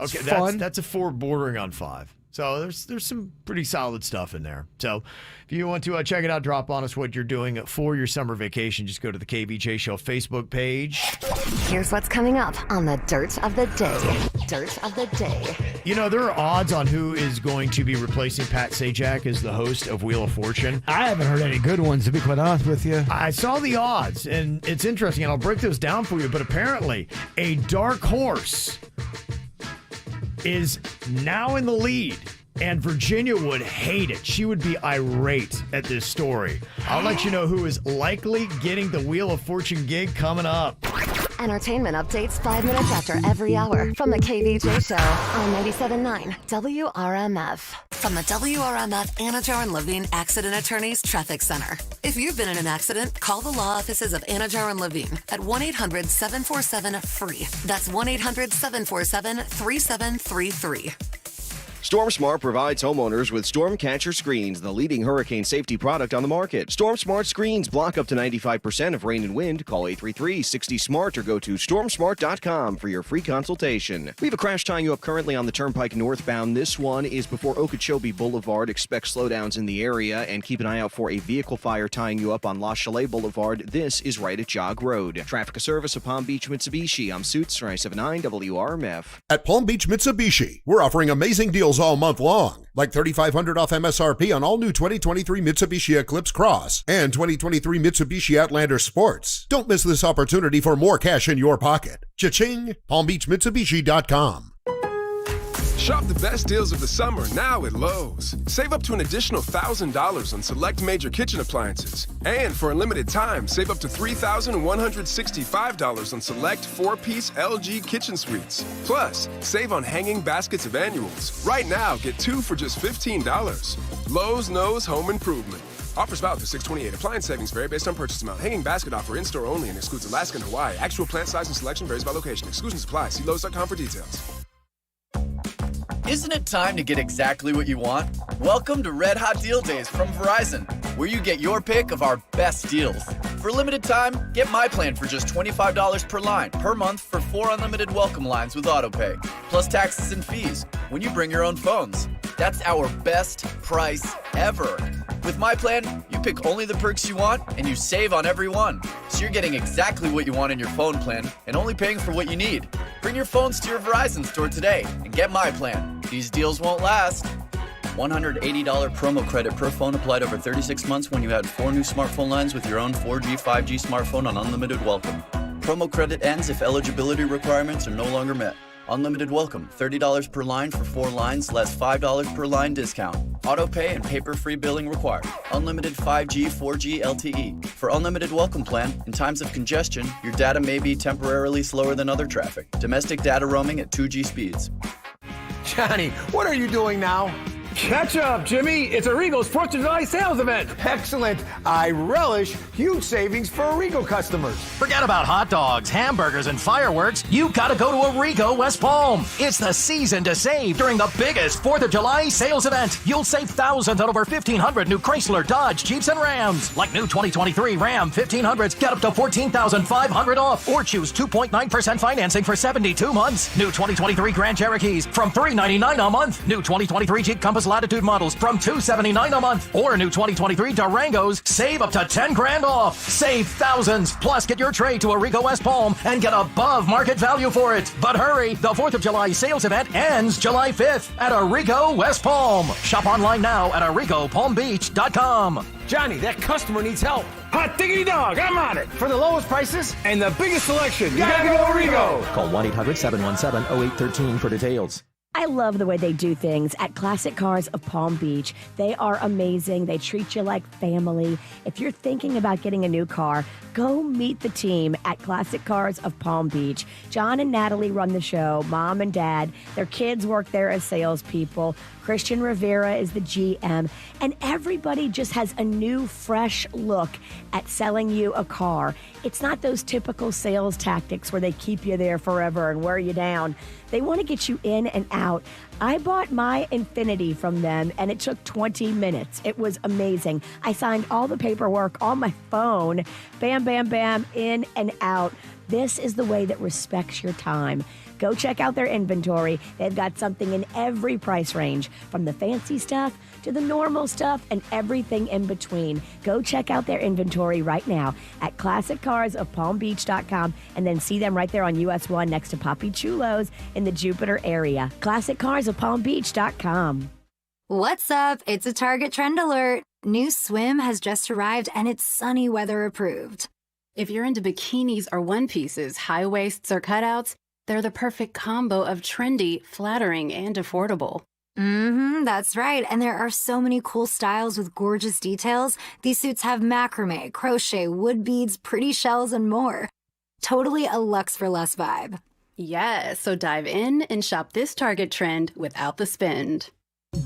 Okay, fun. that's a 4 bordering on 5. So there's some pretty solid stuff in there. So if you want to check it out, drop on us what you're doing for your summer vacation. Just go to the KVJ Show Facebook page. Here's what's coming up on the Dirt of the Day. Dirt of the Day. You know, there are odds on who is going to be replacing Pat Sajak as the host of Wheel of Fortune. I haven't heard any good ones, to be quite honest with you. I saw the odds, and it's interesting, and I'll break those down for you, but apparently a dark horse is now in the lead, and Virginia would hate it. She would be irate at this story. I'll let you know who is likely getting the Wheel of Fortune gig coming up. Entertainment updates 5 minutes after every hour from the KVJ Show on 97.9 WRMF. From the WRMF Anajar and Levine Accident Attorneys Traffic Center. If you've been in an accident, call the law offices of Anajar and Levine at 1-800-747-FREE. That's 1-800-747-3733. StormSmart provides homeowners with storm catcher screens, the leading hurricane safety product on the market. StormSmart screens block up to 95% of rain and wind. Call 833-60-SMART or go to stormsmart.com for your free consultation. We have a crash tying you up currently on the Turnpike northbound. This one is before Okeechobee Boulevard. Expect slowdowns in the area and keep an eye out for a vehicle fire tying you up on La Chalet Boulevard. This is right at Jog Road. Traffic service of Palm Beach Mitsubishi. I'm Suits 979 WRMF. At Palm Beach Mitsubishi, we're offering amazing deals all month long, like $3,500 off MSRP on all new 2023 Mitsubishi Eclipse Cross and 2023 Mitsubishi Outlander Sports. Don't miss this opportunity for more cash in your pocket. Cha-ching! PalmBeachMitsubishi.com. Shop the best deals of the summer now at Lowe's. Save up to an additional $1,000 on select major kitchen appliances. And for a limited time, save up to $3,165 on select 4-piece LG kitchen suites. Plus, save on hanging baskets of annuals. Right now, get 2 for just $15. Lowe's knows home improvement. Offers valid through 6/28. Appliance savings vary based on purchase amount. Hanging basket offer in-store only and excludes Alaska and Hawaii. Actual plant size and selection varies by location. Exclusions apply. See Lowe's.com for details. Isn't it time to get exactly what you want? Welcome to Red Hot Deal Days from Verizon, where you get your pick of our best deals. For a limited time, get my plan for just $25 per line per month for 4 unlimited welcome lines with AutoPay, plus taxes and fees when you bring your own phones. That's our best price ever. With my plan, you pick only the perks you want and you save on every one. So you're getting exactly what you want in your phone plan and only paying for what you need. Bring your phones to your Verizon store today and get my plan. These deals won't last. $180 promo credit per phone applied over 36 months when you add 4 new smartphone lines with your own 4G, 5G smartphone on unlimited welcome. Promo credit ends if eligibility requirements are no longer met. Unlimited welcome, $30 per line for 4 lines, less $5 per line discount. Auto pay and paper-free billing required. Unlimited 5G, 4G LTE. For unlimited welcome plan, in times of congestion, your data may be temporarily slower than other traffic. Domestic data roaming at 2G speeds. Johnny, what are you doing now? Catch up, Jimmy. It's Arrigo's 4th of July sales event. Excellent. I relish huge savings for Arrigo customers. Forget about hot dogs, hamburgers, and fireworks. You gotta go to Arrigo West Palm. It's the season to save during the biggest 4th of July sales event. You'll save thousands on over 1,500 new Chrysler, Dodge, Jeeps, and Rams. Like new 2023 Ram 1500s, get up to $14,500 off. Or choose 2.9% financing for 72 months. New 2023 Grand Cherokees from $399 a month. New 2023 Jeep Compass Latitude models from $279 a month. Or new 2023 Durangos, save up to $10,000 off. Save thousands. Plus, get your trade to Arrigo West Palm and get above market value for it. But hurry, the 4th of July sales event ends July 5th at Arrigo West Palm. Shop online now at ArrigoPalmBeach.com. Johnny, that customer needs help. Hot diggity dog, I'm on it. For the lowest prices and the biggest selection, you gotta go Arrigo. Call 1-800-717-0813 for details. I love the way they do things at Classic Cars of Palm Beach. They are amazing. They treat you like family. If you're thinking about getting a new car, go meet the team at Classic Cars of Palm Beach. John and Natalie run the show, mom and dad. Their kids work there as salespeople. Christian Rivera is the GM. And everybody just has a new, fresh look at selling you a car. It's not those typical sales tactics where they keep you there forever and wear you down. They want to get you in and out. I bought my Infiniti from them, and it took 20 minutes. It was amazing. I signed all the paperwork on my phone. Bam, bam, bam, in and out. This is the way that respects your time. Go check out their inventory. They've got something in every price range, from the fancy stuff to the normal stuff and everything in between. Go check out their inventory right now at ClassicCarsOfPalmBeach.com and then see them right there on US 1 next to Papi Chulo's in the Jupiter area. ClassicCarsOfPalmBeach.com. What's up? It's a Target trend alert. New swim has just arrived and it's sunny weather approved. If you're into bikinis or one pieces, high waists or cutouts, they're the perfect combo of trendy, flattering, and affordable. That's right. And there are so many cool styles with gorgeous details. These suits have macrame, crochet, wood beads, pretty shells, and more. Totally a luxe for less vibe. Yes, so dive in and shop this Target trend without the spend.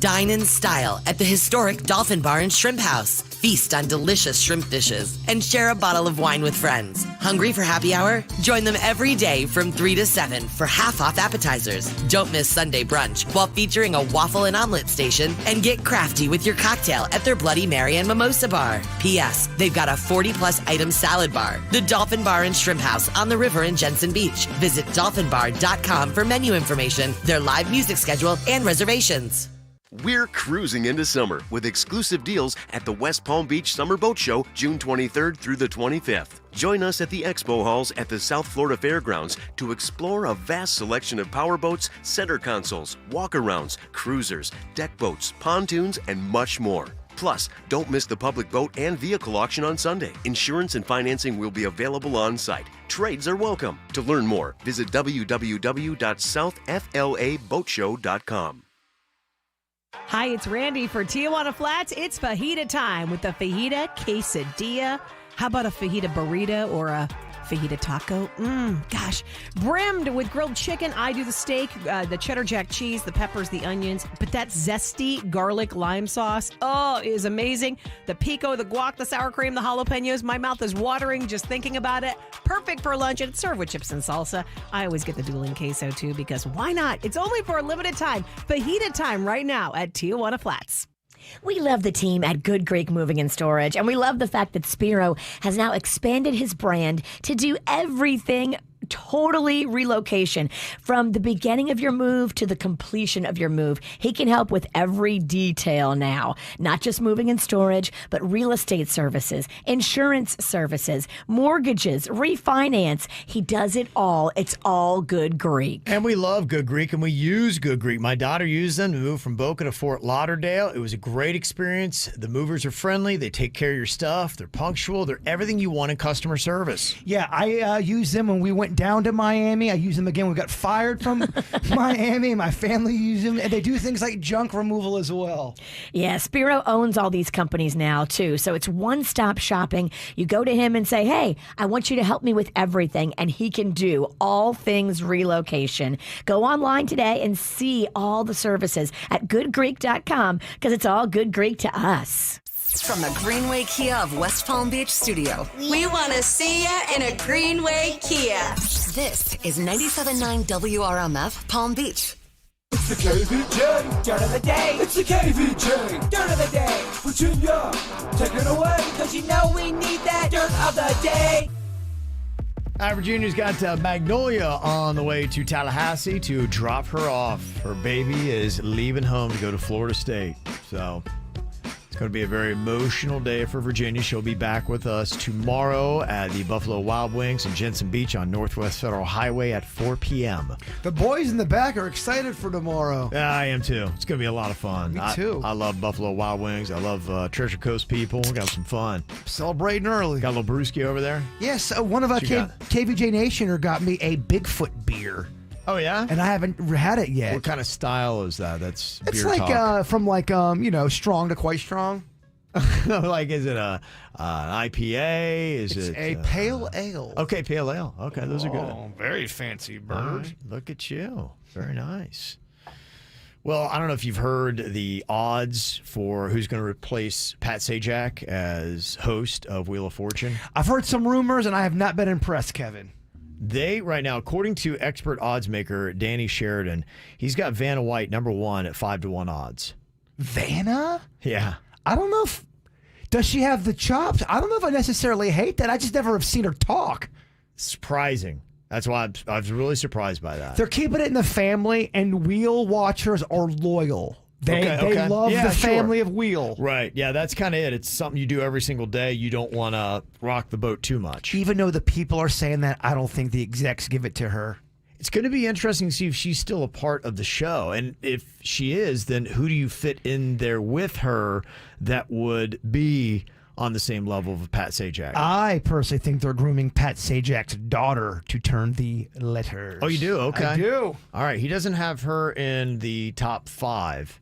Dine in style at the historic Dolphin Bar and Shrimp House. Feast on delicious shrimp dishes and share a bottle of wine with friends. Hungry for happy hour? Join them every day from 3 to 7 for half-off appetizers. Don't miss Sunday brunch while featuring a waffle and omelet station, and get crafty with your cocktail at their Bloody Mary and Mimosa Bar. P.S. They've got a 40-plus item salad bar. The Dolphin Bar and Shrimp House on the river in Jensen Beach. Visit dolphinbar.com for menu information, their live music schedule, and reservations. We're cruising into summer with exclusive deals at the West Palm Beach Summer Boat Show, June 23rd through the 25th. Join us at the expo halls at the South Florida Fairgrounds to explore a vast selection of powerboats, center consoles, walk-arounds, cruisers, deck boats, pontoons, and much more. Plus, don't miss the public boat and vehicle auction on Sunday. Insurance and financing will be available on site. Trades are welcome. To learn more, visit www.southflaboatshow.com. Hi, it's Randy for Tijuana Flats. It's fajita time with the fajita quesadilla. How about a fajita burrito or a fajita taco? Gosh, brimmed with grilled chicken. I do the steak, the cheddar jack cheese, the peppers, the onions. But that zesty garlic lime sauce, is amazing. The pico, the guac, the sour cream, the jalapenos. My mouth is watering just thinking about it. Perfect for lunch, and it's served with chips and salsa. I always get the dueling queso too, because why not? It's only for a limited time. Fajita time right now at Tijuana Flats. We love the team at Good Greek Moving and Storage, and we love the fact that Spiro has now expanded his brand to do everything totally relocation. From the beginning of your move to the completion of your move, he can help with every detail now. Not just moving and storage, but real estate services, insurance services, mortgages, refinance. He does it all. It's all Good Greek. And we love Good Greek, and we use Good Greek. My daughter used them to move from Boca to Fort Lauderdale. It was a great experience. The movers are friendly. They take care of your stuff. They're punctual. They're everything you want in customer service. Yeah, I used them when we went down to Miami. I use them again. We got fired from Miami. My family used them, and they do things like junk removal as well. Yeah, Spiro owns all these companies now too, so it's one-stop shopping. You go to him and say, hey, I want you to help me with everything, and he can do all things relocation. Go online today and see all the services at goodgreek.com, because it's all Good Greek to us. From the Greenway Kia of West Palm Beach studio, we want to see ya in a Greenway Kia. This is 97.9 WRMF Palm Beach. It's the KVJ Dirt of the Day. It's the KVJ Dirt of the Day. Virginia, take it away, because you know we need that Dirt of the Day. Virginia's got Magnolia on the way to Tallahassee to drop her off. Her baby is leaving home to go to Florida State. So it's going to be a very emotional day for Virginia. She'll be back with us tomorrow at the Buffalo Wild Wings in Jensen Beach on Northwest Federal Highway at 4 p.m. The boys in the back are excited for tomorrow. Yeah, I am too. It's going to be a lot of fun. Me too. I love Buffalo Wild Wings. I love Treasure Coast people. We're going to have some fun. Celebrating early. Got a little brewski over there? Yes, one of our KVJ Nationer got me a Bigfoot beer. Oh, yeah? And I haven't had it yet. What kind of style is that? It's beer like talk. From strong to quite strong. Like, is it an IPA? It's a pale ale. Okay, pale ale. Okay, those are good. Very fancy, bird. Right, look at you. Very nice. Well, I don't know if you've heard the odds for who's going to replace Pat Sajak as host of Wheel of Fortune. I've heard some rumors, and I have not been impressed, Kevin. They, right now, according to expert odds maker Danny Sheridan, he's got Vanna White #1 at 5-1 odds. Vanna? Yeah. I don't know if... Does she have the chops? I don't know if I necessarily hate that. I just never have seen her talk. Surprising. That's why I was really surprised by that. They're keeping it in the family, and wheel watchers are loyal. They love the family of Wheel. Right. Yeah, that's kind of it. It's something you do every single day. You don't want to rock the boat too much. Even though the people are saying that, I don't think the execs give it to her. It's going to be interesting to see if she's still a part of the show. And if she is, then who do you fit in there with her that would be on the same level of Pat Sajak? I personally think they're grooming Pat Sajak's daughter to turn the letters. Oh, you do? Okay. I do. All right. He doesn't have her in the top 5.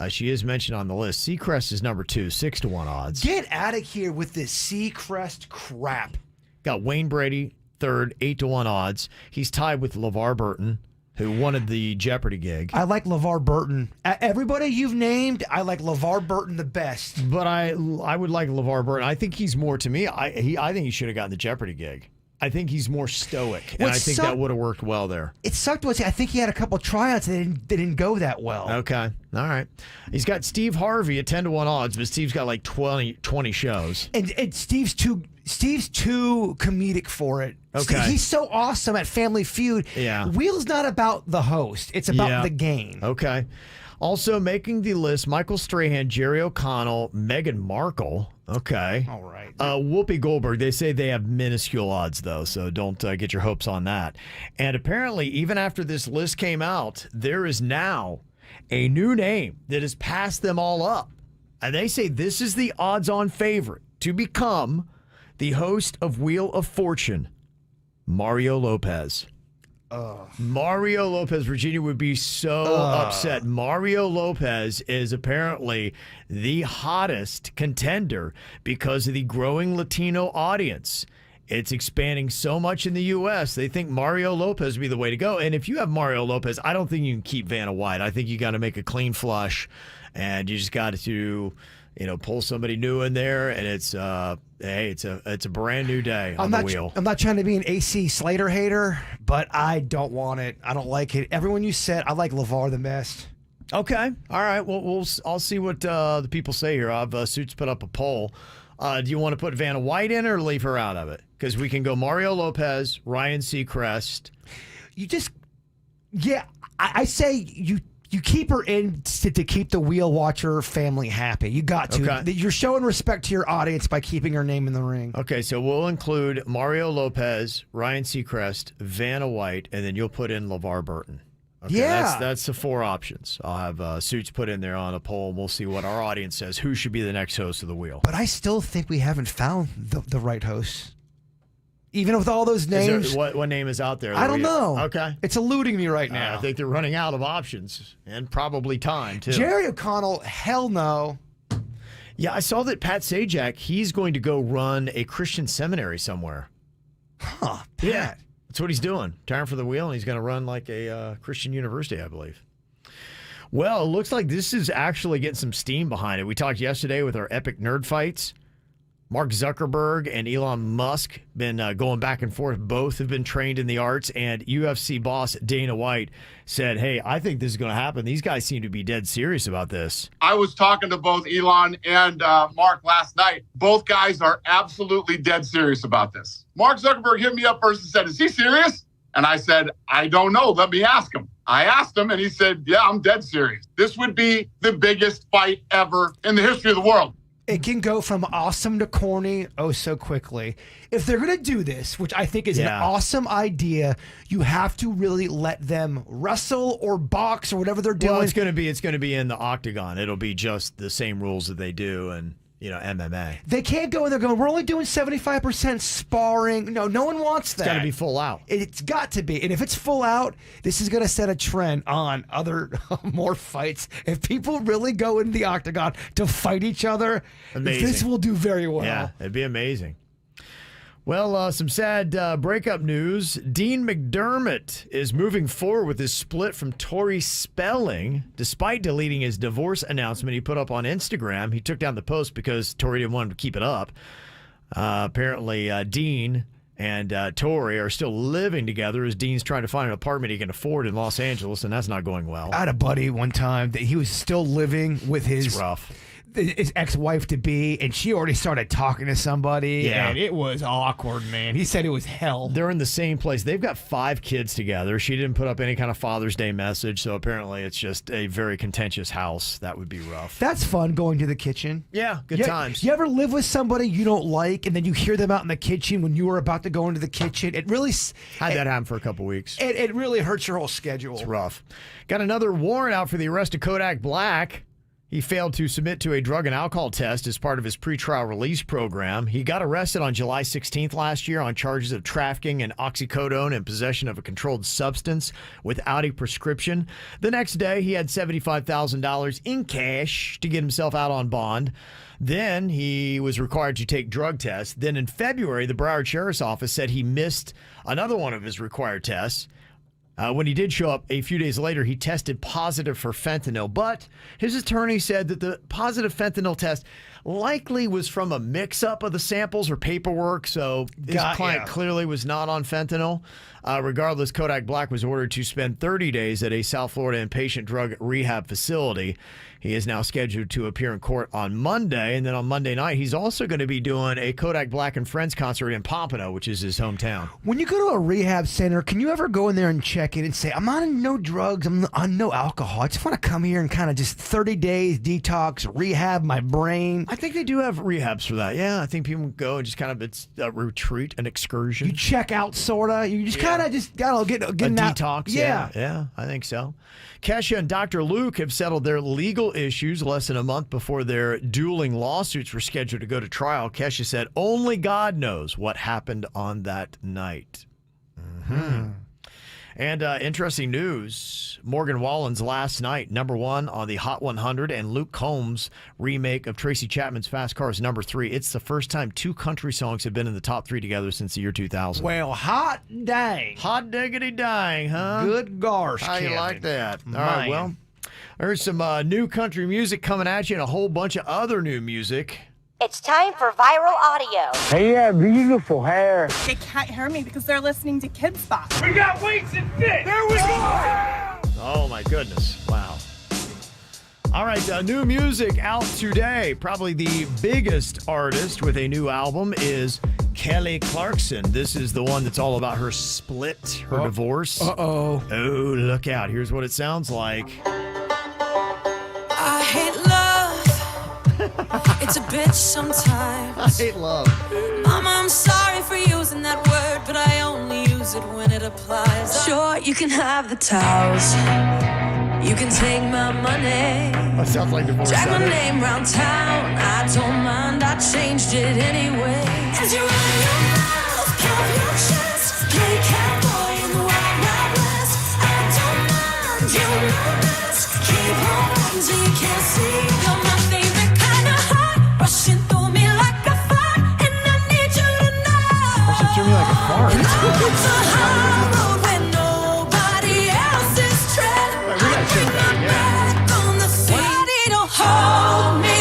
She is mentioned on the list. Seacrest is number 2, 6-1 odds. Get out of here with this Seacrest crap. Got Wayne Brady, 3rd, 8-1 odds. He's tied with LeVar Burton, who wanted the Jeopardy gig. I like LeVar Burton. Everybody you've named, I like LeVar Burton the best. But I would like LeVar Burton. I think he's more, to me, I think he should have gotten the Jeopardy gig. I think he's more stoic, and I think that would have worked well there. It sucked. I think he had a couple of tryouts that didn't go that well. Okay. All right. He's got Steve Harvey at 10-1 odds, but Steve's got like 20 shows. And Steve's too comedic for it. Okay. He's so awesome at Family Feud. Yeah. Wheel's not about the host. It's about the game. Okay. Also making the list, Michael Strahan, Jerry O'Connell, Meghan Markle. Okay. All right. Whoopi Goldberg. They say they have minuscule odds, though, so don't get your hopes on that. And apparently, even after this list came out, there is now a new name that has passed them all up. And they say this is the odds-on favorite to become the host of Wheel of Fortune, Mario Lopez. Mario Lopez, Virginia would be so upset. Mario Lopez is apparently the hottest contender because of the growing Latino audience. It's expanding so much in the U.S. They think Mario Lopez would be the way to go. And if you have Mario Lopez, I don't think you can keep Vanna White. I think you got to make a clean flush, and you just got to, pull somebody new in there. And it's it's a brand new day on the wheel. I'm not trying to be an AC Slater hater, but I don't want it. I don't like it. Everyone you said, I like LeVar the best. Okay. All right. Well, I'll see what the people say here. I've Suits put up a poll. Do you want to put Vanna White in or leave her out of it? Because we can go Mario Lopez, Ryan Seacrest. I say you keep her in to keep the Wheel Watcher family happy. You got to. Okay. You're showing respect to your audience by keeping her name in the ring. Okay, so we'll include Mario Lopez, Ryan Seacrest, Vanna White, and then you'll put in LeVar Burton. Okay, yeah. That's the 4 options. I'll have Suits put in there on a poll, and we'll see what our audience says. Who should be the next host of the wheel? But I still think we haven't found the right host. Even with all those names. What name is out there? I don't know. Okay. It's eluding me right now. I think they're running out of options and probably time, too. Jerry O'Connell, hell no. Yeah, I saw that Pat Sajak, he's going to go run a Christian seminary somewhere. Huh, Pat. Yeah, that's what he's doing. Retiring for the wheel, and he's going to run like a Christian university, I believe. Well, it looks like this is actually getting some steam behind it. We talked yesterday with our epic nerd fights. Mark Zuckerberg and Elon Musk been going back and forth. Both have been trained in the arts, and UFC boss Dana White said, hey, I think this is going to happen. These guys seem to be dead serious about this. I was talking to both Elon and Mark last night. Both guys are absolutely dead serious about this. Mark Zuckerberg hit me up first and said, is he serious? And I said, I don't know. Let me ask him. I asked him, and he said, yeah, I'm dead serious. This would be the biggest fight ever in the history of the world. It can go from awesome to corny so quickly. If they're going to do this, which I think is an awesome idea, you have to really let them wrestle or box or whatever they're doing. Well, it's going to be in the octagon. It'll be just the same rules that they do in MMA. They can't go in there going, we're only doing 75% sparring. No one wants that. It's got to be full out. It's got to be. And if it's full out, this is going to set a trend on other more fights. If people really go in the octagon to fight each other, this will do very well. Yeah, it'd be amazing. Well, some sad breakup news. Dean McDermott is moving forward with his split from Tori Spelling. Despite deleting his divorce announcement he put up on Instagram, he took down the post because Tori didn't want him to keep it up. Apparently, Dean and Tori are still living together as Dean's trying to find an apartment he can afford in Los Angeles, and that's not going well. I had a buddy one time that he was still living with his... It's rough. his ex-wife to be, and she already started talking to somebody, and it was awkward, man. He said it was hell. They're in the same place. They've got 5 kids together. She didn't put up any kind of Father's Day message, so apparently it's just a very contentious house. That would be rough. That's fun, going to the kitchen. Yeah, good times. You ever live with somebody you don't like, and then you hear them out in the kitchen when you were about to go into the kitchen? It really had that happen for a couple weeks. It really hurts your whole schedule. It's rough. Got another warrant out for the arrest of Kodak Black. He failed to submit to a drug and alcohol test as part of his pretrial release program. He got arrested on July 16th last year on charges of trafficking in oxycodone and possession of a controlled substance without a prescription. The next day, he had $75,000 in cash to get himself out on bond. Then he was required to take drug tests. Then in February, the Broward Sheriff's Office said he missed another one of his required tests. When he did show up a few days later, he tested positive for fentanyl. But his attorney said that the positive fentanyl test likely was from a mix-up of the samples or paperwork, so his client clearly was not on fentanyl. Regardless, Kodak Black was ordered to spend 30 days at a South Florida inpatient drug rehab facility. He is now scheduled to appear in court on Monday, and then on Monday night, he's also going to be doing a Kodak Black and Friends concert in Pompano, which is his hometown. When you go to a rehab center, can you ever go in there and check it and say, I'm on no drugs, I'm on no alcohol. I just want to come here and kind of just 30 days detox, rehab my brain. I think they do have rehabs for that. Yeah, I think people go and just kind of, it's a retreat, an excursion. You check out, sort of. You just kind of just got to get a out. Detox. Yeah, I think so. Kesha and Dr. Luke have settled their legal issues less than a month before their dueling lawsuits were scheduled to go to trial. Kesha said only God knows what happened on that night. Mm-hmm. And interesting news, Morgan Wallen's Last Night, #1 on the Hot 100, and Luke Combs' remake of Tracy Chapman's Fast Cars, #3. It's the first time 2 country songs have been in the top 3 together since the year 2000. Well, hot dang. Hot diggity dang, huh? Good gosh, How Kevin. you like that? Man. All right, well, there's some new country music coming at you and a whole bunch of other new music. It's time for viral audio. Hey, yeah, beautiful hair. They can't hear me because they're listening to Kids Spot. We got weights and fit. There we go. Oh, my goodness. Wow. All right, new music out today. Probably the biggest artist with a new album is Kelly Clarkson. This is the one that's all about her split, her divorce. Uh-oh. Oh, look out. Here's what it sounds like. I hate love. It's a bitch sometimes. I hate love. Mama, I'm sorry for using that word, but I only use it when it applies. Sure, you can have the towels. You can take my money. That sounds like divorce. Drag my name round town. I don't mind, I changed it anyway. As you run your mouth, count your chest. Play cowboy in the wild, wild west. I don't mind, you know best. Keep on running till you can't see. You're my favorite kind of heart. Rushing through me like a fire, and I need you to know. Rushing through me like a fart. It's a high road where nobody else is treading. We gotta check that again. On the city to hold me.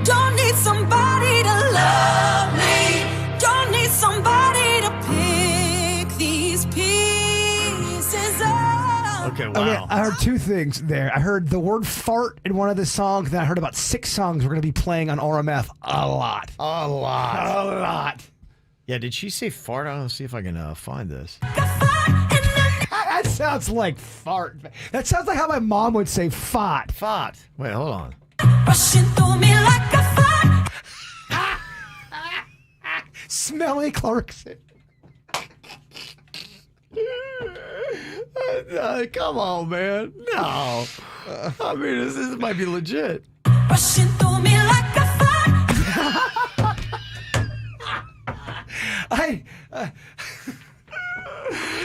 Don't need somebody to love me. Don't need somebody to pick these pieces up. Okay, wow. Okay, I heard 2 things there. I heard the word fart in one of the songs, then I heard about 6 songs we're going to be playing on RMF a lot. A lot. A lot. Yeah, did she say fart? I'll see if I can find this. That sounds like fart. That sounds like how my mom would say fart. Fart. Wait, hold on. Rushing through me like a fire. Smelly Clarkson. Come on, man. No. I mean, this might be legit. Rushing through me like a fire.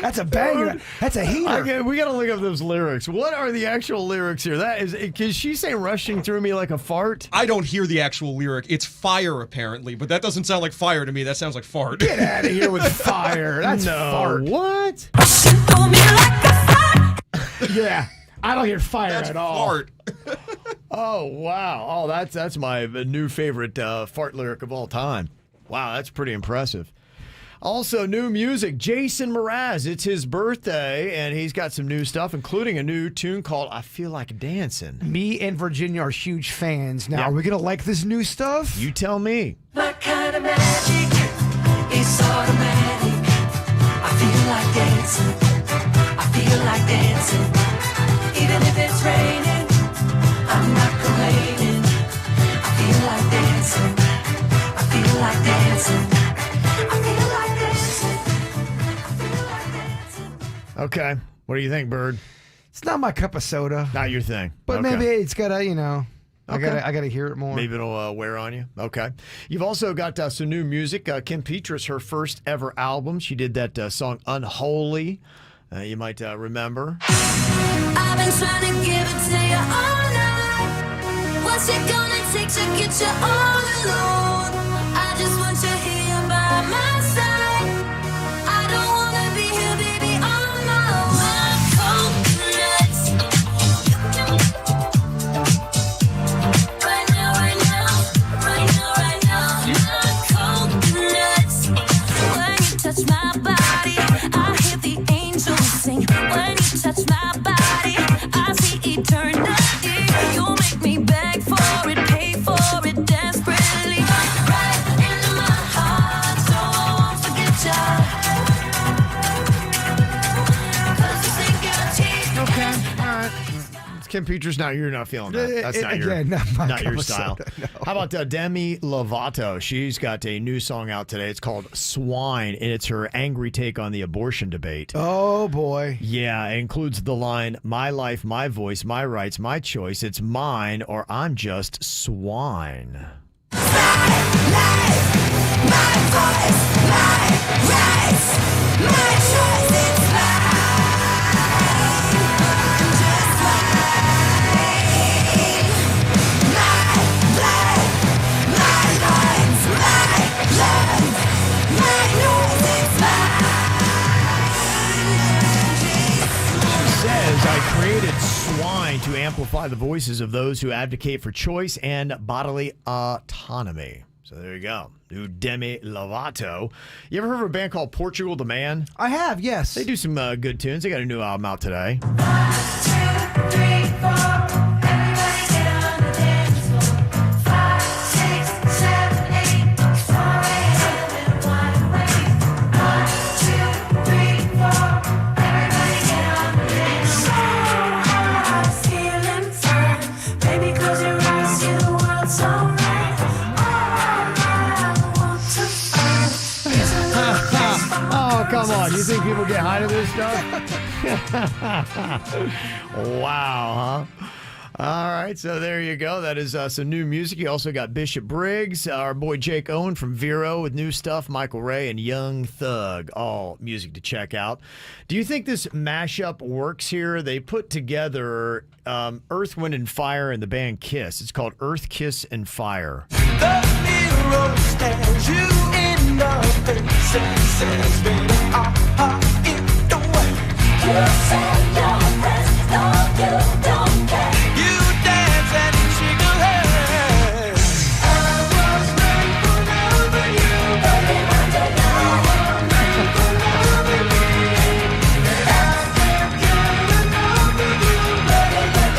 That's a banger. That's a heater. Okay, we got to look up those lyrics. What are the actual lyrics here? That is, can she say rushing through me like a fart? I don't hear the actual lyric. It's fire, apparently, but that doesn't sound like fire to me. That sounds like fart. Get out of here with fire. That's fart. What? Rushing through me like a fire. Yeah, I don't hear fire That's at all. fart. Oh, wow. Oh, that's my new favorite fart lyric of all time. Wow, that's pretty impressive. Also, new music. Jason Mraz. It's his birthday, and he's got some new stuff, including a new tune called I Feel Like Dancing. Me and Virginia are huge fans. Now, are we going to like this new stuff? You tell me. My kind of magic is automatic. I feel like dancing. I feel like dancing. Even if it's raining, I'm not complaining. I feel like dancing. I feel like dancing. Okay. What do you think, Bird? It's not my cup of soda. Not your thing. But Okay. maybe it's got to, I Okay. gotta hear it more. Maybe it'll wear on you. Okay. You've also got some new music. Kim Petras, her first ever album. She did that song Unholy. You might remember. I've been trying to give it to you all night. What's it gonna take to get you all alone? I just want you here by my side. I don't wanna be here, baby, on my own. I'm cold nuts. Right now, right now, right now, right now. I'm cold nuts. When you touch my body, I hear the angels sing. When you touch my body, I see eternity. You make me beg for it, pay for it desperately. Right into my heart, so I won't forget ya. 'Cause this ain't guaranteed. Okay. All right. It's Kim Petras. Now you're not feeling that. That's not your, Again, not my not your cup of style. soda, no. How about Demi Lovato? She's got a new song out today. It's called Swine, and it's her angry take on the abortion debate. Oh, boy. Yeah, it includes the line, my life, my voice, my rights, my choice. It's mine, or I'm just swine. Says, I created swine to amplify the voices of those who advocate for choice and bodily autonomy. So there you go. New Demi Lovato. You ever heard of a band called Portugal the Man? I have, yes. They do some good tunes. They got a new album out today. 1, 2, 3, 4. Everybody get on the dance floor. 5, 6, 7, 8. 4 a.m. and wide awake. 1, 2, 3, 4. Everybody get on the dance floor. I'm feeling fine. Baby, close your eyes, see the world so right. All I want to find is a little place for my Oh, come on. You think people get high to this stuff? Wow, huh? All right, so there you go. That is some new music. You also got Bishop Briggs, our boy Jake Owen from Vero with new stuff, Michael Ray, and Young Thug. All music to check out. Do you think this mashup works here? They put together Earth, Wind, and Fire and the band Kiss. It's called Earth, Kiss, and Fire. The mirror stares you in the face and says, baby, it don't work. You say your best, no, you don't care. You dance and shake your head. I was made for loving you, baby, not to know. Made for loving me. I can't get enough of you, baby, but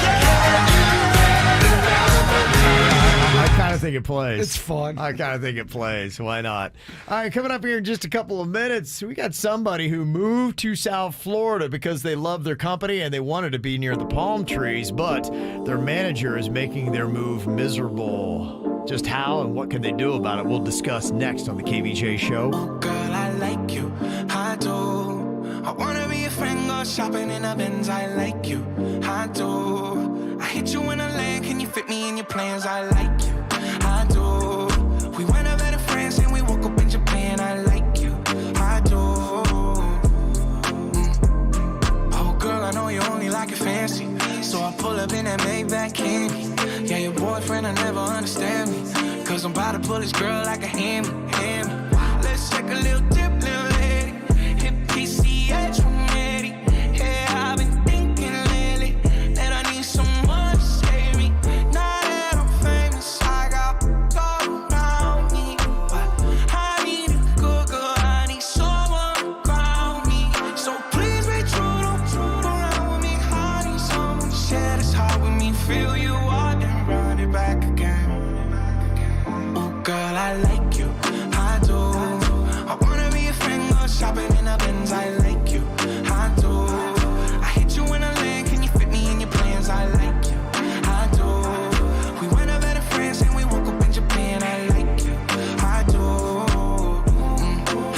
I kind of think it plays. It's fun. I kind of think it plays. Why not? All right, coming up here in just a couple of minutes, we got somebody who moved to South Florida because they love their company and they wanted to be near the palm trees, but their manager is making their move miserable. Just how and what can they do about it? We'll discuss next on the KVJ Show. girl, I like you, I do. I wanna be a friend, go shopping in a Benz, I like you, I do. I hit you in a lane, can you fit me in your plans, I like you, I do. We went out better friends and we woke up in Japan, I like you, I do. Oh girl, I know you only like it fancy, so I pull up in that Maybach candy. Yeah, your boyfriend, I never understand me, cause I'm about to pull this girl like a hammy. Let's take a little dip, little lady. Hit PCH from Eddie. Yeah, I've been thinking lately that I need someone to save me. Now that I'm famous, I got gold around me, but I need a good girl. I need someone I like you, I do. I wanna be a friend, go shopping in a Benz. I like you, I do. I hit you in a lane, can you fit me in your plans? I like you, I do. We went up better friends and we woke up in Japan. I like you, I do.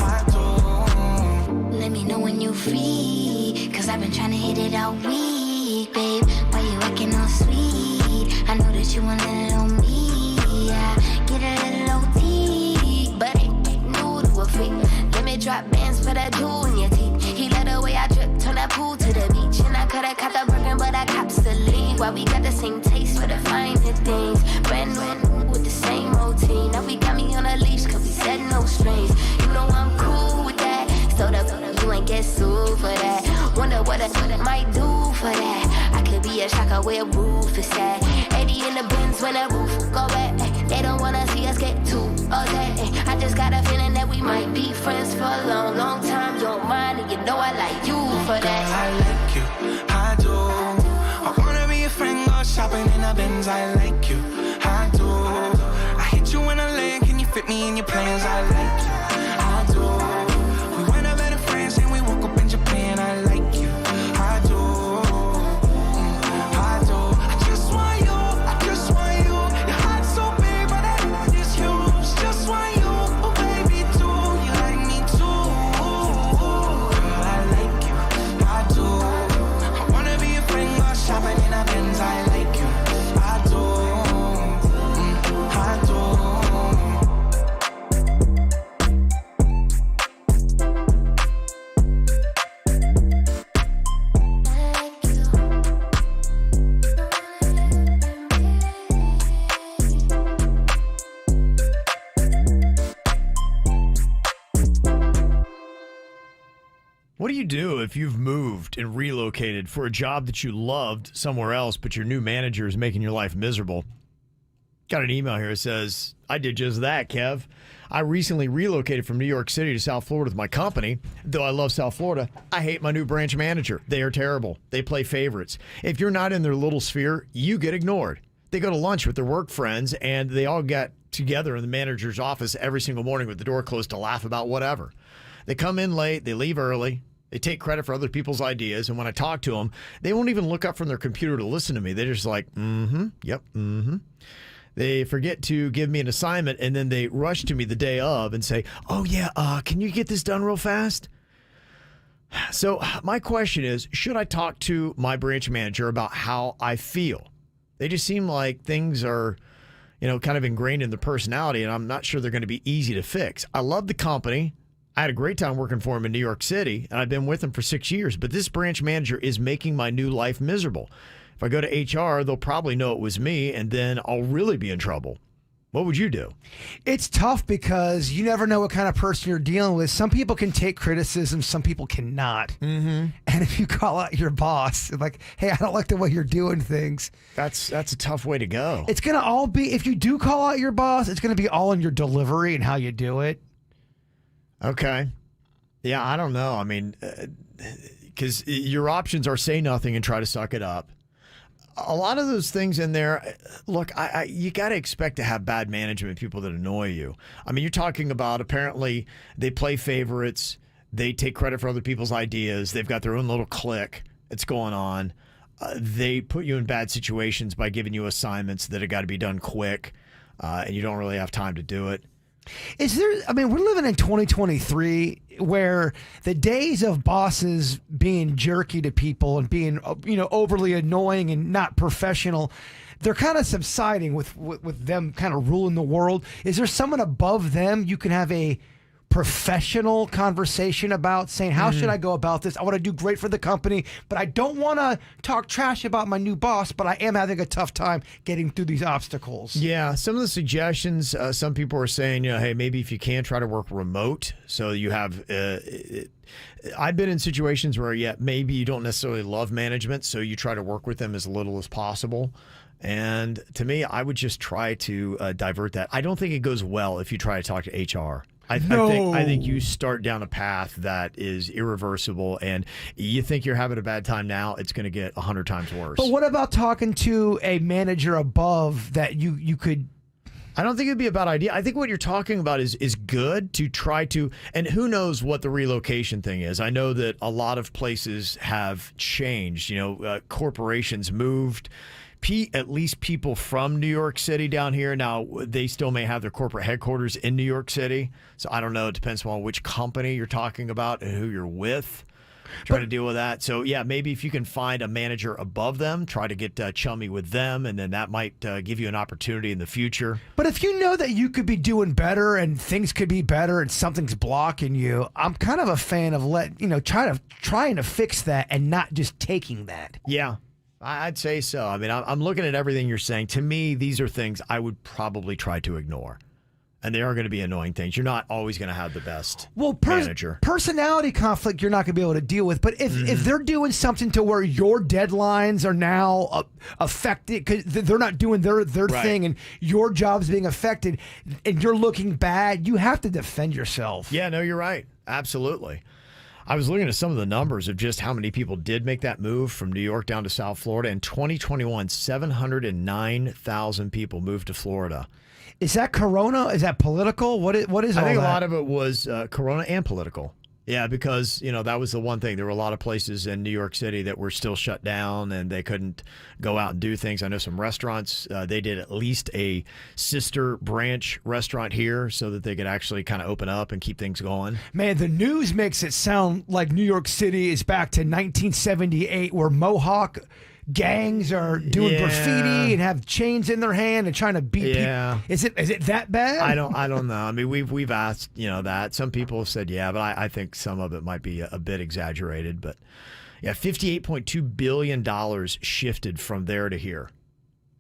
I do. Let me know when you free, cause I've been trying to hit it all week, babe. Why you acting all sweet? I know that you want a little on me, yeah. Get a little OT, but ain't new to a freak. Let me drop bands for that jewel in your teeth. He let the way I drip, turn that pool to the beach. And I coulda caught the Birkin, but I cops the lead. Why we got the same taste for the finer things. Brand new with the same routine. Now we got me on a leash, cause we said no strings. You know I'm cool with that. So you ain't get sued for that. Wonder what I might do for that. I could be a shocker where roof is at. 80 in the Benz when that roof go back. They don't wanna see us get too upset. I just got a feeling that we might be friends for a long, long time. You don't mind, and you know I like you for that. Girl, I like you, I do. I wanna be a friend, go shopping in a Benz. I like you, I do. I hit you in a lane, can you fit me in your plans? I like you, I do. We went up better friends and we woke up in Japan. I like you, I do. I do. I just want you, I just want you. Your heart's so big, but I just huge. Just want you, oh baby, too. You like me too. Girl, I like you, I do. I wanna be a friend, go shopping in a Benz. I like you, I do. I do. What do you do if you've moved and relocated for a job that you loved somewhere else, but your new manager is making your life miserable? Got an email here that says, I did just that, Kev. I recently relocated from New York City to South Florida with my company. Though I love South Florida, I hate my new branch manager. They are terrible. They play favorites. If you're not in their little sphere, you get ignored. They go to lunch with their work friends, and they all get together in the manager's office every single morning with the door closed to laugh about whatever. They come in late, they leave early, they take credit for other people's ideas, and when I talk to them, they won't even look up from their computer to listen to me. They're just like, yep, They forget to give me an assignment, and then they rush to me the day of and say, oh yeah, can you get this done real fast? So my question is, should I talk to my branch manager about how I feel? They just seem like things are, kind of ingrained in their personality, and I'm not sure they're going to be easy to fix. I love the company. I had a great time working for him in New York City, and I've been with him for 6 years, but this branch manager is making my new life miserable. If I go to HR, they'll probably know it was me, and then I'll really be in trouble. What would you do? It's tough because you never know what kind of person you're dealing with. Some people can take criticism, some people cannot. Mm-hmm. And if you call out your boss, like, hey, I don't like the way you're doing things. That's a tough way to go. It's going to all be, if you do call out your boss, it's going to be all in your delivery and how you do it. Okay. Yeah, I don't know. I mean, because your options are say nothing and try to suck it up. A lot of those things in there, look, you got to expect to have bad management, people that annoy you. I mean, you're talking about apparently they play favorites. They take credit for other people's ideas. They've got their own little clique that's going on. They put you in bad situations by giving you assignments that have got to be done quick, and you don't really have time to do it. Is there, I mean, we're living in 2023 where the days of bosses being jerky to people and being, overly annoying and not professional, they're kind of subsiding with them kind of ruling the world. Is there someone above them you can have a professional conversation about, saying, how should I go about this? I want to do great for the company, but I don't want to talk trash about my new boss, but I am having a tough time getting through these obstacles. Yeah, some of the suggestions, some people are saying, hey, maybe if you can, try to work remote. So you have, I've been in situations where, maybe you don't necessarily love management, so you try to work with them as little as possible. And to me, I would just try to divert that. I don't think it goes well if you try to talk to HR. I think you start down a path that is irreversible, and you think you're having a bad time now, it's going to get 100 times worse. But what about talking to a manager above that you could I don't think it'd be a bad idea. I think what you're talking about is good to try to, and who knows what the relocation thing is. I know that a lot of places have changed. Corporations moved. At least people from New York City down here. Now, they still may have their corporate headquarters in New York City. So I don't know. It depends on which company you're talking about and who you're with. Try to deal with that. So, yeah, maybe if you can find a manager above them, try to get chummy with them, and then that might give you an opportunity in the future. But if you know that you could be doing better and things could be better and something's blocking you, I'm kind of a fan of trying to fix that and not just taking that. Yeah, I'd say so. I mean, I'm looking at everything you're saying. To me, these are things I would probably try to ignore. And they are going to be annoying things. You're not always going to have the best manager. Personality conflict you're not going to be able to deal with. But if they're doing something to where your deadlines are now affected because they're not doing their thing and your job's being affected and you're looking bad, you have to defend yourself. Yeah, no, you're right. Absolutely. I was looking at some of the numbers of just how many people did make that move from New York down to South Florida. In 2021, 709,000 people moved to Florida. Is that Corona? Is that political? What is all that? I think a lot of it was Corona and political. Yeah, because, that was the one thing. There were a lot of places in New York City that were still shut down and they couldn't go out and do things. I know some restaurants, they did at least a sister branch restaurant here so that they could actually kind of open up and keep things going. Man, the news makes it sound like New York City is back to 1978 where Mohawk gangs are doing graffiti and have chains in their hand and trying to beat people. Is it that bad? I don't know. I mean, we've asked that. Some people have said but I think some of it might be a bit exaggerated. But yeah, $58.2 billion shifted from there to here.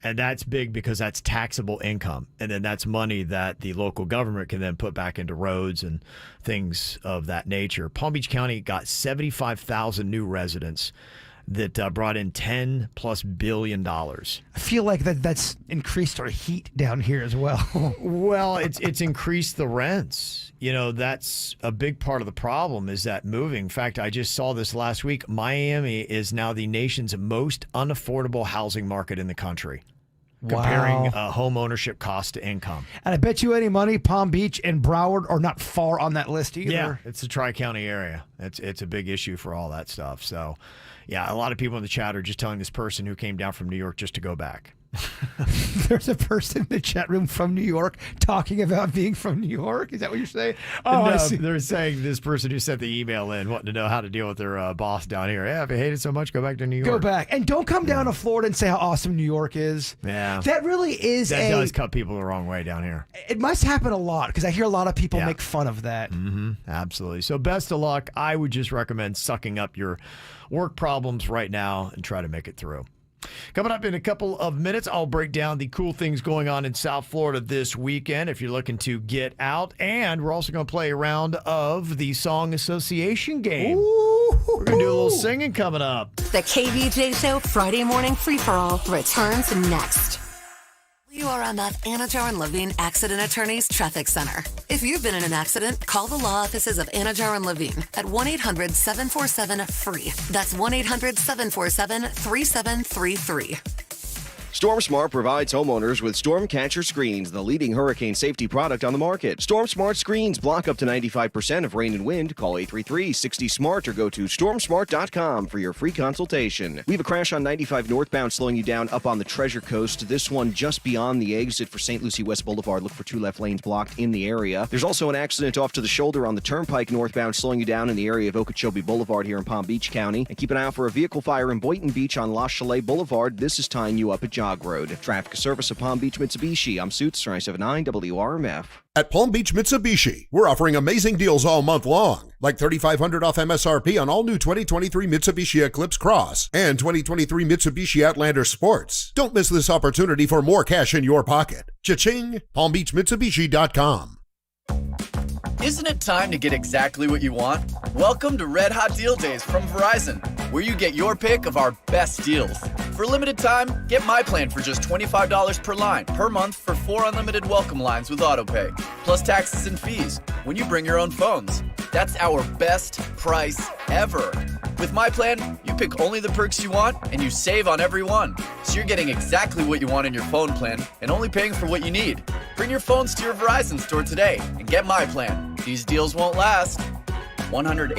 And that's big because that's taxable income. And then that's money that the local government can then put back into roads and things of that nature. Palm Beach County got 75,000 new residents that brought in $10+ billion. I feel like that's increased our heat down here as well. Well, it's increased the rents. That's a big part of the problem is that moving. In fact, I just saw this last week. Miami is now the nation's most unaffordable housing market in the country. Comparing home ownership cost to income. And I bet you any money, Palm Beach and Broward are not far on that list either. Yeah, it's the Tri-County area. It's a big issue for all that stuff. So, yeah, a lot of people in the chat are just telling this person who came down from New York just to go back. There's a person in the chat room from New York talking about being from New York. Is that what you're saying? Oh, no, I see. They're saying this person who sent the email in wanting to know how to deal with their boss down here. Yeah, if you hate it so much, go back to New York. Go back. And don't come down to Florida and say how awesome New York is. Yeah. That really is That does cut people the wrong way down here. It must happen a lot because I hear a lot of people make fun of that. Mm-hmm. Absolutely. So best of luck. I would just recommend sucking up your work problems right now and try to make it through. Coming up in a couple of minutes, I'll break down the cool things going on in South Florida this weekend if you're looking to get out. And we're also going to play a round of the Song Association game. Ooh. We're going to do a little singing coming up. The KVJ Show Friday Morning Free-For-All returns next. WRMF Anajar and Levine Accident Attorneys Traffic Center. If you've been in an accident, call the law offices of Anajar and Levine at 1-800-747-FREE. That's 1-800-747-3733. Storm Smart provides homeowners with storm catcher screens, the leading hurricane safety product on the market. Storm Smart screens block up to 95% of rain and wind. Call 833-60-SMART or go to stormsmart.com for your free consultation. We have a crash on 95 northbound slowing you down up on the Treasure Coast. This one just beyond the exit for St. Lucie West Boulevard. Look for 2 left lanes blocked in the area. There's also an accident off to the shoulder on the Turnpike northbound slowing you down in the area of Okeechobee Boulevard here in Palm Beach County. And keep an eye out for a vehicle fire in Boynton Beach on La Chalet Boulevard. This is tying you up at Jog Road. Traffic service of Palm Beach Mitsubishi. I'm Suits 979 WRMF. At Palm Beach Mitsubishi, we're offering amazing deals all month long, like $3,500 off MSRP on all new 2023 Mitsubishi Eclipse Cross and 2023 Mitsubishi Outlander Sports. Don't miss this opportunity for more cash in your pocket. Cha-ching! PalmBeachMitsubishi.com. Isn't it time to get exactly what you want? Welcome to Red Hot Deal Days from Verizon, where you get your pick of our best deals. For a limited time, get my plan for just $25 per line per month for 4 unlimited welcome lines with AutoPay, plus taxes and fees when you bring your own phones. That's our best price ever. With my plan, you pick only the perks you want and you save on every one. So you're getting exactly what you want in your phone plan and only paying for what you need. Bring your phones to your Verizon store today and get my plan. These deals won't last. $180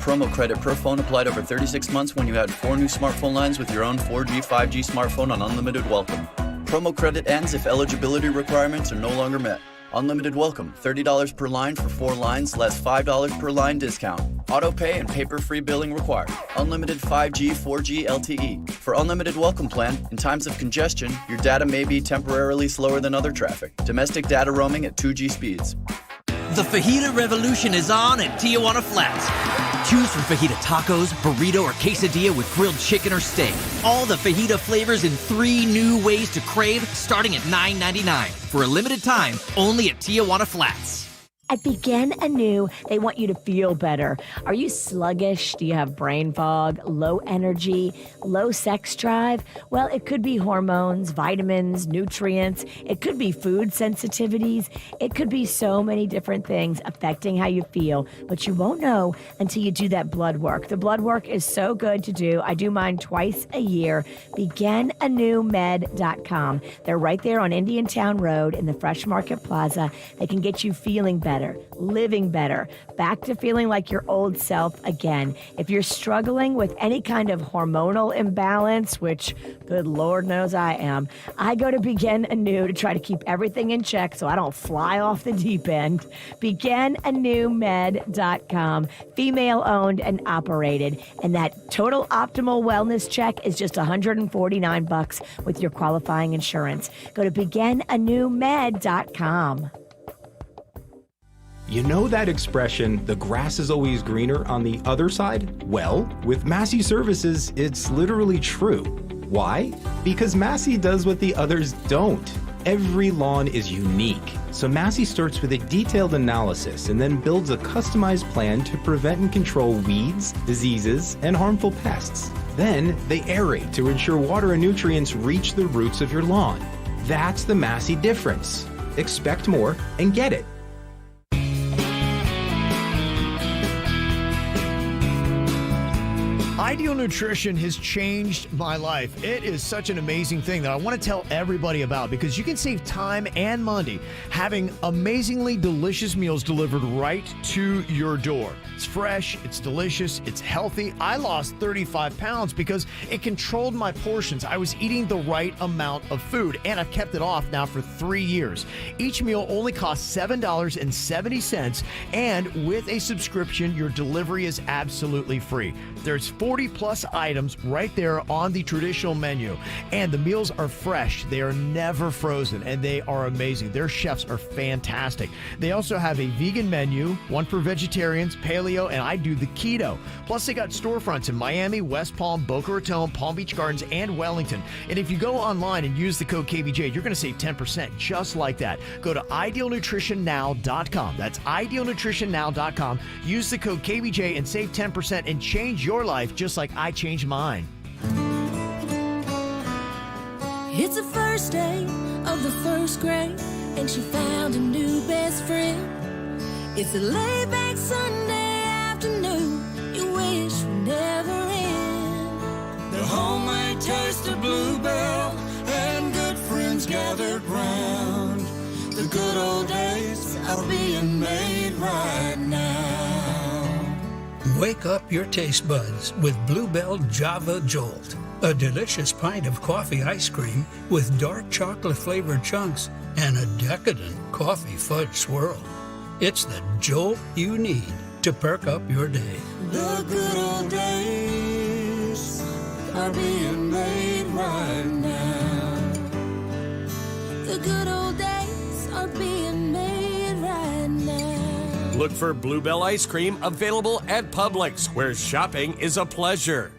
promo credit per phone applied over 36 months when you add 4 new smartphone lines with your own 4G, 5G smartphone on unlimited welcome. Promo credit ends if eligibility requirements are no longer met. Unlimited welcome, $30 per line for 4 lines, less $5 per line discount. Auto pay and paper-free billing required. Unlimited 5G, 4G LTE. For unlimited welcome plan, in times of congestion, your data may be temporarily slower than other traffic. Domestic data roaming at 2G speeds. The fajita revolution is on at Tijuana Flats. Choose from fajita tacos, burrito, or quesadilla with grilled chicken or steak. All the fajita flavors in 3 new ways to crave, starting at $9.99. For a limited time, only at Tijuana Flats. At Begin Anew, they want you to feel better. Are you sluggish? Do you have brain fog, low energy, low sex drive? Well, it could be hormones, vitamins, nutrients. It could be food sensitivities. It could be so many different things affecting how you feel, but you won't know until you do that blood work. The blood work is so good to do. I do mine twice a year. BeginAnewMed.com. They're right there on Indiantown Road in the Fresh Market Plaza. They can get you feeling better, living better, back to feeling like your old self again. If you're struggling with any kind of hormonal imbalance, which good Lord knows I am, I go to Begin Anew to try to keep everything in check so I don't fly off the deep end. BeginAnewMed.com, female owned and operated. And that total optimal wellness check is just $149 with your qualifying insurance. Go to BeginAnewMed.com. You know that expression, the grass is always greener on the other side? Well, with Massey Services, it's literally true. Why? Because Massey does what the others don't. Every lawn is unique, so Massey starts with a detailed analysis and then builds a customized plan to prevent and control weeds, diseases, and harmful pests. Then they aerate to ensure water and nutrients reach the roots of your lawn. That's the Massey difference. Expect more and get it. Ideal Nutrition has changed my life. It is such an amazing thing that I want to tell everybody about because you can save time and money having amazingly delicious meals delivered right to your door. It's fresh, it's delicious, it's healthy. I lost 35 pounds because it controlled my portions. I was eating the right amount of food, and I've kept it off now for 3 years. Each meal only costs $7.70, and with a subscription, your delivery is absolutely free. There's 40 plus items right there on the traditional menu, and the meals are fresh. They are never frozen, and they are amazing. Their chefs are fantastic. They also have a vegan menu, one for vegetarians, paleo, and I do the keto. Plus, they got storefronts in Miami, West Palm, Boca Raton, Palm Beach Gardens, and Wellington. And if you go online and use the code KVJ, you're going to save 10% just like that. Go to idealnutritionnow.com. That's idealnutritionnow.com. Use the code KVJ and save 10% and change your life just like I changed mine. It's the first day of the first grade, and she found a new best friend. It's a laid-back Sunday afternoon you wish would never end. The homemade taste of Bluebell and good friends gathered round. The good old days are being made right now. Wake up your taste buds with Bluebell Java Jolt, a delicious pint of coffee ice cream with dark chocolate-flavored chunks and a decadent coffee fudge swirl. It's the jolt you need to perk up your day. The good old days are being made right now. The good old days are being made right now. Look for Bluebell ice cream available at Publix, where shopping is a pleasure.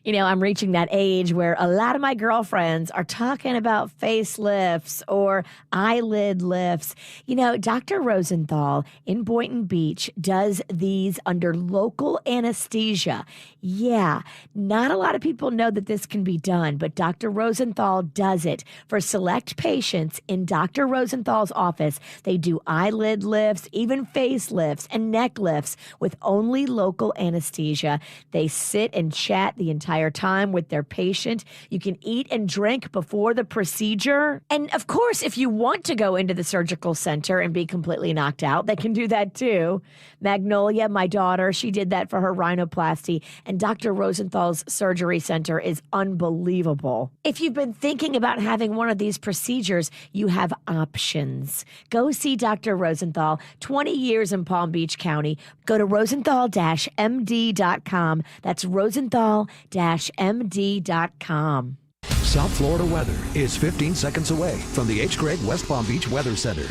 You know, I'm reaching that age where a lot of my girlfriends are talking about facelifts or eyelid lifts. You know, Dr. Rosenthal in Boynton Beach does these under local anesthesia. Yeah, not a lot of people know that this can be done, but Dr. Rosenthal does it for select patients in Dr. Rosenthal's office. They do eyelid lifts, even facelifts and neck lifts with only local anesthesia. They sit and chat the entire entire time with their patient. You can eat and drink before the procedure. And of course, if you want to go into the surgical center and be completely knocked out, they can do that too. Magnolia, my daughter, she did that for her rhinoplasty, and Dr. Rosenthal's surgery center is unbelievable. If you've been thinking about having one of these procedures, you have options. Go see Dr. Rosenthal, 20 years in Palm Beach County. Go to rosenthal-md.com. That's rosenthal-md.com. South Florida weather is 15 seconds away from the H. Gregg West Palm Beach Weather Center.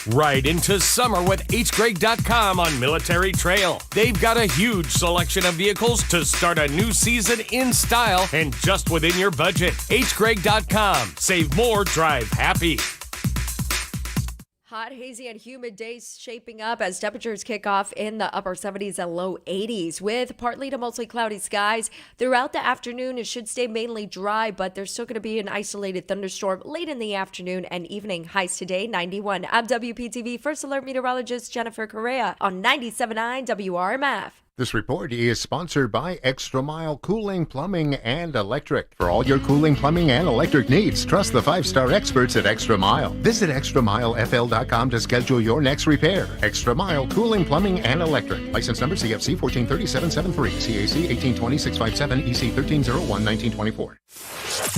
Right into summer with hgreg.com on Military Trail. They've got a huge selection of vehicles to start a new season in style and just within your budget. hgreg.com. Save more, drive happy. Hot, hazy, and humid days shaping up as temperatures kick off in the upper 70s and low 80s with partly to mostly cloudy skies. Throughout the afternoon, it should stay mainly dry, but there's still going to be an isolated thunderstorm late in the afternoon and evening. Highs today, 91. I'm WPTV First Alert Meteorologist Jennifer Correa on 97.9 WRMF. This report is sponsored by Extra Mile Cooling, Plumbing, and Electric. For all your cooling, plumbing, and electric needs, trust the 5-star experts at Extra Mile. Visit extramilefl.com to schedule your next repair. Extra Mile Cooling, Plumbing, and Electric. License number CFC 143773, CAC 1820657, EC 1301-1924.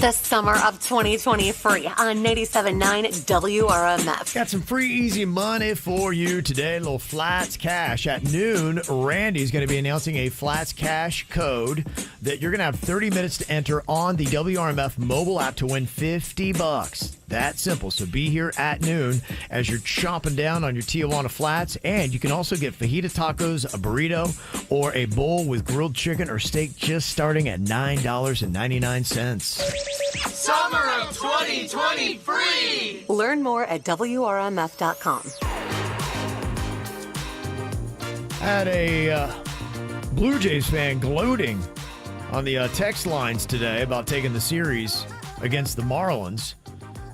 The summer of 2023 on 97.9 WRMF. Got some free, easy money for you today. A little Flats Cash. At noon, Randy's going to be announcing a Flats Cash code that you're going to have 30 minutes to enter on the WRMF mobile app to win $50. That simple. So be here at noon as you're chomping down on your Tijuana Flats. And you can also get fajita tacos, a burrito, or a bowl with grilled chicken or steak just starting at $9.99. Summer of 2023. Learn more at WRMF.com. Had a Blue Jays fan gloating on the text lines today about taking the series against the Marlins.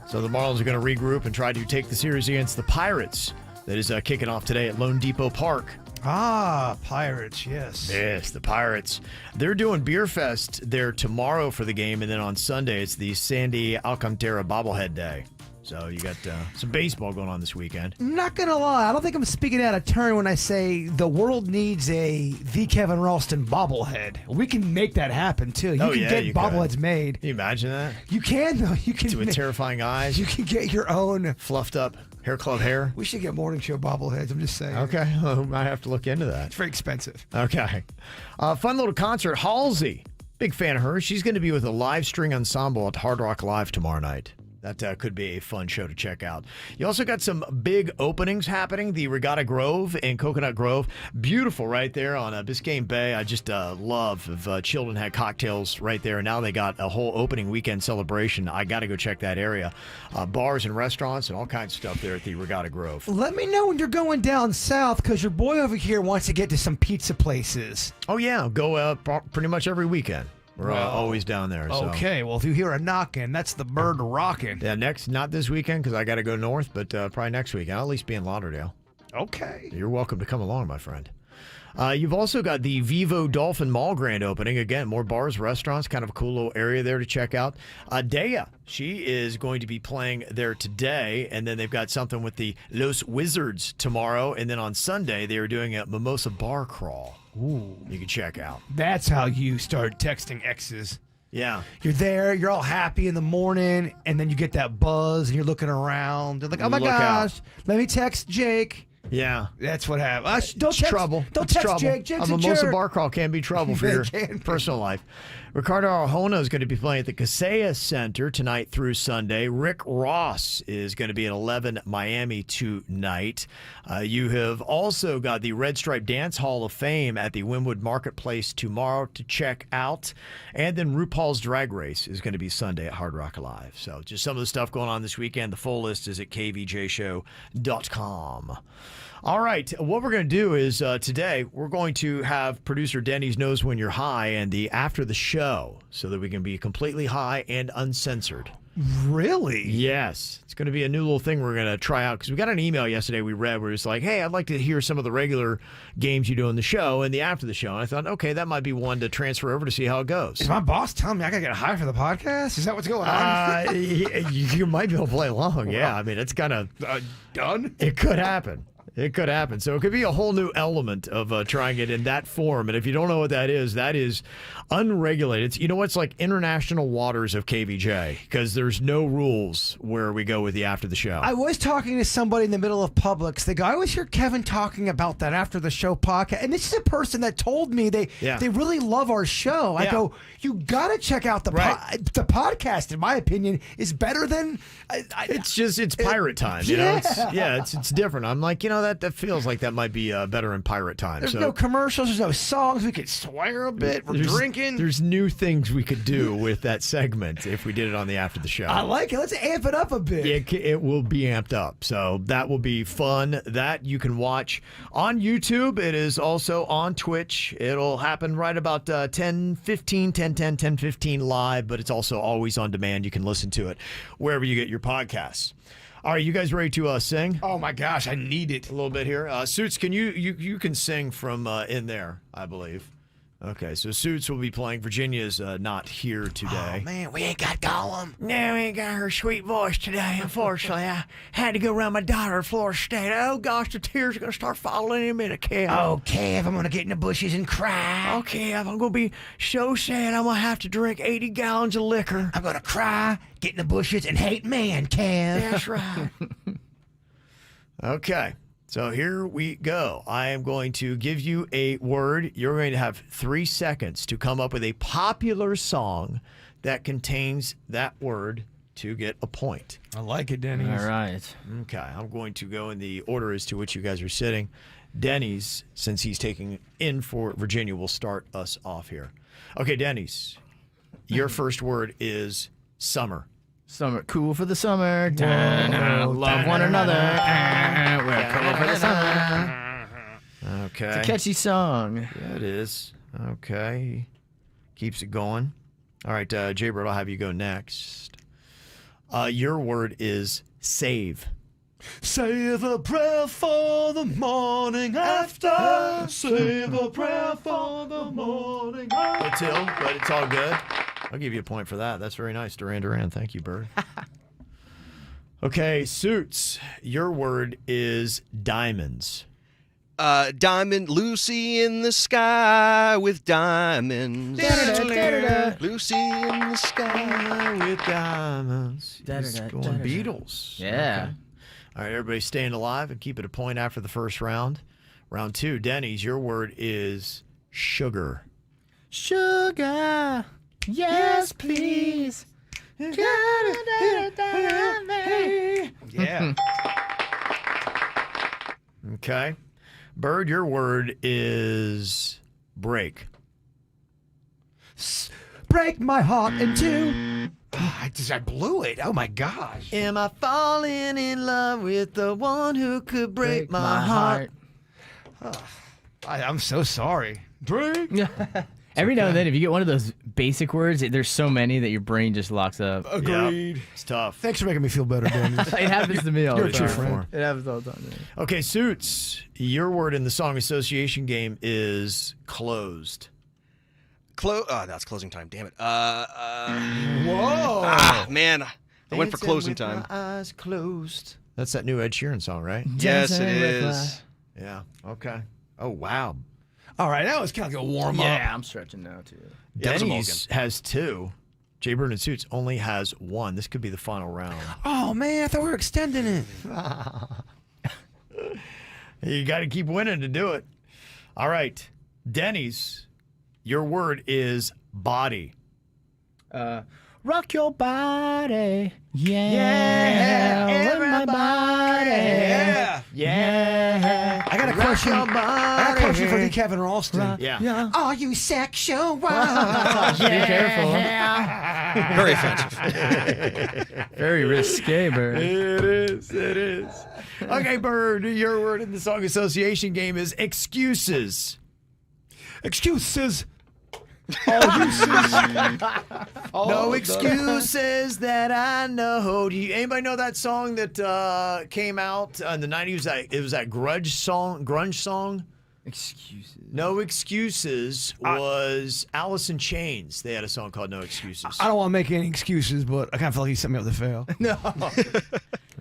So the Marlins are going to regroup and try to take the series against the Pirates. That is kicking off today at Lone Depot Park. Ah, Pirates, yes. Yes, the Pirates. They're doing Beer Fest there tomorrow for the game, and then on Sunday it's the Sandy Alcantara Bobblehead Day. So you got some baseball going on this weekend. I'm not going to lie. I don't think I'm speaking out of turn when I say the world needs a The Kevin Ralston bobblehead. We can make that happen, too. You can get bobbleheads made. Can you imagine that? You can, though. You can with terrifying eyes. You can get your own. Fluffed up hair club hair. We should get morning show bobbleheads. I'm just saying. Okay. Well, I have to look into that. It's very expensive. Okay. Fun little concert. Halsey. Big fan of her. She's going to be with a live string ensemble at Hard Rock Live tomorrow night. That could be a fun show to check out. You also got some big openings happening. The Regatta Grove in Coconut Grove. Beautiful right there on Biscayne Bay. I just love if children had cocktails right there. And now they got a whole opening weekend celebration. I got to go check that area. Bars and restaurants and all kinds of stuff there at the Regatta Grove. Let me know when you're going down south because your boy over here wants to get to some pizza places. Oh, yeah. Go pretty much every weekend. We're always down there. So. Okay, well, if you hear a knocking, that's the bird rocking. Yeah, not this weekend because I got to go north, but probably next weekend. I'll at least be in Lauderdale. Okay. You're welcome to come along, my friend. You've also got the Vivo Dolphin Mall grand opening. Again, more bars, restaurants, kind of a cool little area there to check out. Dea, she is going to be playing there today, and then they've got something with the Los Wizards tomorrow, and then on Sunday they are doing a Mimosa Bar Crawl. Ooh. You can check out. That's how you start texting exes. Yeah. You're there, you're all happy in the morning, and then you get that buzz, and you're looking around. They're like, oh my gosh, let me text Jake. Yeah. That's what happened. Don't It's text, trouble. Don't It's text trouble. Jake. Jake's a a Mimosa jerk. Bar Crawl can be trouble for your personal life. Ricardo Arjona is going to be playing at the Kaseya Center tonight through Sunday. Rick Ross is going to be at 11 Miami tonight. You have also got the Red Stripe Dance Hall of Fame at the Wynwood Marketplace tomorrow to check out. And then RuPaul's Drag Race is going to be Sunday at Hard Rock Live. So just some of the stuff going on this weekend. The full list is at kvjshow.com. All right, what we're going to do is today we're going to have producer Denny's Knows When You're High and the after the show so that we can be completely high and uncensored. Really? Yes. It's going to be a new little thing we're going to try out because we got an email yesterday we read where it's like, hey, I'd like to hear some of the regular games you do on the show and the after the show. And I thought, okay, that might be one to transfer over to see how it goes. Is my boss telling me I got to get high for the podcast? Is that what's going on? You might be able to play along. Yeah. I mean, it's kind of done. It could happen. It could happen. So it could be a whole new element of trying it in that form. And if you don't know what that is unregulated. You know what's like international waters of KVJ because there's no rules where we go with the after the show. I was talking to somebody in the middle of Publix. They go, I always hear Kevin talking about that after the show podcast. And this is a person that told me they really love our show. I go, you got to check out the the podcast, in my opinion, is better than... It's pirate time. You know? It's different. I'm like, that feels like that might be better in pirate time. There's no commercials. There's no songs. We could swear a bit. We're drinking. There's new things we could do with that segment if we did it on the after the show. I like it. Let's amp it up a bit. It will be amped up. So that will be fun. That you can watch on YouTube. It is also on Twitch. It'll happen right about 10:15 live, but it's also always on demand. You can listen to it wherever you get your podcasts. All right, you guys ready to sing? Oh my gosh, I need it a little bit here. Suits, can you can sing from in there, I believe. Okay, so Suits will be playing. Virginia's not here today. Oh man, we ain't got Gollum. No, we ain't got her sweet voice today. Unfortunately, I had to go around my daughter at Florida State. Oh gosh, the tears are gonna start falling in a minute, Kev. Oh, Kev, I'm gonna get in the bushes and cry. Oh, Kev, I'm gonna be so sad. I'm gonna have to drink 80 gallons of liquor. I'm gonna cry, get in the bushes, and hate man, Kev. That's right. Okay. So here we go. I am going to give you a word. You're going to have 3 seconds to come up with a popular song that contains that word to get a point. I like it, Denny's. All right. Okay. I'm going to go in the order as to which you guys are sitting. Denny's, since he's taking in for Virginia, will start us off here. Okay, Denny's, your first word is summer. Summer, cool for the summer. Love one another. We're cool for the summer. Okay. It's a catchy song. Yeah, it is. Okay. Keeps it going. All right, Jaybird, I'll have you go next. Your word is save. Save a prayer for the morning after. Save a prayer for the morning after. Till, but it's all good. I'll give you a point for that. That's very nice, Duran. Thank you, Bird. Okay, Suits. Your word is diamonds. Diamond Lucy in the sky with diamonds. Lucy in the sky with diamonds. Just going Beatles. Yeah. Okay. All right, everybody staying alive and keep it a point after the first round. Round 2, Denny's, your word is sugar. Sugar. Yes, please. Yeah. Okay. Bird, your word is break. Break my heart in two. I blew it. Oh my gosh. Am I falling in love with the one who could break my heart? I'm so sorry. Break. Every now and then, if you get one of those basic words, there's so many that your brain just locks up. Agreed. Yep. It's tough. Thanks for making me feel better, Dan. It happens to me all You're the time. a true friend. It happens all the time. Okay, Suits, your word in the song association game is closed. That's closing time. Damn it. Whoa. Man. I went for closing time. My eyes closed. That's that new Ed Sheeran song, right? Yes, it is. Yeah. Okay. Oh, wow. All right, that was kind of like a warm up. Yeah, I'm stretching now, too. Denny's has 2. Jaybird and Suits only has 1. This could be the final round. Oh, man, I thought we were extending it. You got to keep winning to do it. All right. Denny's, your word is body. Rock your body. Yeah. Everybody. Yeah. I got a question. I got a question for the Kevin Ralston. Yeah. Are you sexual? Be careful. Very offensive. Very risque, Bird. It is. Okay, Bird, your word in the song association game is excuses. Excuses. All uses. No excuses that I know. Anybody know that song that came out in the 90s? It was that grunge song. Excuses. No Excuses was Alice in Chains. They had a song called No Excuses. I don't want to make any excuses, but I kind of feel like he set me up to fail. No.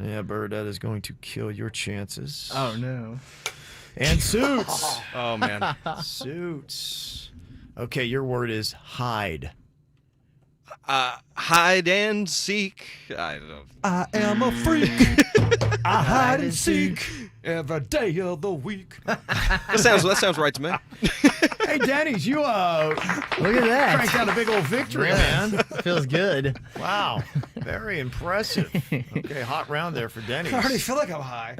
Yeah, Bird, that is going to kill your chances. Oh, no. And Suits. Oh, man. Suits. Okay, your word is hide. Hide and seek. I don't know. I am a freak. I hide and seek every day of the week. That sounds right to me. Hey, Denny's, you Look at that. cranked out a big old victory, Yeah. man. Feels good. Wow. Very impressive. Okay, hot round there for Denny's. I already feel like I'm high.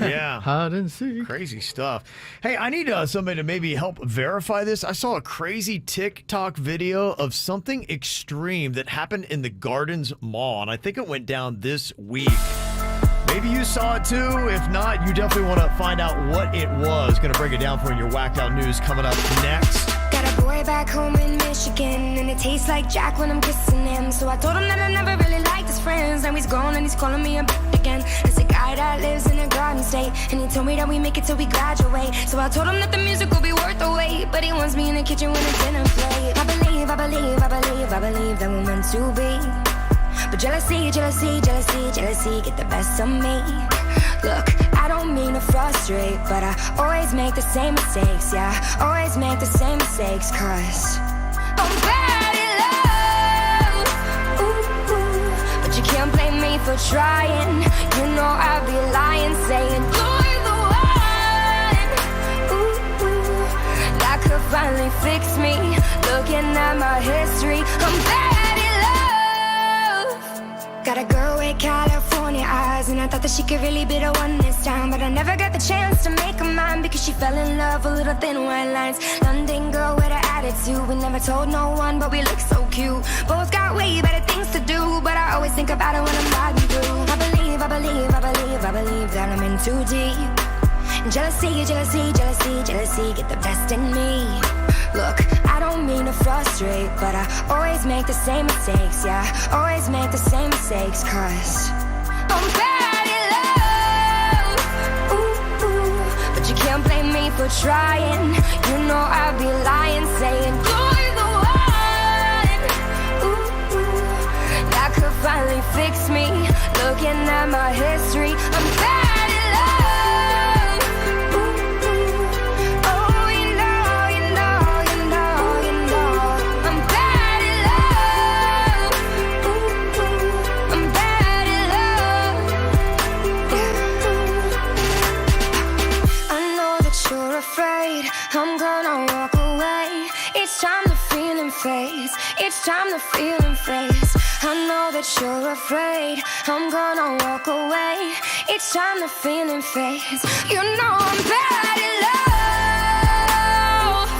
Yeah. Hide and seek. Crazy stuff. Hey, I need somebody to maybe help verify this. I saw a crazy TikTok video of something extreme that happened in the Gardens Mall, and I think it went down this week. Maybe you saw it too. If not, you definitely want to find out what it was. Going to break it down for you in your whacked out news coming up next. Got a boy back home in Michigan, and it tastes like Jack when I'm kissing him. So I told him that I never really liked his friends. Now he's gone and he's calling me a bitch again. It's a guy that lives in a garden state, and he told me that we make it till we graduate. So I told him that the music will be worth the wait, but he wants me in the kitchen when it's dinner plate. I believe that we're meant to be. But jealousy, get the best of me. Look, I don't mean to frustrate, but I always make the same mistakes, yeah. Always make the same mistakes, cause I'm bad at love. Ooh, ooh. But you can't blame me for trying. You know I'd be lying, saying you're the one. Ooh, ooh. That could finally fix me. Looking at my history, I'm bad. Got a girl with California eyes, and I thought that she could really be the one this time. But I never got the chance to make her mine, because she fell in love with little thin white lines. London girl with an attitude, we never told no one, but we look so cute. Both got way better things to do, but I always think about it when I'm riding through. I believe that I'm in too deep. Jealousy, get the best in me. Look, I don't mean to frustrate, but I always make the same mistakes, yeah. Always make the same mistakes, cause I'm bad at love. Ooh, ooh. But you can't blame me for trying. You know I'd be lying, saying you're the one. Ooh, ooh. That could finally fix me. Looking at my history, I'm bad. I'm gonna walk away. It's time the feeling fades. It's time the feeling fades. I know that you're afraid. I'm gonna walk away. It's time the feeling fades. You know I'm bad at love,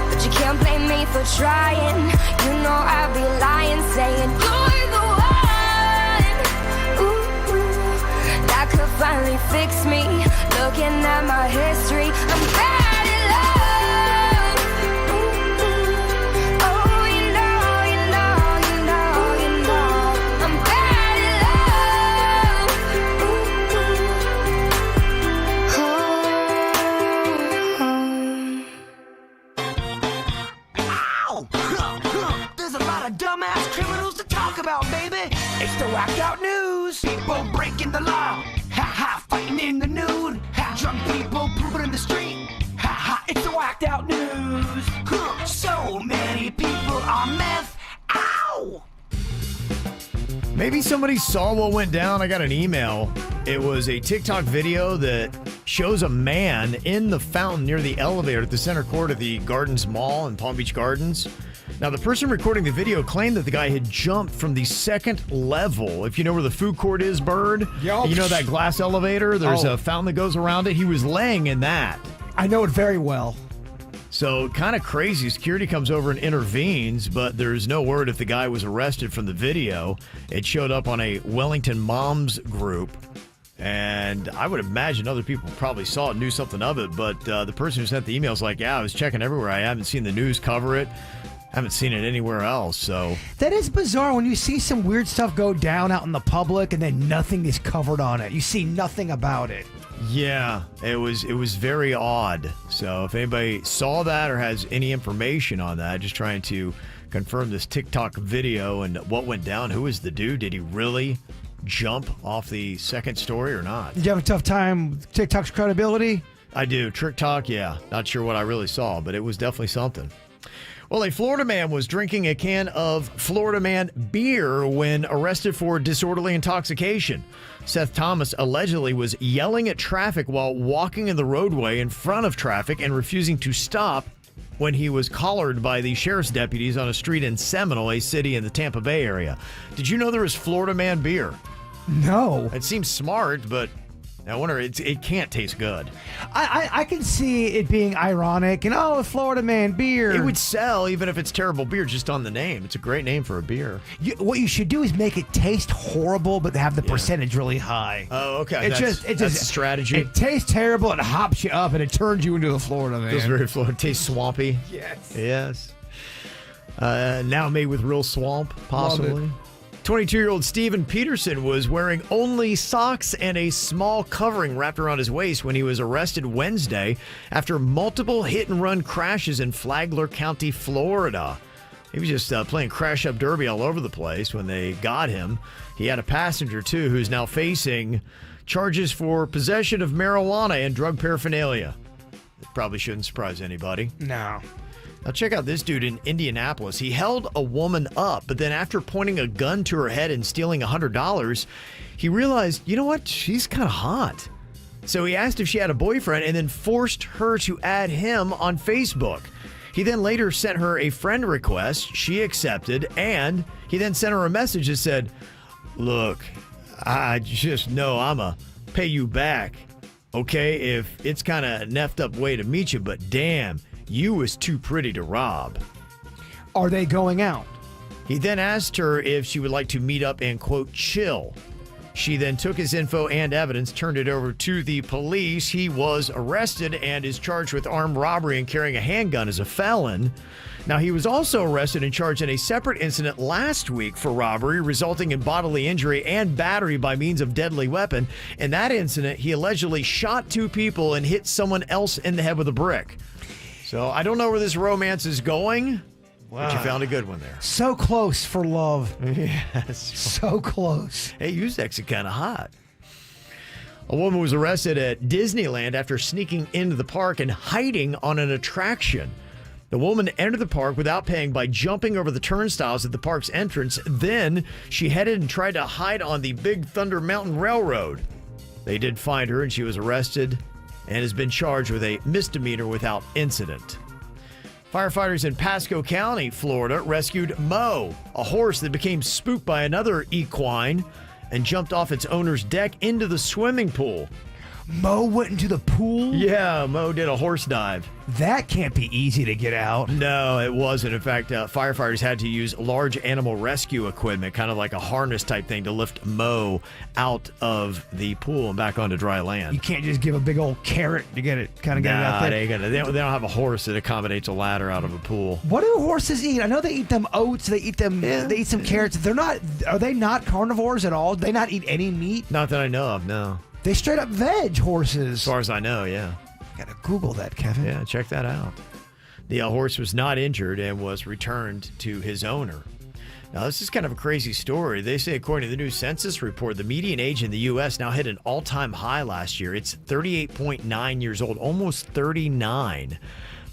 but you can't blame me for trying. You know I'd be lying, saying you're the one. Ooh, ooh. That could finally fix me. Looking at my history, I'm bad. It's the whacked out news. People breaking the law. Ha ha, fighting in the nude. Ha, drunk people pooping in the street. Ha ha, it's the whacked out news. Huh. So many people on meth. Ow! Maybe somebody saw what went down. I got an email. It was a TikTok video that shows a man in the fountain near the elevator at the center court of the Gardens Mall in Palm Beach Gardens. Now, the person recording the video claimed that the guy had jumped from the second level. If you know where the food court is, Bird, you know that glass elevator? There's a fountain that goes around it. He was laying in that. I know it very well. So kind of crazy. Security comes over and intervenes, but there's no word if the guy was arrested from the video. It showed up on a Wellington Moms group. And I would imagine other people probably saw it, knew something of it. But the person who sent the email is like, yeah, I was checking everywhere. I haven't seen the news cover it. Haven't seen it anywhere else, so. That is bizarre when you see some weird stuff go down out in the public and then nothing is covered on it. You see nothing about it. Yeah, it was very odd. So if anybody saw that or has any information on that, just trying to confirm this TikTok video and what went down. Who was the dude? Did he really jump off the second story or not? Did you have a tough time with TikTok's credibility? I do. TikTok, yeah. Not sure what I really saw, but it was definitely something. Well, a Florida man was drinking a can of Florida Man beer when arrested for disorderly intoxication. Seth Thomas allegedly was yelling at traffic while walking in the roadway in front of traffic and refusing to stop when he was collared by the sheriff's deputies on a street in Seminole, a city in the Tampa Bay area. Did you know there was Florida Man beer? No. It seems smart, but I wonder, it can't taste good. I can see it being ironic and, Florida Man beer. It would sell even if it's terrible beer just on the name. It's a great name for a beer. What you should do is make it taste horrible but have the percentage really high. Oh, okay. That's a strategy. It tastes terrible, it hops you up, and it turns you into a Florida Man. Feels very Florida. Tastes swampy. Yes. Yes. Now made with real swamp, possibly. 22-year-old Steven Peterson was wearing only socks and a small covering wrapped around his waist when he was arrested Wednesday after multiple hit-and-run crashes in Flagler County, Florida. He was just playing crash-up derby all over the place when they got him. He had a passenger, too, who's now facing charges for possession of marijuana and drug paraphernalia. It probably shouldn't surprise anybody. No. Now check out this dude in Indianapolis. He held a woman up, but then after pointing a gun to her head and stealing $100, he realized, you know what? She's kind of hot. So he asked if she had a boyfriend and then forced her to add him on Facebook. He then later sent her a friend request. She accepted, and he then sent her a message that said, "Look, I just know I'ma pay you back, okay? If it's kind of an effed up way to meet you, but damn, you was too pretty to rob." Are they going out? He then asked her if she would like to meet up and, quote, chill. She then took his info and evidence, turned it over to the police. He was arrested and is charged with armed robbery and carrying a handgun as a felon. Now, he was also arrested and charged in a separate incident last week for robbery, resulting in bodily injury and battery by means of deadly weapon. In that incident, he allegedly shot 2 people and hit someone else in the head with a brick. So I don't know where this romance is going, but you found a good one there. So close for love. Yes. So close. Hey, Uzek's kind of hot. A woman was arrested at Disneyland after sneaking into the park and hiding on an attraction. The woman entered the park without paying by jumping over the turnstiles at the park's entrance. Then she headed and tried to hide on the Big Thunder Mountain Railroad. They did find her, and she was arrested and has been charged with a misdemeanor without incident. Firefighters in Pasco County, Florida, rescued Mo, a horse that became spooked by another equine and jumped off its owner's deck into the swimming pool. Mo went into the pool? Yeah, Mo did a horse dive. That can't be easy to get out. No, it wasn't. In fact, firefighters had to use large animal rescue equipment, kind of like a harness type thing, to lift Mo out of the pool and back onto dry land. You can't just give a big old carrot to get it get it out there. They don't have a horse that accommodates a ladder out of a pool. What do horses eat? I know they eat them oats. They eat them. Yeah. They eat some carrots. Are they not carnivores at all? Do they not eat any meat? Not that I know of. No. They straight up veg horses. As far as I know, yeah. Gotta Google that, Kevin. Yeah, check that out. The horse was not injured and was returned to his owner. Now, this is kind of a crazy story. They say, according to the new census report, the median age in the U.S. now hit an all-time high last year. It's 38.9 years old, almost 39.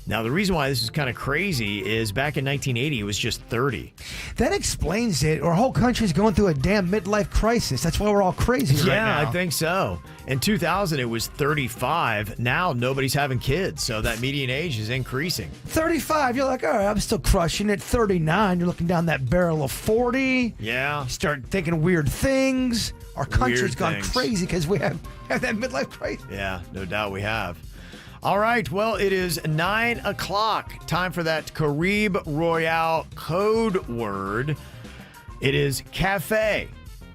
Now, the reason why this is kind of crazy is back in 1980, it was just 30. That explains it. Our whole country's going through a damn midlife crisis. That's why we're all crazy right now. Yeah, I think so. In 2000, it was 35. Now, nobody's having kids, so that median age is increasing. 35, you're like, all right, I'm still crushing it. 39, you're looking down that barrel of 40. Yeah. You start thinking weird things. Our country's gone crazy because we have that midlife crisis. Yeah, no doubt we have. All right, well, it is 9 o'clock. Time for that Caribe Royale code word. It is CAFE,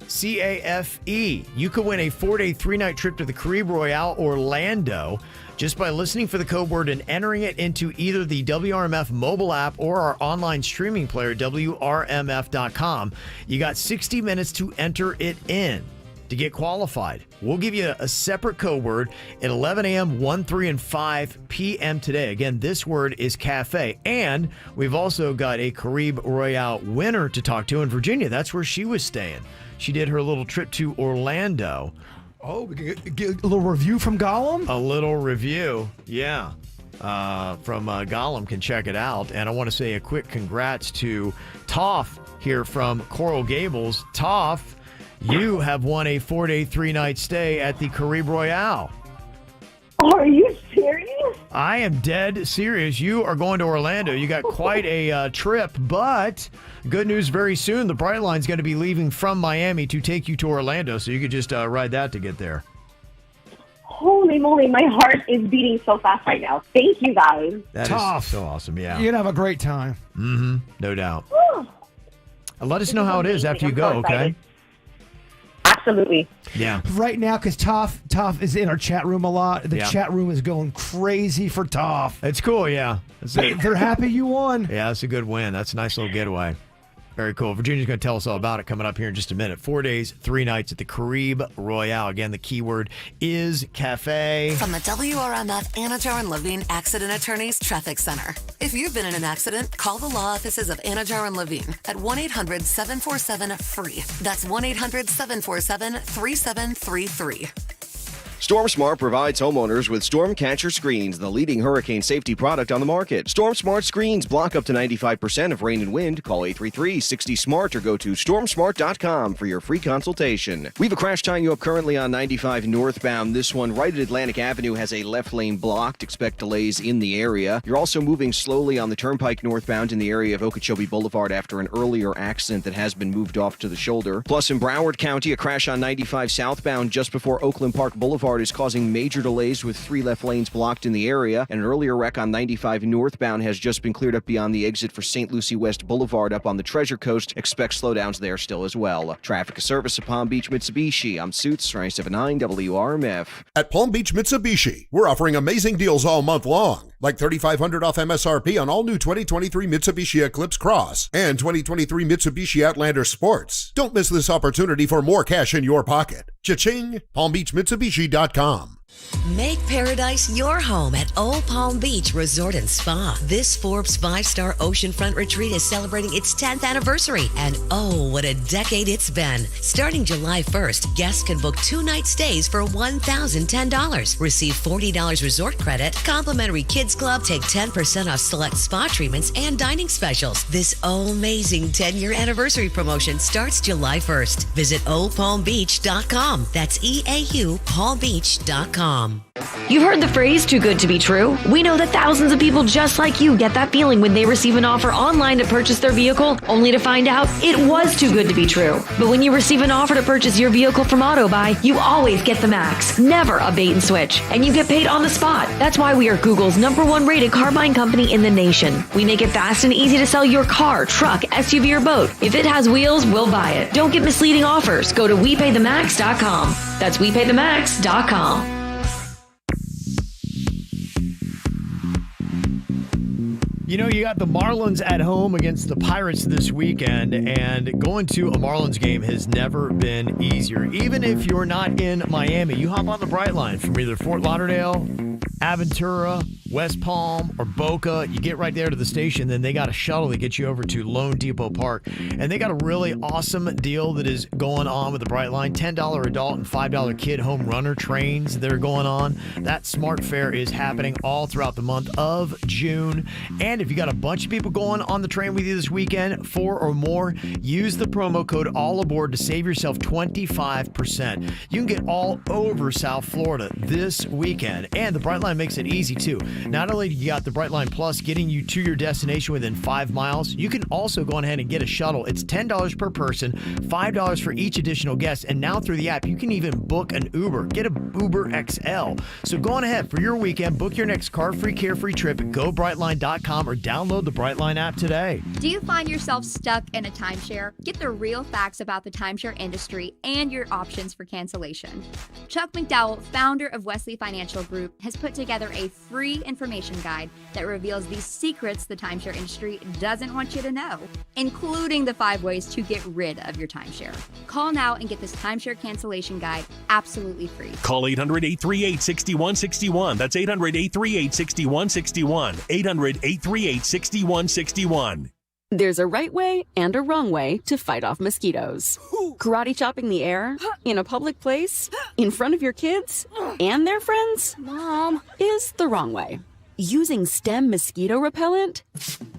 C-A-F-E. You could win a 4-day, 3-night trip to the Caribe Royale Orlando. just by listening for the code word and entering it into either the WRMF mobile app or our online streaming player, WRMF.com. You got 60 minutes to enter it in to get qualified. We'll give you a separate code word at 11 a.m., 1, 3, and 5 p.m. today. Again, this word is cafe. And we've also got a Caribe Royale winner to talk to in Virginia. That's where she was staying. She did her little trip to Orlando. Oh, we can get a little review from Gollum? A little review, yeah. From Gollum, can check it out. And I want to say a quick congrats to Toph here from Coral Gables. Toph, you have won a 4-day, 3-night stay at the Caribe Royale. Are you serious? I am dead serious. You are going to Orlando. You got quite a trip, but good news very soon. The Brightline's going to be leaving from Miami to take you to Orlando, so you could just ride that to get there. Holy moly, my heart is beating so fast right now. Thank you, guys. That Tough. is so awesome, yeah. You're going to have a great time. Mm-hmm, no doubt. Whew. Let us know how it is after you go, okay? Absolutely. Yeah. Right now, because Toph is in our chat room a lot. The chat room is going crazy for Toph. It's cool, yeah. They're happy you won. Yeah, that's a good win. That's a nice little getaway. Very cool. Virginia's going to tell us all about it coming up here in just a minute. 4 days, 3 nights at the Caribe Royale. Again, the keyword is cafe. From the WRMF Anajar and Levine Accident Attorneys Traffic Center. If you've been in an accident, call the law offices of Anajar and Levine at 1-800-747-FREE. That's 1-800-747-3733. Storm Smart provides homeowners with storm catcher screens, the leading hurricane safety product on the market. Storm Smart screens block up to 95% of rain and wind. Call 833-60-SMART or go to stormsmart.com for your free consultation. We have a crash tying you up currently on 95 northbound. This one right at Atlantic Avenue has a left lane blocked. Expect delays in the area. You're also moving slowly on the Turnpike northbound in the area of Okeechobee Boulevard after an earlier accident that has been moved off to the shoulder. Plus in Broward County, a crash on 95 southbound just before Oakland Park Boulevard is causing major delays with 3 left lanes blocked in the area. And an earlier wreck on 95 northbound has just been cleared up beyond the exit for St. Lucie West Boulevard up on the Treasure Coast. Expect slowdowns there still as well. Traffic service of Palm Beach Mitsubishi. I'm Suits, 979 WRMF. At Palm Beach Mitsubishi, we're offering amazing deals all month long, like $3,500 off MSRP on all new 2023 Mitsubishi Eclipse Cross and 2023 Mitsubishi Outlander Sports. Don't miss this opportunity for more cash in your pocket. Cha-ching! PalmBeachMitsubishi.com. Make paradise your home at Old Palm Beach Resort and Spa. This Forbes 5-star oceanfront retreat is celebrating its 10th anniversary. And oh, what a decade it's been. Starting July 1st, guests can book 2-night stays for $1,010. Receive $40 resort credit, complimentary kids club, take 10% off select spa treatments and dining specials. This amazing 10-year anniversary promotion starts July 1st. Visit oldpalmbeach.com. That's EAU palmbeach.com. You've heard the phrase, too good to be true. We know that thousands of people just like you get that feeling when they receive an offer online to purchase their vehicle, only to find out it was too good to be true. But when you receive an offer to purchase your vehicle from AutoBuy, you always get the max, never a bait and switch, and you get paid on the spot. That's why we are Google's #1 rated car buying company in the nation. We make it fast and easy to sell your car, truck, SUV, or boat. If it has wheels, we'll buy it. Don't get misleading offers. Go to WePayTheMax.com. That's WePayTheMax.com. You know, you got the Marlins at home against the Pirates this weekend, and going to a Marlins game has never been easier. Even if you're not in Miami, you hop on the Brightline from either Fort Lauderdale, Aventura, West Palm, or Boca. You get right there to the station, then they got a shuttle that gets you over to Lone Depot Park. And they got a really awesome deal that is going on with the Brightline. $10 adult and $5 kid home runner trains that are going on. That smart fare is happening all throughout the month of June. And if you got a bunch of people going on the train with you this weekend, 4 or more, use the promo code ALLABOARD to save yourself 25%. You can get all over South Florida this weekend. And the Brightline makes it easy, too. Not only do you got the Brightline Plus getting you to your destination within 5 miles, you can also go on ahead and get a shuttle. It's $10 per person, $5 for each additional guest, and now through the app, you can even book an Uber. Get a Uber XL. So go on ahead for your weekend, book your next car-free, carefree trip at GoBrightline.com or download the Brightline app today. Do you find yourself stuck in a timeshare? Get the real facts about the timeshare industry and your options for cancellation. Chuck McDowell, founder of Wesley Financial Group, has put together a free information guide that reveals the secrets the timeshare industry doesn't want you to know, including the 5 ways to get rid of your timeshare. Call now and get this timeshare cancellation guide absolutely free. Call 800-838-6161. That's 800-838-6161. 800-838-6161. There's a right way and a wrong way to fight off mosquitoes. Karate chopping the air, in a public place, in front of your kids, and their friends, Mom, is the wrong way. Using Stem mosquito repellent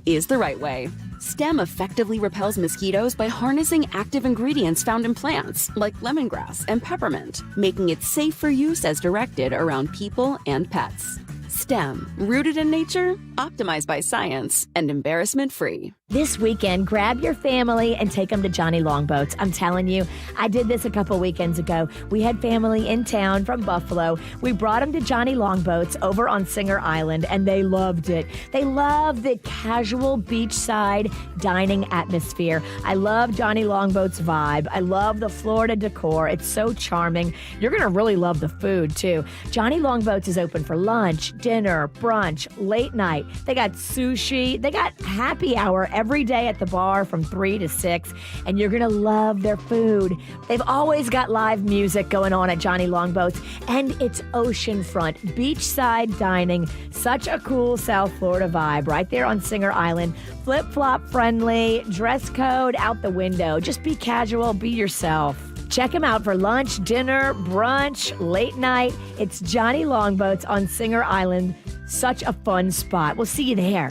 is the right way. Stem effectively repels mosquitoes by harnessing active ingredients found in plants, like lemongrass and peppermint, making it safe for use as directed around people and pets. Stem, rooted in nature, optimized by science, and embarrassment-free. This weekend, grab your family and take them to Johnny Longboats. I'm telling you, I did this a couple weekends ago. We had family in town from Buffalo. We brought them to Johnny Longboats over on Singer Island, and they loved it. They love the casual beachside dining atmosphere. I love Johnny Longboats' vibe. I love the Florida decor. It's so charming. You're going to really love the food, too. Johnny Longboats is open for lunch, dinner, brunch, late night. They got sushi. They got happy hour every day at the bar from 3 to 6, and you're going to love their food. They've always got live music going on at Johnny Longboats, and it's oceanfront, beachside dining. Such a cool South Florida vibe right there on Singer Island. Flip-flop friendly, dress code out the window. Just be casual, be yourself. Check them out for lunch, dinner, brunch, late night. It's Johnny Longboats on Singer Island. Such a fun spot. We'll see you there.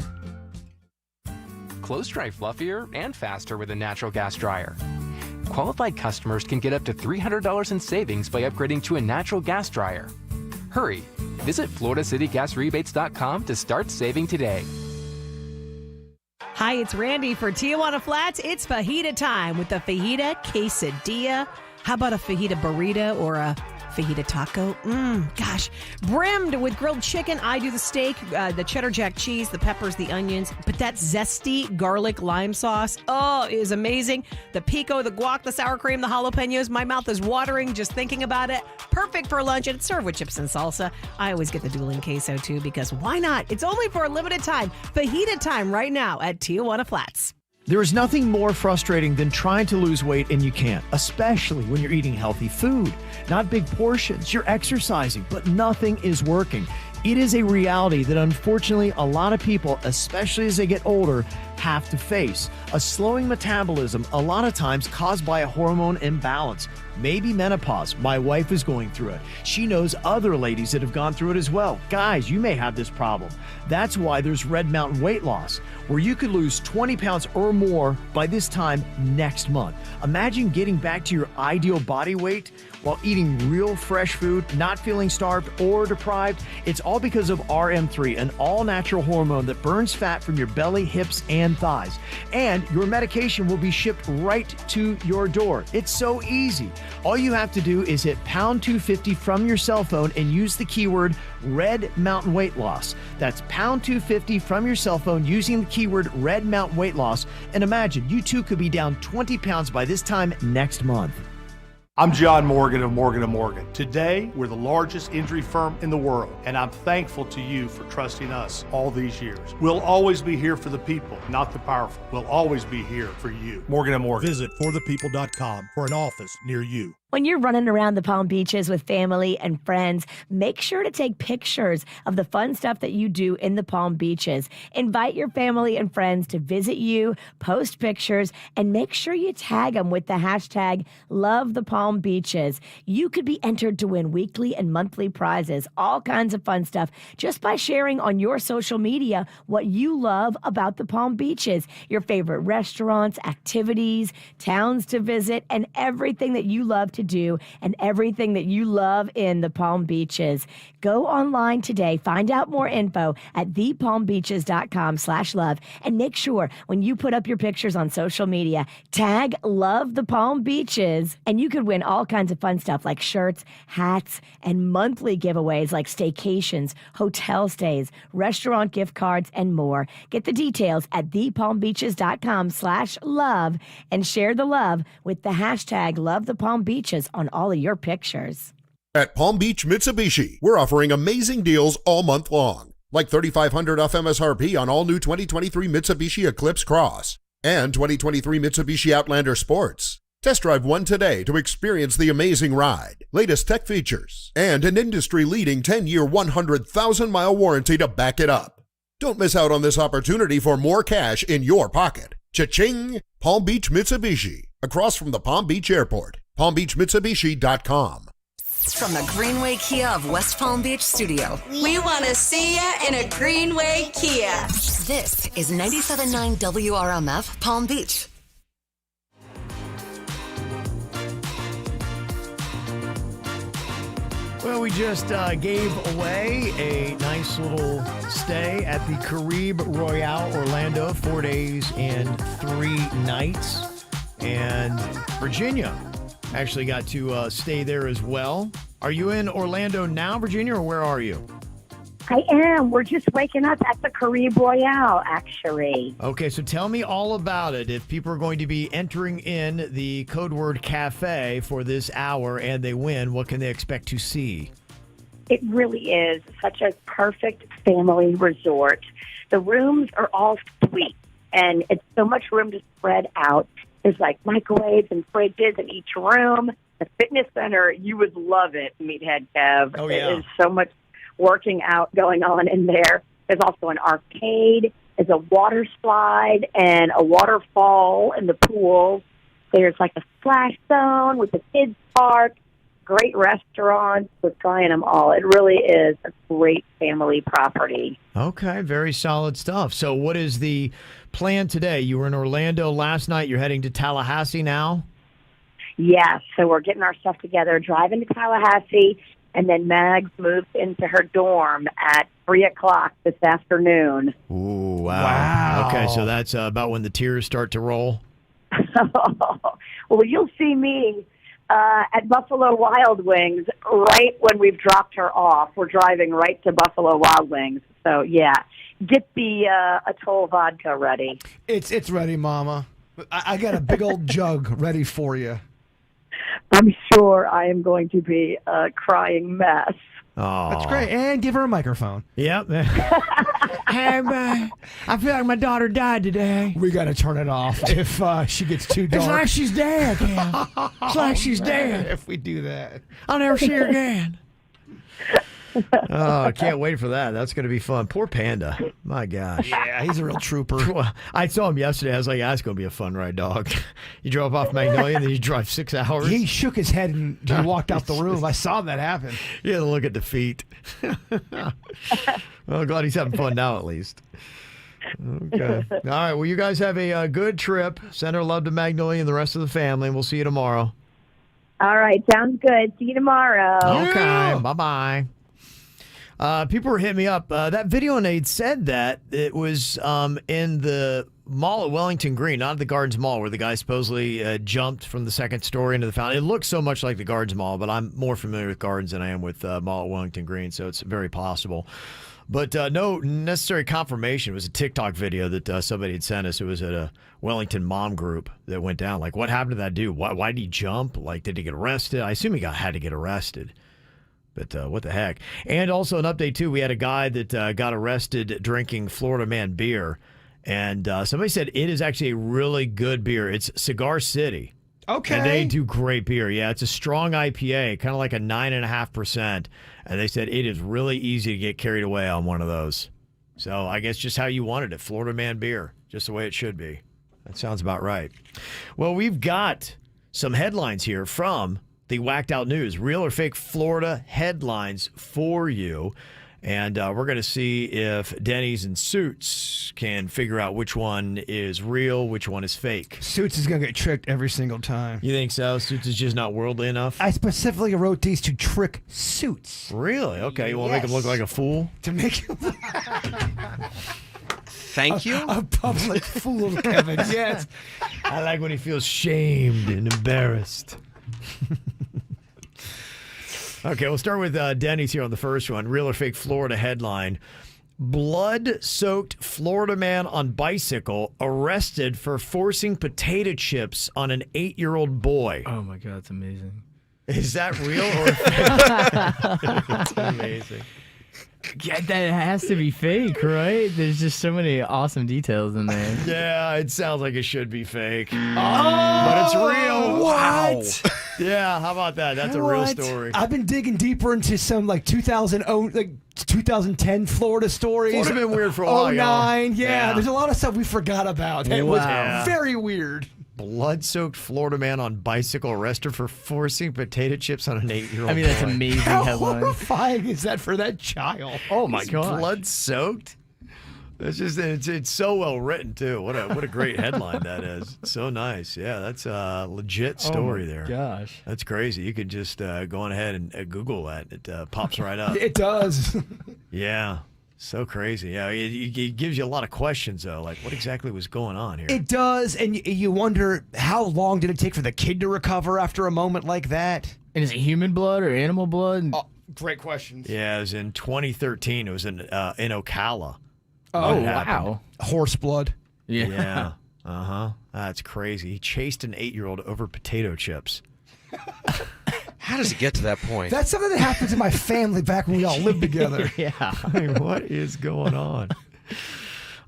Clothes dry fluffier and faster with a natural gas dryer. Qualified customers can get up to $300 in savings by upgrading to a natural gas dryer. Hurry! Visit FloridaCityGasRebates.com to start saving today. Hi, it's Randy for Tijuana Flats. It's fajita time with the fajita quesadilla. How about a fajita burrito or a fajita taco? Gosh, brimmed with grilled chicken. I do the steak, the cheddar jack cheese, the peppers, the onions. But that zesty garlic lime sauce, is amazing. The pico, the guac, the sour cream, the jalapenos. My mouth is watering just thinking about it. Perfect for lunch, and it's served with chips and salsa. I always get the dueling queso, too, because why not? It's only for a limited time. Fajita time right now at Tijuana Flats. There is nothing more frustrating than trying to lose weight and you can't, especially when you're eating healthy food. Not big portions, you're exercising, but nothing is working. It is a reality that unfortunately a lot of people, especially as they get older, have to face. A slowing metabolism, a lot of times caused by a hormone imbalance. Maybe menopause. My wife is going through it. She knows other ladies that have gone through it as well. Guys, you may have this problem. That's why there's Red Mountain Weight Loss, where you could lose 20 pounds or more by this time next month. Imagine getting back to your ideal body weight while eating real fresh food, not feeling starved or deprived. It's all because of RM3, an all-natural hormone that burns fat from your belly, hips, and thighs. And your medication will be shipped right to your door. It's so easy. All you have to do is hit pound 250 from your cell phone and use the keyword Red Mountain Weight Loss. That's pound 250 from your cell phone using the keyword Red Mountain Weight Loss. And imagine you too could be down 20 pounds by this time next month. I'm John Morgan of Morgan & Morgan. Today, we're the largest injury firm in the world, and I'm thankful to you for trusting us all these years. We'll always be here for the people, not the powerful. We'll always be here for you. Morgan & Morgan. Visit forthepeople.com for an office near you. When you're running around the Palm Beaches with family and friends, make sure to take pictures of the fun stuff that you do in the Palm Beaches. Invite your family and friends to visit you, post pictures, and make sure you tag them with the hashtag #LoveThePalmBeaches. You could be entered to win weekly and monthly prizes, all kinds of fun stuff, just by sharing on your social media what you love about the Palm Beaches, your favorite restaurants, activities, towns to visit, and everything that you love to to do and everything that you love in the Palm Beaches. Go online today. Find out more info at thepalmbeaches.com/love. And make sure when you put up your pictures on social media, tag Love the Palm Beaches. And you could win all kinds of fun stuff like shirts, hats, and monthly giveaways like staycations, hotel stays, restaurant gift cards, and more. Get the details at thepalmbeaches.com/love and share the love with the hashtag Love the Palm Beaches on all of your pictures. At Palm Beach Mitsubishi, we're offering amazing deals all month long, like $3,500 off MSRP on all new 2023 Mitsubishi Eclipse Cross and 2023 Mitsubishi Outlander Sports. Test drive one today to experience the amazing ride, latest tech features, and an industry-leading 10-year, 100,000-mile warranty to back it up. Don't miss out on this opportunity for more cash in your pocket. Cha-ching! Palm Beach Mitsubishi, across from the Palm Beach Airport. PalmBeachMitsubishi.com. From the Greenway Kia of West Palm Beach studio. We want to see ya in a Greenway Kia. This is 97.9 WRMF Palm Beach. Well, we just gave away a nice little stay at the Caribe Royale Orlando, 4 days and 3 nights. And Virginia actually got to stay there as well. Are you in Orlando now, Virginia, or where are you? I am. We're just waking up at the Caribe Royale, actually. Okay, so tell me all about it. If people are going to be entering in the code word cafe for this hour and they win, what can they expect to see? It really is such a perfect family resort. The rooms are all suite, and it's so much room to spread out. There's like microwaves and fridges in each room. The fitness center, you would love it, Meathead Kev. Oh, yeah. There's so much working out going on in there. There's also an arcade. There's a water slide and a waterfall in the pool. There's like a splash zone with a kids park. Great restaurants. We're trying them all. It really is a great family property. Okay, very solid stuff. So what is the plan today? You were in Orlando last night. You're heading to Tallahassee now? Yes, so we're getting our stuff together, driving to Tallahassee, and then Mags moves into her dorm at 3 o'clock this afternoon. Ooh, wow. Okay, so that's about when the tears start to roll? Well, you'll see me at Buffalo Wild Wings right when we've dropped her off. We're driving right to Buffalo Wild Wings. So, yeah, get the Atoll vodka ready. It's ready, Mama. I got a big old jug ready for you. I'm sure I am going to be a crying mess. Oh, that's great. And give her a microphone. Yep. Hey, man, I feel like my daughter died today. We got to turn it off if she gets too dark. It's like she's dead again. It's like she's dead. If we do that, I'll never see her again. Oh, I can't wait for that. That's going to be fun. Poor Panda. My gosh. Yeah, he's a real trooper. Well, I saw him yesterday. I was like, that's going to be a fun ride, dog. You drove off Magnolia and then you drive 6 hours. He shook his head and he walked out the room. I saw that happen. You had to look at the feet. Well, glad he's having fun now at least. Okay. All right. Well, you guys have a good trip. Send our love to Magnolia and the rest of the family, and we'll see you tomorrow. All right. Sounds good. See you tomorrow. Okay. Bye-bye. People were hitting me up. That video, and they'd said that it was in the mall at Wellington Green, not at the Gardens Mall, where the guy supposedly jumped from the second story into the fountain. It looks so much like the Gardens Mall, but I'm more familiar with Gardens than I am with Mall at Wellington Green, so it's very possible. But no necessary confirmation. It was a TikTok video that somebody had sent us. It was at a Wellington mom group that went down. Like, what happened to that dude? Why did he jump? Like, did he get arrested? I assume he had to get arrested. But what the heck? And also an update, too. We had a guy that got arrested drinking Florida Man beer. And somebody said it is actually a really good beer. It's Cigar City. Okay. And they do great beer. Yeah, it's a strong IPA, kind of like a 9.5%. And they said it is really easy to get carried away on one of those. So I guess just how you wanted it. Florida Man beer. Just the way it should be. That sounds about right. Well, we've got some headlines here from the Whacked Out News. Real or fake Florida headlines for you. And we're going to see if Denny's and Suits can figure out which one is real, which one is fake. Suits is going to get tricked every single time. You think so? Suits is just not worldly enough? I specifically wrote these to trick Suits. Really? Okay. You want to make him look like a fool? To make him Thank you? a public fool, Kevin. Yes. I like when he feels shamed and embarrassed. Okay, we'll start with Denny's here on the first one. Real or fake Florida headline. Blood-soaked Florida man on bicycle arrested for forcing potato chips on an 8-year-old boy. Oh, my God. That's amazing. Is that real or fake? It's amazing. Yeah, that has to be fake, right? There's just so many awesome details in there. Yeah, it sounds like it should be fake. But it's real. What? Wow. Yeah, how about that? That's a real story. I've been digging deeper into some 2010 Florida stories. Florida been weird for a while, 09, y'all. yeah. There's a lot of stuff we forgot about. It was Wow. very weird. Blood-soaked Florida man on bicycle arrested for forcing potato chips on an 8-year-old I mean, that's boy. amazing How headline. horrifying is that for that child? Oh, my It's God. blood-soaked? It's just it's so well written too. What a great headline that is. So nice. Yeah, that's a legit story there. Gosh. That's crazy. You could just go on ahead and Google that. It pops right up. It does. Yeah. So crazy. Yeah, it gives you a lot of questions, though. Like, what exactly was going on here? It does, and you wonder how long did it take for the kid to recover after a moment like that? And is it human blood or animal blood? Oh, great questions. Yeah, it was in 2013. It was in Ocala. Oh, wow. Horse blood. Yeah. Yeah. Uh-huh. That's crazy. He chased an 8-year-old over potato chips. How does it get to that point? That's something that happens in my family back when we all lived together. Yeah. I mean, what is going on?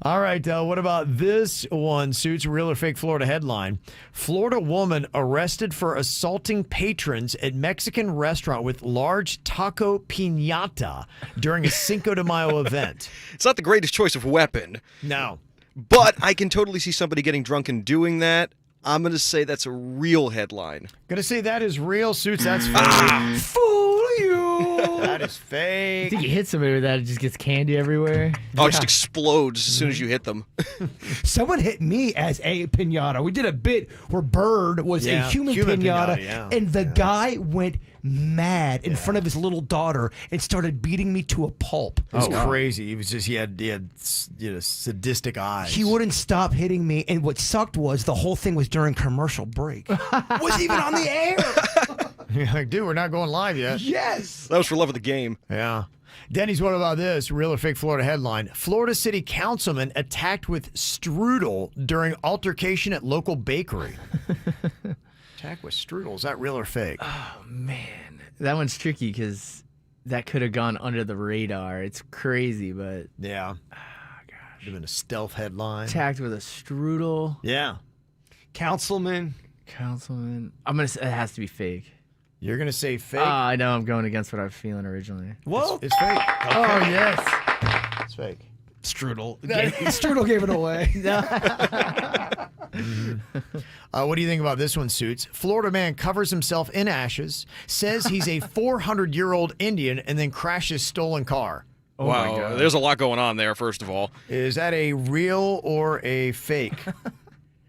All right, what about this one? Suits, real or fake Florida headline. Florida woman arrested for assaulting patrons at Mexican restaurant with large taco piñata during a Cinco de Mayo event. It's not the greatest choice of weapon, No. but I can totally see somebody getting drunk and doing that. I'm going to say that's a real headline. Gonna say that is real. Suits, that's fake. Fool you! That is I fake. think you hit somebody with that, it just gets candy everywhere. Oh, it just explodes as soon as you hit them. Someone hit me as a pinata. We did a bit where Bird was a human pinata, yeah. and the guy went mad in front of his little daughter and started beating me to a pulp. It was crazy. He had sadistic eyes. He wouldn't stop hitting me, and what sucked was the whole thing was during commercial break. Was even on the air. You're like, dude, we're not going live yet. Yes. That was for love of the game. Yeah. Denny's, what about this? Real or fake Florida headline. Florida City councilman attacked with strudel during altercation at local bakery. Attack with strudel. Is that real or fake? Oh, man. That one's tricky because that could have gone under the radar. It's crazy, but Yeah. Oh, gosh. Could have been a stealth headline. attacked with a strudel. Yeah. Councilman. Councilman. I'm going to say it has to be fake. You're going to say fake? I know I'm going against what I was feeling originally. Well, It's fake. Oh, yes. It's fake. Strudel. Strudel gave it away. What do you think about this one, Suits? Florida man covers himself in ashes, says he's a 400-year-old Indian, and then crashes stolen car. Oh my Wow, God. there's a lot going on there, first of all. Is that a real or a fake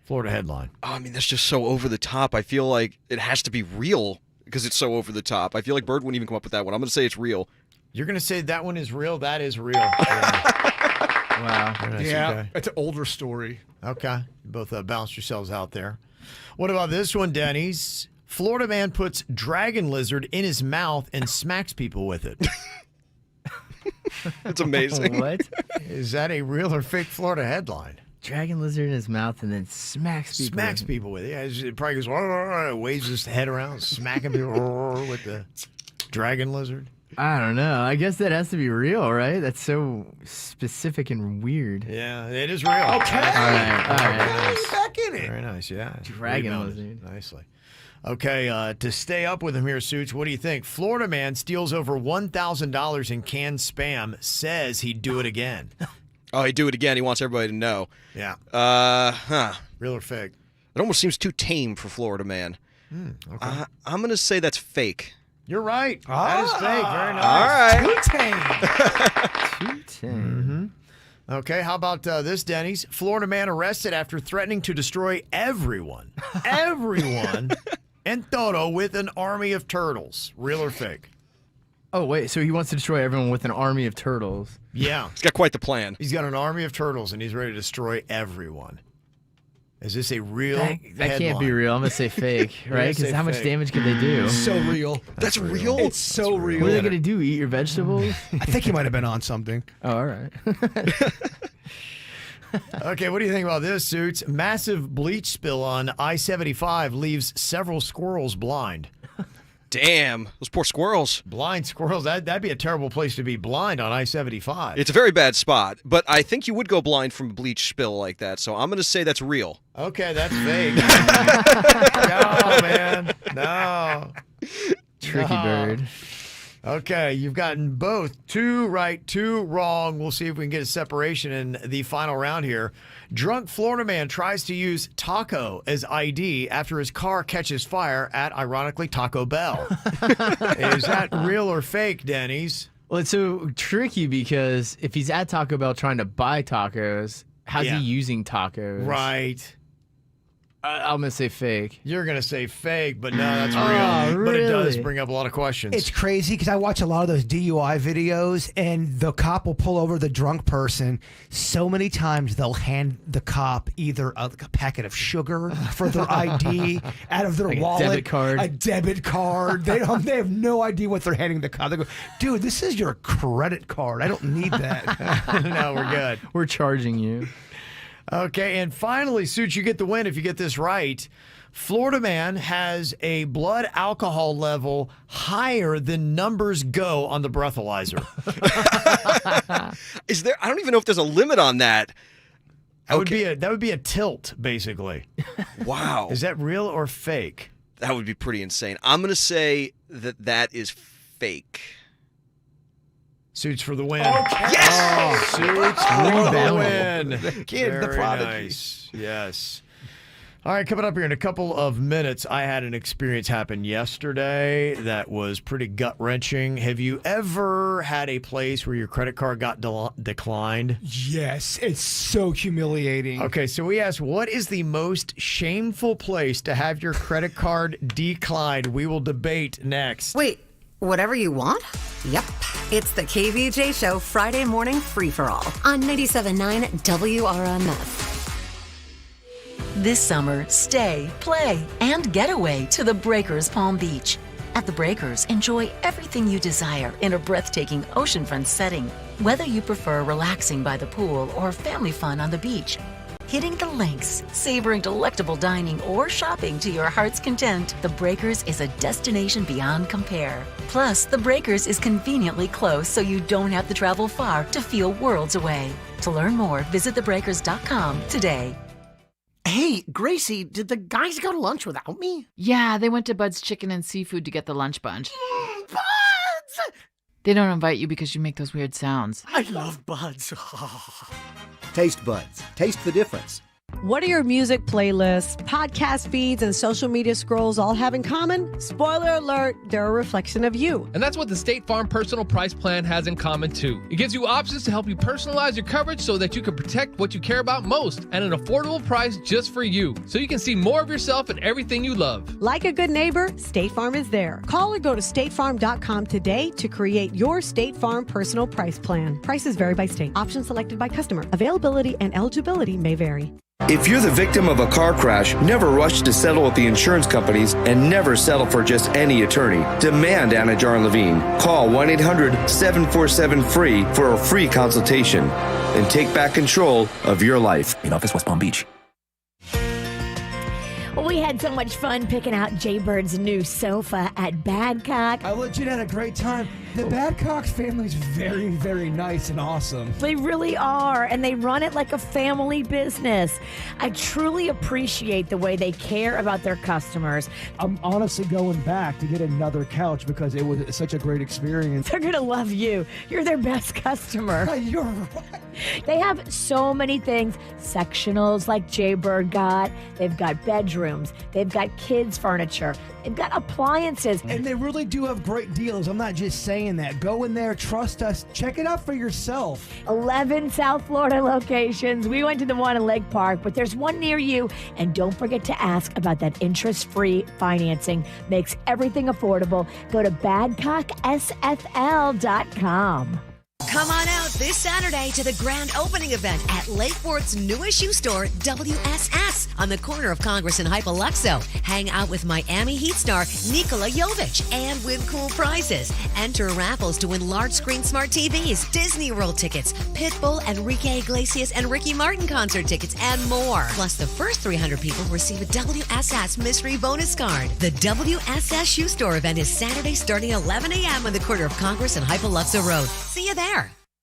Florida headline? Oh, I mean, that's just so over the top. I feel like it has to be real because it's so over the top. I feel like Bird wouldn't even come up with that one. I'm going to say it's real. You're going to say that one is real? That is real. Yeah. Wow. Very nice, Yeah, okay. it's an older story. Okay. Both balance yourselves out there. What about this one, Denny's? Florida man puts dragon lizard in his mouth and smacks people with it. It's amazing. What? Is that a real or fake Florida headline? Dragon lizard in his mouth and then smacks people. Smacks people with it. Yeah, it probably goes, waves his head around, smacking people with the dragon lizard. I don't know. I guess that has to be real, right? That's so specific and weird. Yeah, it is real. Okay. All right. Back in it. Very nice, yeah. Dragon Rebounded lizard. nicely. Okay, to stay up with him here, Suits, what do you think? Florida man steals over $1,000 in canned Spam, says he'd do it again. Oh, he'd do it again. He wants everybody to know. Yeah. Real or fake? It almost seems too tame for Florida man. Okay. I'm going to say that's fake. You're right. That is fake. Very nice. All right. Mm-hmm. Okay, how about this, Denny's? Florida man arrested after threatening to destroy everyone in Toto with an army of turtles. Real or fake? Oh, wait. So he wants to destroy everyone with an army of turtles. Yeah. He's got quite the plan. He's got an army of turtles, and he's ready to destroy everyone. Is this a real That can't be real. I'm going to say fake, right? Because how much damage could they do? So real. That's real? It's so real. What are they going to do? Eat your vegetables? I think he might have been on something. Oh, all right. Okay, what do you think about this, Suits? Massive bleach spill on I-75 leaves several squirrels blind. Damn, those poor squirrels. Blind squirrels, that'd be a terrible place to be blind on I-75. It's a very bad spot, but I think you would go blind from a bleach spill like that, so I'm going to say that's real. Okay, that's fake. No, man. No. Tricky bird. Okay, you've gotten both 2 right, 2 wrong. We'll see if we can get a separation in the final round here. Drunk Florida man tries to use taco as ID after his car catches fire at, ironically, Taco Bell. Is that real or fake, Denny's? Well, it's so tricky because if he's at Taco Bell trying to buy tacos, how's he using tacos? Right. I'm going to say fake. You're going to say fake, but no, that's real. But it does bring up a lot of questions. It's crazy because I watch a lot of those DUI videos, and the cop will pull over the drunk person. So many times they'll hand the cop either a packet of sugar for their ID, out of their wallet, a debit card. They have no idea what they're handing the cop. They go, dude, this is your credit card. I don't need that. No, we're good. We're charging you. Okay, and finally, Suits, you get the win if you get this right. Florida man has a blood alcohol level higher than numbers go on the breathalyzer. Is there? I don't even know if there's a limit on that. That would be a tilt, basically. Wow. Is that real or fake? That would be pretty insane. I'm going to say that is fake. Suits for the win. Okay. Yes! Suits for the win. The kid, Very the prodigy. Nice. Yes. All right, coming up here in a couple of minutes, I had an experience happen yesterday that was pretty gut-wrenching. Have you ever had a place where your credit card got declined? Yes, it's so humiliating. Okay, so we asked, what is the most shameful place to have your credit card declined? We will debate next. Wait, whatever you want? Yep. It's the KVJ Show Friday morning free-for-all on 97.9 WRMF. This summer, stay, play, and get away to the Breakers Palm Beach. At the Breakers, enjoy everything you desire in a breathtaking oceanfront setting. Whether you prefer relaxing by the pool or family fun on the beach, hitting the links, savoring delectable dining, or shopping to your heart's content, The Breakers is a destination beyond compare. Plus, The Breakers is conveniently close so you don't have to travel far to feel worlds away. To learn more, visit thebreakers.com today. Hey, Gracie, did the guys go to lunch without me? Yeah, they went to Bud's Chicken and Seafood to get the lunch bunch. Buds! They don't invite you because you make those weird sounds. I love Buds. Taste Buds. Taste the difference. What do your music playlists, podcast feeds, and social media scrolls all have in common? Spoiler alert, they're a reflection of you. And that's what the State Farm Personal Price Plan has in common, too. It gives you options to help you personalize your coverage so that you can protect what you care about most at an affordable price just for you, so you can see more of yourself in everything you love. Like a good neighbor, State Farm is there. Call or go to statefarm.com today to create your State Farm Personal Price Plan. Prices vary by state. Options selected by customer. Availability and eligibility may vary. If you're the victim of a car crash, never rush to settle with the insurance companies and never settle for just any attorney. Demand Anna Jar Levine. Call 1-800-747-FREE for a free consultation and take back control of your life. In office, West Palm Beach. Well, we had so much fun picking out Jay Bird's new sofa at Badcock. I legit had a great time. The Badcock's family is very, very nice and awesome. They really are, and they run it like a family business. I truly appreciate the way they care about their customers. I'm honestly going back to get another couch because it was such a great experience. They're going to love you. You're their best customer. You're right. They have so many things. Sectionals like Jaybird got. They've got bedrooms. They've got kids' furniture. They've got appliances. And they really do have great deals. I'm not just saying that. Go in there, trust us, check it out for yourself. 11 South Florida locations. We went to the one in Lake Park, but there's one near you. And don't forget to ask about that interest-free financing. Makes everything affordable. Go to badcocksfl.com. Come on out this Saturday to the grand opening event at Lakeport's newest shoe store, WSS, on the corner of Congress and Hypoluxo. Hang out with Miami Heat star Nikola Jovic and win cool prizes. Enter raffles to win large screen smart TVs, Disney World tickets, Pitbull, Enrique Iglesias, and Ricky Martin concert tickets, and more. Plus, the first 300 people receive a WSS mystery bonus card. The WSS shoe store event is Saturday starting at 11 a.m. on the corner of Congress and Hypoluxo Road. See you there.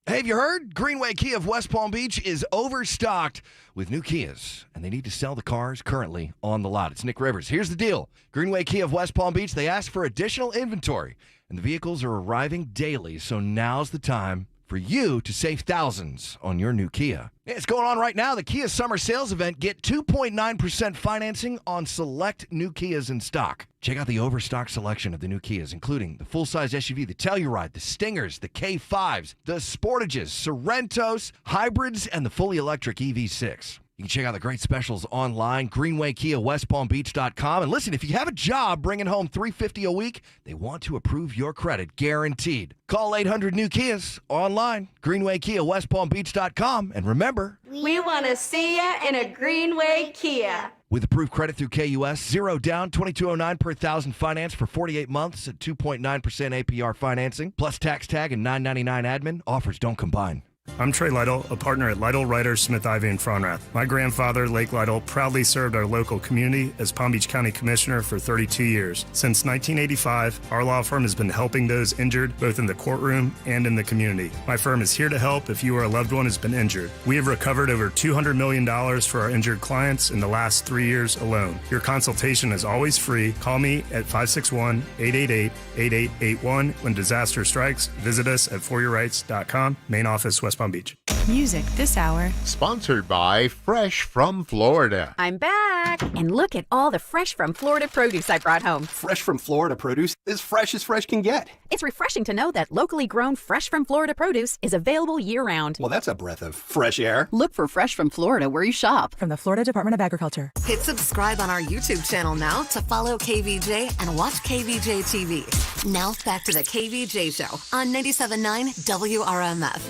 Hey, have you heard? Greenway Kia of West Palm Beach is overstocked with new Kias, and they need to sell the cars currently on the lot. It's Nick Rivers. Here's the deal. Greenway Kia of West Palm Beach, they asked for additional inventory, and the vehicles are arriving daily, so now's the time for you to save thousands on your new Kia. It's going on right now. The Kia Summer Sales Event. Get 2.9% financing on select new Kias in stock. Check out the overstock selection of the new Kias, including the full-size SUV, the Telluride, the Stingers, the K5s, the Sportages, Sorrentos, hybrids, and the fully electric EV6. You can check out the great specials online, GreenwayKiaWestPalmBeach.com. And listen, if you have a job bringing home $350 a week, they want to approve your credit, guaranteed. Call 800 New Kias online, GreenwayKiaWestPalmBeach.com. And remember, We want to see ya in a Greenway Kia. with approved credit through KUS, 0 down, $22.09 per thousand finance for 48 months at 2.9% APR financing, plus tax tag and $9.99 admin. Offers don't combine. I'm Trey Lytle, a partner at Lytle, Ryder, Smith, Ivy, and Fronrath. My grandfather, Lake Lytle, proudly served our local community as Palm Beach County Commissioner for 32 years. Since 1985, our law firm has been helping those injured both in the courtroom and in the community. My firm is here to help if you or a loved one has been injured. We have recovered over $200 million for our injured clients in the last 3 years alone. Your consultation is always free. Call me at 561-888-8881. When disaster strikes, visit us at foryourrights.com. Main office, West Palm Beach. Music this hour. Sponsored by Fresh from Florida. I'm back. And look at all the Fresh from Florida produce I brought home. Fresh from Florida produce is fresh as fresh can get. It's refreshing to know that locally grown Fresh from Florida produce is available year-round. Well, that's a breath of fresh air. Look for Fresh from Florida where you shop. From the Florida Department of Agriculture. Hit subscribe on our YouTube channel now to follow KVJ and watch KVJ TV. Now back to the KVJ Show on 97.9 WRMF.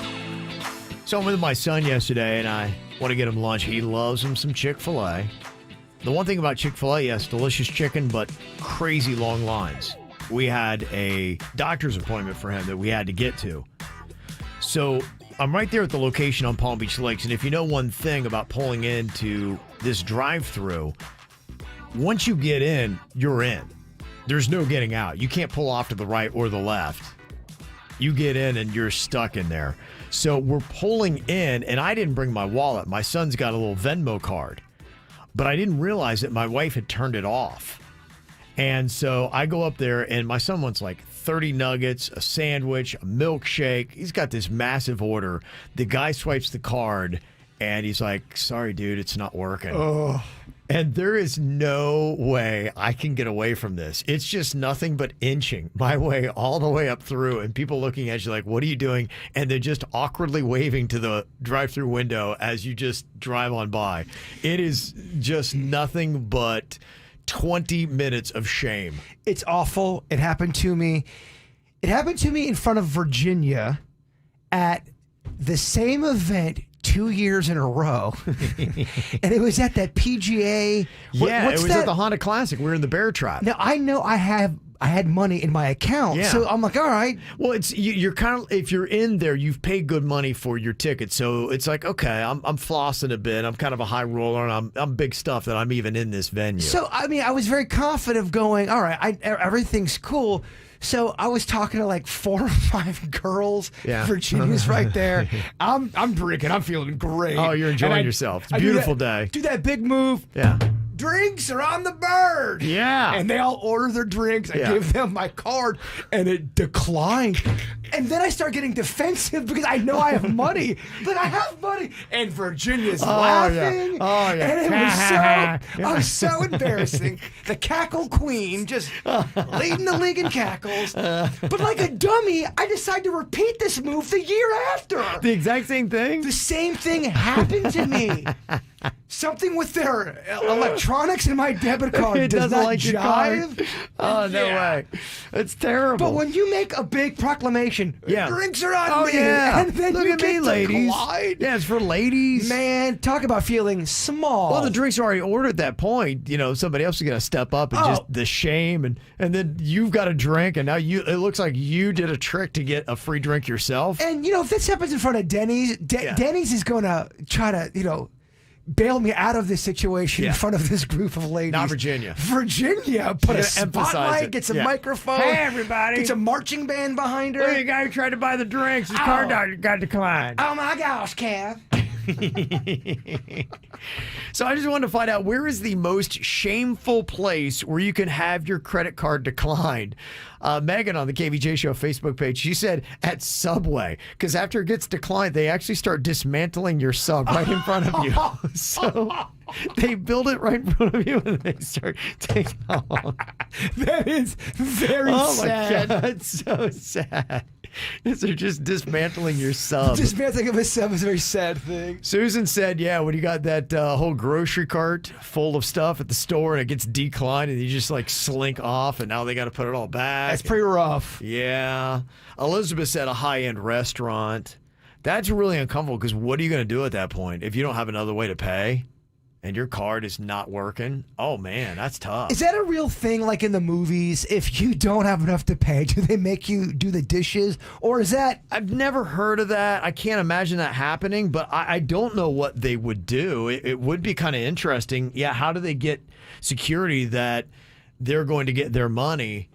So I'm with my son yesterday, and I want to get him lunch. He loves him some Chick-fil-A. The one thing about Chick-fil-A, yes, delicious chicken, but crazy long lines. We had a doctor's appointment for him that we had to get to. So I'm right there at the location on Palm Beach Lakes, and if you know one thing about pulling into this drive-thru, once you get in, you're in. There's no getting out. You can't pull off to the right or the left. You get in and you're stuck in there. So we're pulling in, and I didn't bring my wallet. My son's got a little Venmo card, but I didn't realize that my wife had turned it off. And so I go up there, and my son wants like 30 nuggets, a sandwich, a milkshake. He's got this massive order. The guy swipes the card, and he's like, sorry, dude, it's not working. Oh. And there is no way I can get away from this. It's just nothing but inching my way all the way up through, and people looking at you like, what are you doing? And they're just awkwardly waving to the drive-through window as you just drive on by. It is just nothing but 20 minutes of shame. It's awful. It happened to me. It happened to me in front of Virginia at the same event 2 years in a row. And it was at that PGA. Yeah, it was at the Honda Classic. We were in the Bear Trap. Now, I know I had money in my account. Yeah. So I'm like, all right. Well, it's you're kind of, if you're in there, you've paid good money for your ticket. So it's like, okay, I'm flossing a bit. I'm kind of a high roller, and I'm big stuff that I'm even in this venue. So, I mean, I was very confident of going, all right, everything's cool. So I was talking to like 4 or 5 girls. Yeah. Virginia's right there. I'm drinking. I'm feeling great. Oh, you're enjoying And yourself. It's a beautiful day. Do that big move. Yeah. Drinks are on the bird. Yeah. And they all order their drinks. I Yeah. give them my card and it declined. And then I start getting defensive because I know I have money. But I have money. And Virginia's laughing. Oh, yeah. And it was so embarrassing. The cackle queen just leading the league in cackles. But like a dummy, I decided to repeat this move the year after. The exact same thing? The same thing happened to me. Something with their electronics in my debit card It does doesn't not like your card? jive. Oh, no way. It's terrible. But when you make a big proclamation, drinks are on Oh, me, yeah. and then Look you at get me, ladies. declined. Yeah, it's for ladies. Man, talk about feeling small. Well, the drinks are already ordered at that point. You know, somebody else is going to step up and just the shame. And then you've got a drink, and now it looks like you did a trick to get a free drink yourself. And, if this happens in front of Denny's, Denny's is going to try to, bail me out of this situation in front of this group of ladies. Not Virginia. Virginia put a spotlight, gets a microphone. Hey, everybody. Gets a marching band behind her. Look, the guy who tried to buy the drinks. His card got declined. Oh, my gosh, Cav. So I just wanted to find out, where is the most shameful place where you can have your credit card declined? Megan on the KVJ Show Facebook page, she said at Subway, because after it gets declined, they actually start dismantling your sub right in front of you. So they build it right in front of you and they start taking off. That is very sad. Oh my God, it's so sad. They're just dismantling your sub. Dismantling of a sub is a very sad thing. Susan said, yeah, when you got that whole grocery cart full of stuff at the store and it gets declined and you just like slink off and now they got to put it all back. That's pretty rough. Yeah. Elizabeth said a high-end restaurant. That's really uncomfortable because what are you going to do at that point if you don't have another way to pay? And your card is not working. Oh, man, that's tough. Is that a real thing, like in the movies? If you don't have enough to pay, do they make you do the dishes? Or is that... I've never heard of that. I can't imagine that happening, but I don't know what they would do. It would be kind of interesting. Yeah, how do they get security that they're going to get their money?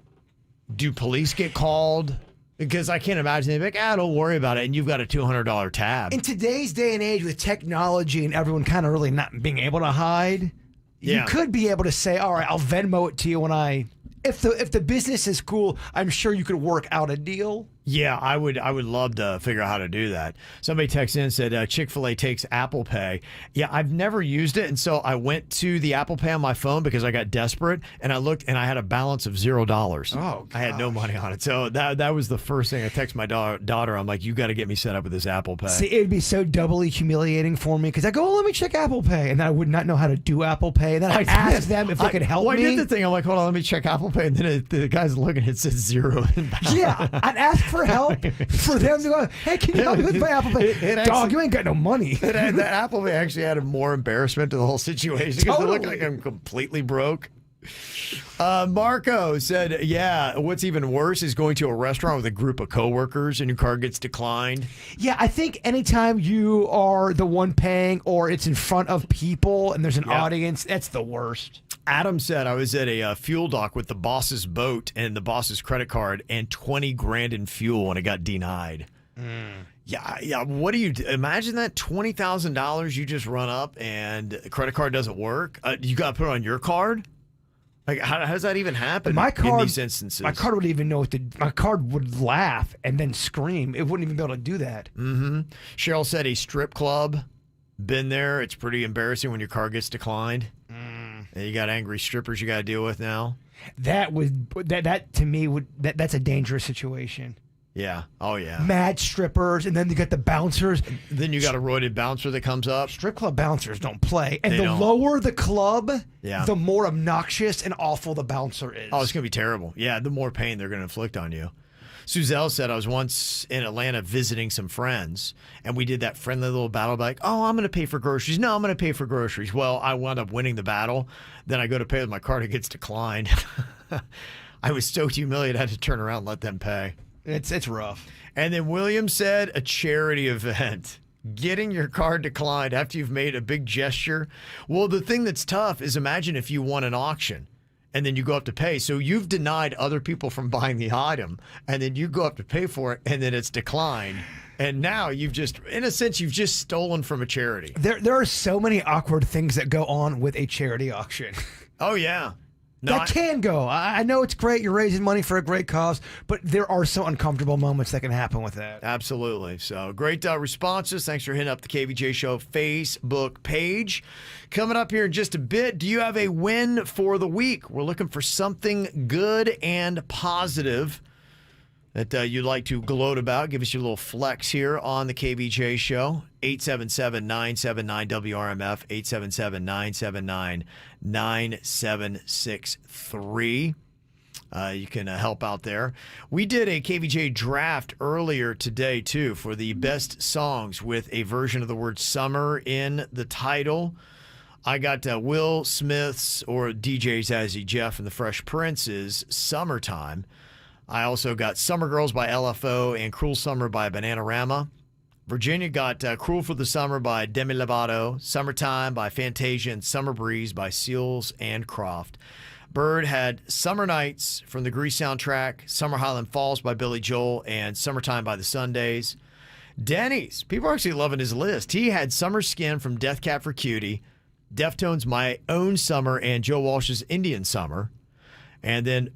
Do police get called? Because I can't imagine they'd be like, don't worry about it, and you've got a $200 tab. In today's day and age with technology and everyone kind of really not being able to hide, you could be able to say, all right, I'll Venmo it to you when if the business is cool, I'm sure you could work out a deal. Yeah, I would love to figure out how to do that. Somebody texted in and said Chick-fil-A takes Apple Pay. Yeah, I've never used it, and so I went to the Apple Pay on my phone because I got desperate, and I looked, and I had a balance of $0. Oh, I had no money on it. So that was the first thing I texted my daughter. I'm like, you got to get me set up with this Apple Pay. See, it'd be so doubly humiliating for me because I go, let me check Apple Pay, and then I would not know how to do Apple Pay. And then I asked them if they could help me. I did the thing. I'm like, hold on, let me check Apple Pay, and then the guy's looking, it says 0. Yeah, I'd ask for help. For them to go, hey, can you help me with my Apple Pay? Dog, you ain't got no money. That Apple Pay actually added more embarrassment to the whole situation because it looked like I'm completely broke. Marco said, yeah, what's even worse is going to a restaurant with a group of coworkers and your card gets declined. Yeah, I think anytime you are the one paying or it's in front of people and there's an audience, that's the worst. Adam said, I was at a fuel dock with the boss's boat and the boss's credit card and $20,000 in fuel and it got denied. Yeah. What do you imagine that $20,000 you just run up and the credit card doesn't work? You got to put it on your card? Like, how does that even happen in these instances? My card wouldn't even know my card would laugh and then scream. It wouldn't even be able to do that. Mm-hmm. Cheryl said a strip club. Been there. It's pretty embarrassing when your card gets declined. And you got angry strippers you got to deal with now. That to me that's a dangerous situation. Yeah. Oh, yeah. Mad strippers, and then you got the bouncers. Then you got a roided bouncer that comes up. Strip club bouncers don't play. And lower the club, the more obnoxious and awful the bouncer is. Oh, it's going to be terrible. Yeah, the more pain they're going to inflict on you. Suzelle said, I was once in Atlanta visiting some friends, and we did that friendly little battle like, oh, I'm going to pay for groceries. No, I'm going to pay for groceries. Well, I wound up winning the battle. Then I go to pay with my card. It gets declined. I was so humiliated. I had to turn around and let them pay. It's rough. And then William said, a charity event. Getting your card declined after you've made a big gesture. Well, the thing that's tough is imagine if you won an auction and then you go up to pay. So you've denied other people from buying the item, and then you go up to pay for it, and then it's declined. And now you've just, in a sense, you've just stolen from a charity. There are so many awkward things that go on with a charity auction. Oh, yeah. That can go. I know it's great. You're raising money for a great cause, but there are some uncomfortable moments that can happen with that. Absolutely. So great responses. Thanks for hitting up the KVJ Show Facebook page. Coming up here in just a bit, do you have a win for the week? We're looking for something good and positive that you'd like to gloat about. Give us your little flex here on the KVJ Show. 877-979-WRMF, 877-979-9763. You can help out there. We did a KVJ draft earlier today, too, for the best songs with a version of the word summer in the title. I got Will Smith's, or DJ Zazzy Jeff and the Fresh Prince's, Summertime. I also got Summer Girls by LFO and Cruel Summer by Bananarama. Virginia got Cruel for the Summer by Demi Lovato, Summertime by Fantasia, and Summer Breeze by Seals and Croft. Bird had Summer Nights from the Grease soundtrack, Summer Highland Falls by Billy Joel, and Summertime by the Sundays. Denny's, people are actually loving his list. He had Summer Skin from Death Cab for Cutie, Deftones' My Own Summer, and Joe Walsh's Indian Summer. And then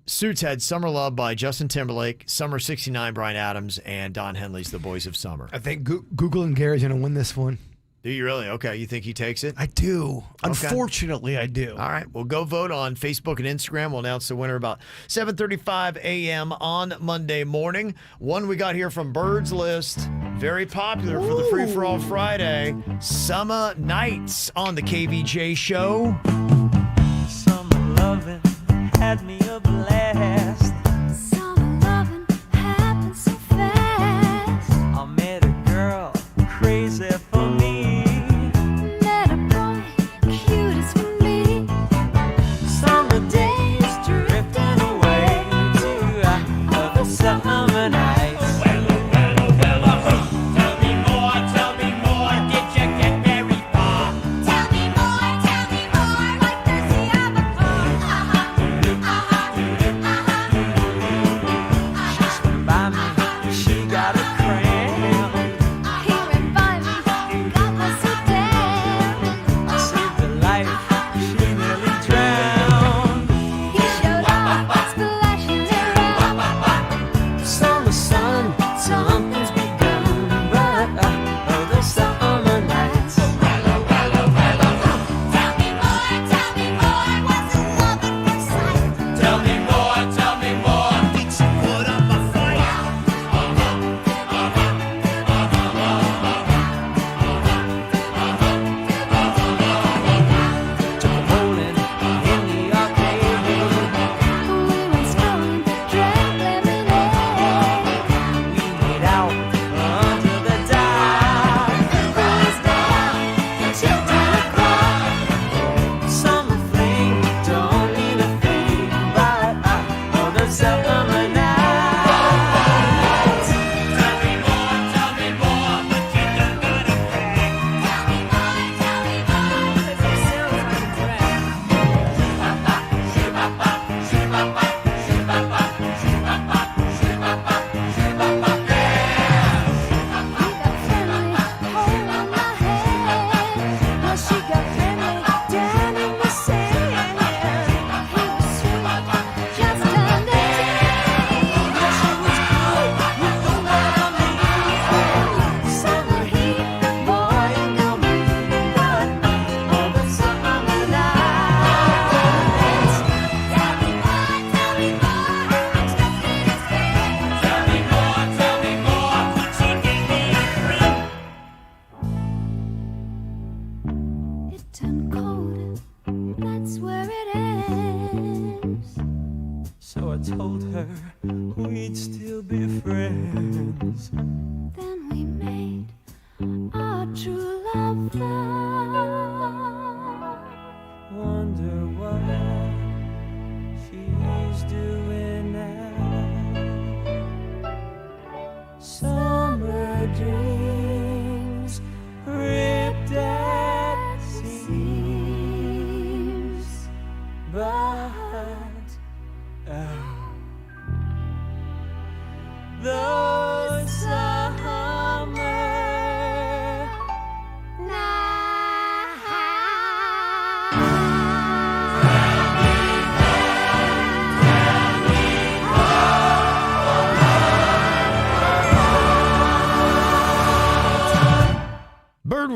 Suits had Summer Love by Justin Timberlake, Summer 69, Bryan Adams, and Don Henley's The Boys of Summer. I think Google and Gary's going to win this one. Do you really? Okay. You think he takes it? I do. Okay. Unfortunately, I do. All right. Well, go vote on Facebook and Instagram. We'll announce the winner about 7:35 a.m. on Monday morning. One we got here from Bird's List. Very popular for the Free For All Friday. Summer Nights on the KVJ Show. Summer loving had me a blast. Summer loving happened so fast. I met a girl crazy for me. Met a boy cute as for me. Summer days drifting away to other summer nights. Tell me more, did you get very far? Tell me more, what does he have a She's been by me, she got a cramp. He went by me, got my so damn. I saved her life, she nearly drowned. He showed up, splashing around. Summer sun, something's begun, but the summer nights. Tell me more, what's it love at first sight? Tell me more, did you put up a fight? Took a bowling in the arcade. We went strolling, drank lemonade. We made out under the dark. Boys down, children apart. Summer fling don't mean a thing, but the summer nights. Tell me more, but you don't gotta brag. Tell me more, because it sounds like a drag. She got friendly, down in the sand. He was sweet, just under 10. She was good, you know what I mean. Summer heat, boy, you know me, but all the summer nights. Tell me more, I'm stuck in his head. Tell me more, would you give me a ring? It turned cold, that's where it ends. So I told her we'd still be friends. Then we made our true love vow. Wonder what she's doing now. Summer dreams ripped at seams, but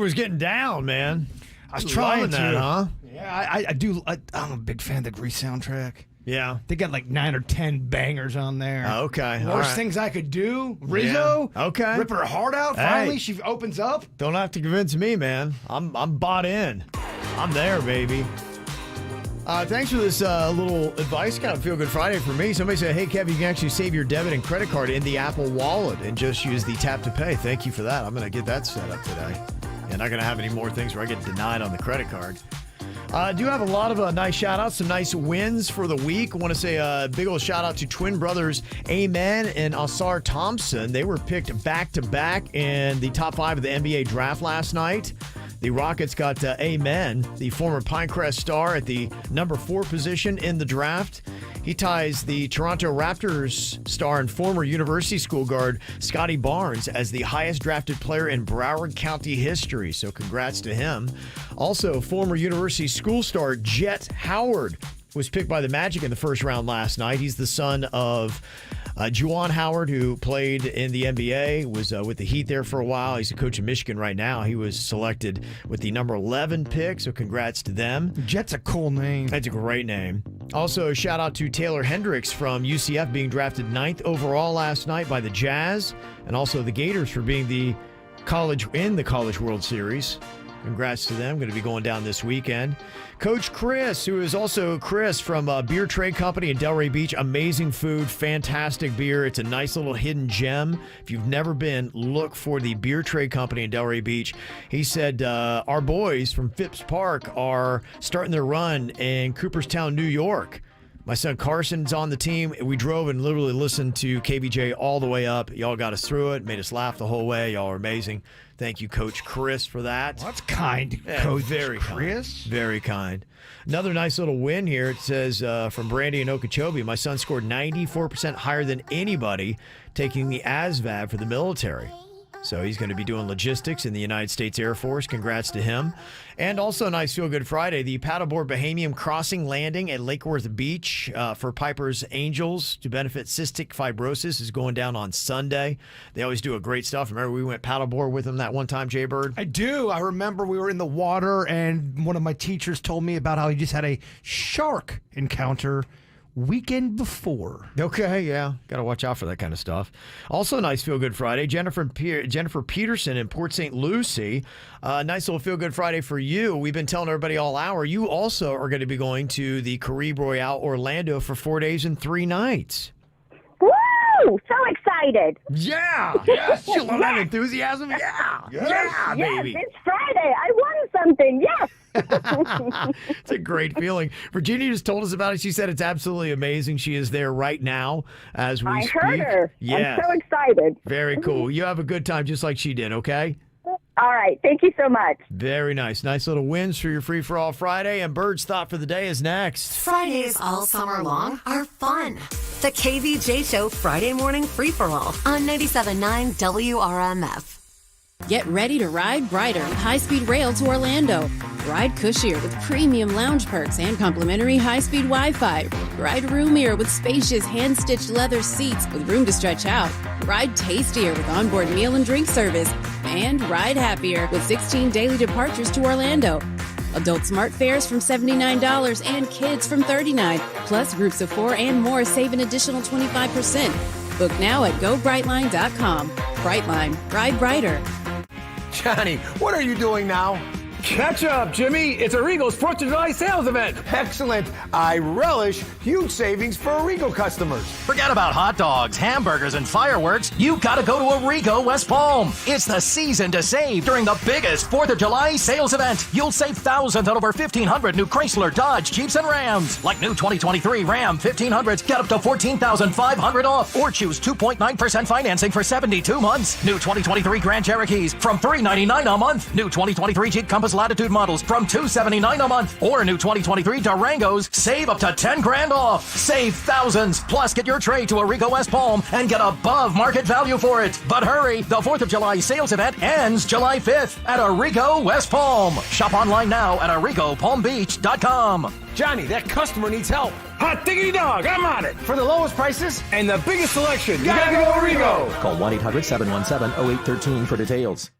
was getting down, man. I was trying that, to. huh? Yeah, I do. I'm a big fan of the Grease soundtrack. Yeah. They got like 9 or 10 bangers on there. Okay. all Worst right. things I could do. Rizzo. Yeah. Okay. Rip her heart out. Hey. Finally, she opens up. Don't have to convince me, man. I'm bought in. I'm there, baby. Thanks for this little advice. Kind of Feel Good Friday for me. Somebody said, hey, Kev, you can actually save your debit and credit card in the Apple Wallet and just use the tap to pay. Thank you for that. I'm going to get that set up today. And not going to have any more things where I get denied on the credit card. I do have a lot of nice shout-outs, some nice wins for the week. I want to say a big old shout-out to twin brothers Amen and Asar Thompson. They were picked back-to-back in the top 5 of the NBA draft last night. The Rockets got Amen, the former Pinecrest star, at the number 4 position in the draft. He ties the Toronto Raptors star and former University School guard Scotty Barnes as the highest drafted player in Broward County history. So congrats to him. Also, former University School star Jet Howard was picked by the Magic in the first round last night. He's the son of Juwan Howard, who played in the NBA, was with the Heat there for a while. He's a coach in Michigan right now. He was selected with the number 11 pick, so congrats to them. Jet's a cool name. That's a great name. Also, a shout out to Taylor Hendricks from UCF being drafted 9th overall last night by the Jazz, and also the Gators for being the College World Series. Congrats to them. Going to be going down this weekend. Coach Chris, who is also Chris from Beer Trade Company in Delray Beach. Amazing food, fantastic beer. It's a nice little hidden gem. If you've never been, look for the Beer Trade Company in Delray Beach. He said our boys from Phipps Park are starting their run in Cooperstown, New York. My son Carson's on the team. We drove and literally listened to KVJ all the way up. Y'all got us through it, made us laugh the whole way. Y'all are amazing. Thank you, Coach Chris, for that. Well, that's kind, Coach very Chris. Kind. Very kind. Another nice little win here. It says from Brandy and Okeechobee, my son scored 94% higher than anybody taking the ASVAB for the military. So he's going to be doing logistics in the United States Air Force. Congrats to him. And also a nice Feel Good Friday. The paddleboard Bahamian crossing landing at Lake Worth Beach for Piper's Angels to benefit cystic fibrosis is going down on Sunday. They always do a great stuff. Remember we went paddleboard with them that one time, Jay Bird? I do. I remember we were in the water and one of my teachers told me about how he just had a shark encounter weekend before. Okay, yeah. Got to watch out for that kind of stuff. Also, nice Feel Good Friday. Jennifer Peterson in Port St. Lucie. Nice little Feel Good Friday for you. We've been telling everybody all hour. You also are going to be going to the Caribe Royale Orlando for 4 days and 3 nights. Woo! So excited. Yeah. Yes. You love that enthusiasm? Yeah. Yeah, baby. Yes, it's Friday. I won something. Yes. It's a great feeling. Virginia just told us about it. She said it's absolutely amazing. She is there right now as we speak. I heard her. Yeah. I'm so excited. Very cool. You have a good time just like she did, okay? All right. Thank you so much. Very nice. Nice little wins for your Free For All Friday. And Bird's Thought for the day is next. Fridays all summer long are fun. The KVJ Show Friday Morning Free-For-All on 97.9 WRMF. Get ready to ride brighter with high-speed rail to Orlando. Ride cushier with premium lounge perks and complimentary high-speed Wi-Fi. Ride roomier with spacious hand-stitched leather seats with room to stretch out. Ride tastier with onboard meal and drink service. And ride happier with 16 daily departures to Orlando. Adult smart fares from $79 and kids from $39. Plus groups of 4 and more save an additional 25%. Book now at GoBrightline.com. Brightline. Ride brighter. Johnny, what are you doing now? Catch up, Jimmy. It's Arrigo's 4th of July sales event. Excellent. I relish huge savings for Arrigo customers. Forget about hot dogs, hamburgers, and fireworks. You gotta go to Arrigo West Palm. It's the season to save during the biggest 4th of July sales event. You'll save thousands on over 1,500 new Chrysler, Dodge, Jeeps, and Rams. Like new 2023 Ram 1500s, get up to $14,500 off. Or choose 2.9% financing for 72 months. New 2023 Grand Cherokees from $399 a month. New 2023 Jeep Compass Latitude models from $279 a month, or new 2023 Durangos, save up to $10,000 off. Save thousands, plus get your trade to Arrigo West Palm and get above market value for it. But hurry, the 4th of July sales event ends July 5th at Arrigo West Palm. Shop online now at ArrigoPalmBeach.com. Johnny, that customer needs help. Hot diggity dog, I'm on it. For the lowest prices and the biggest selection, you gotta go Arrigo. Call 1-800-717-0813 for details.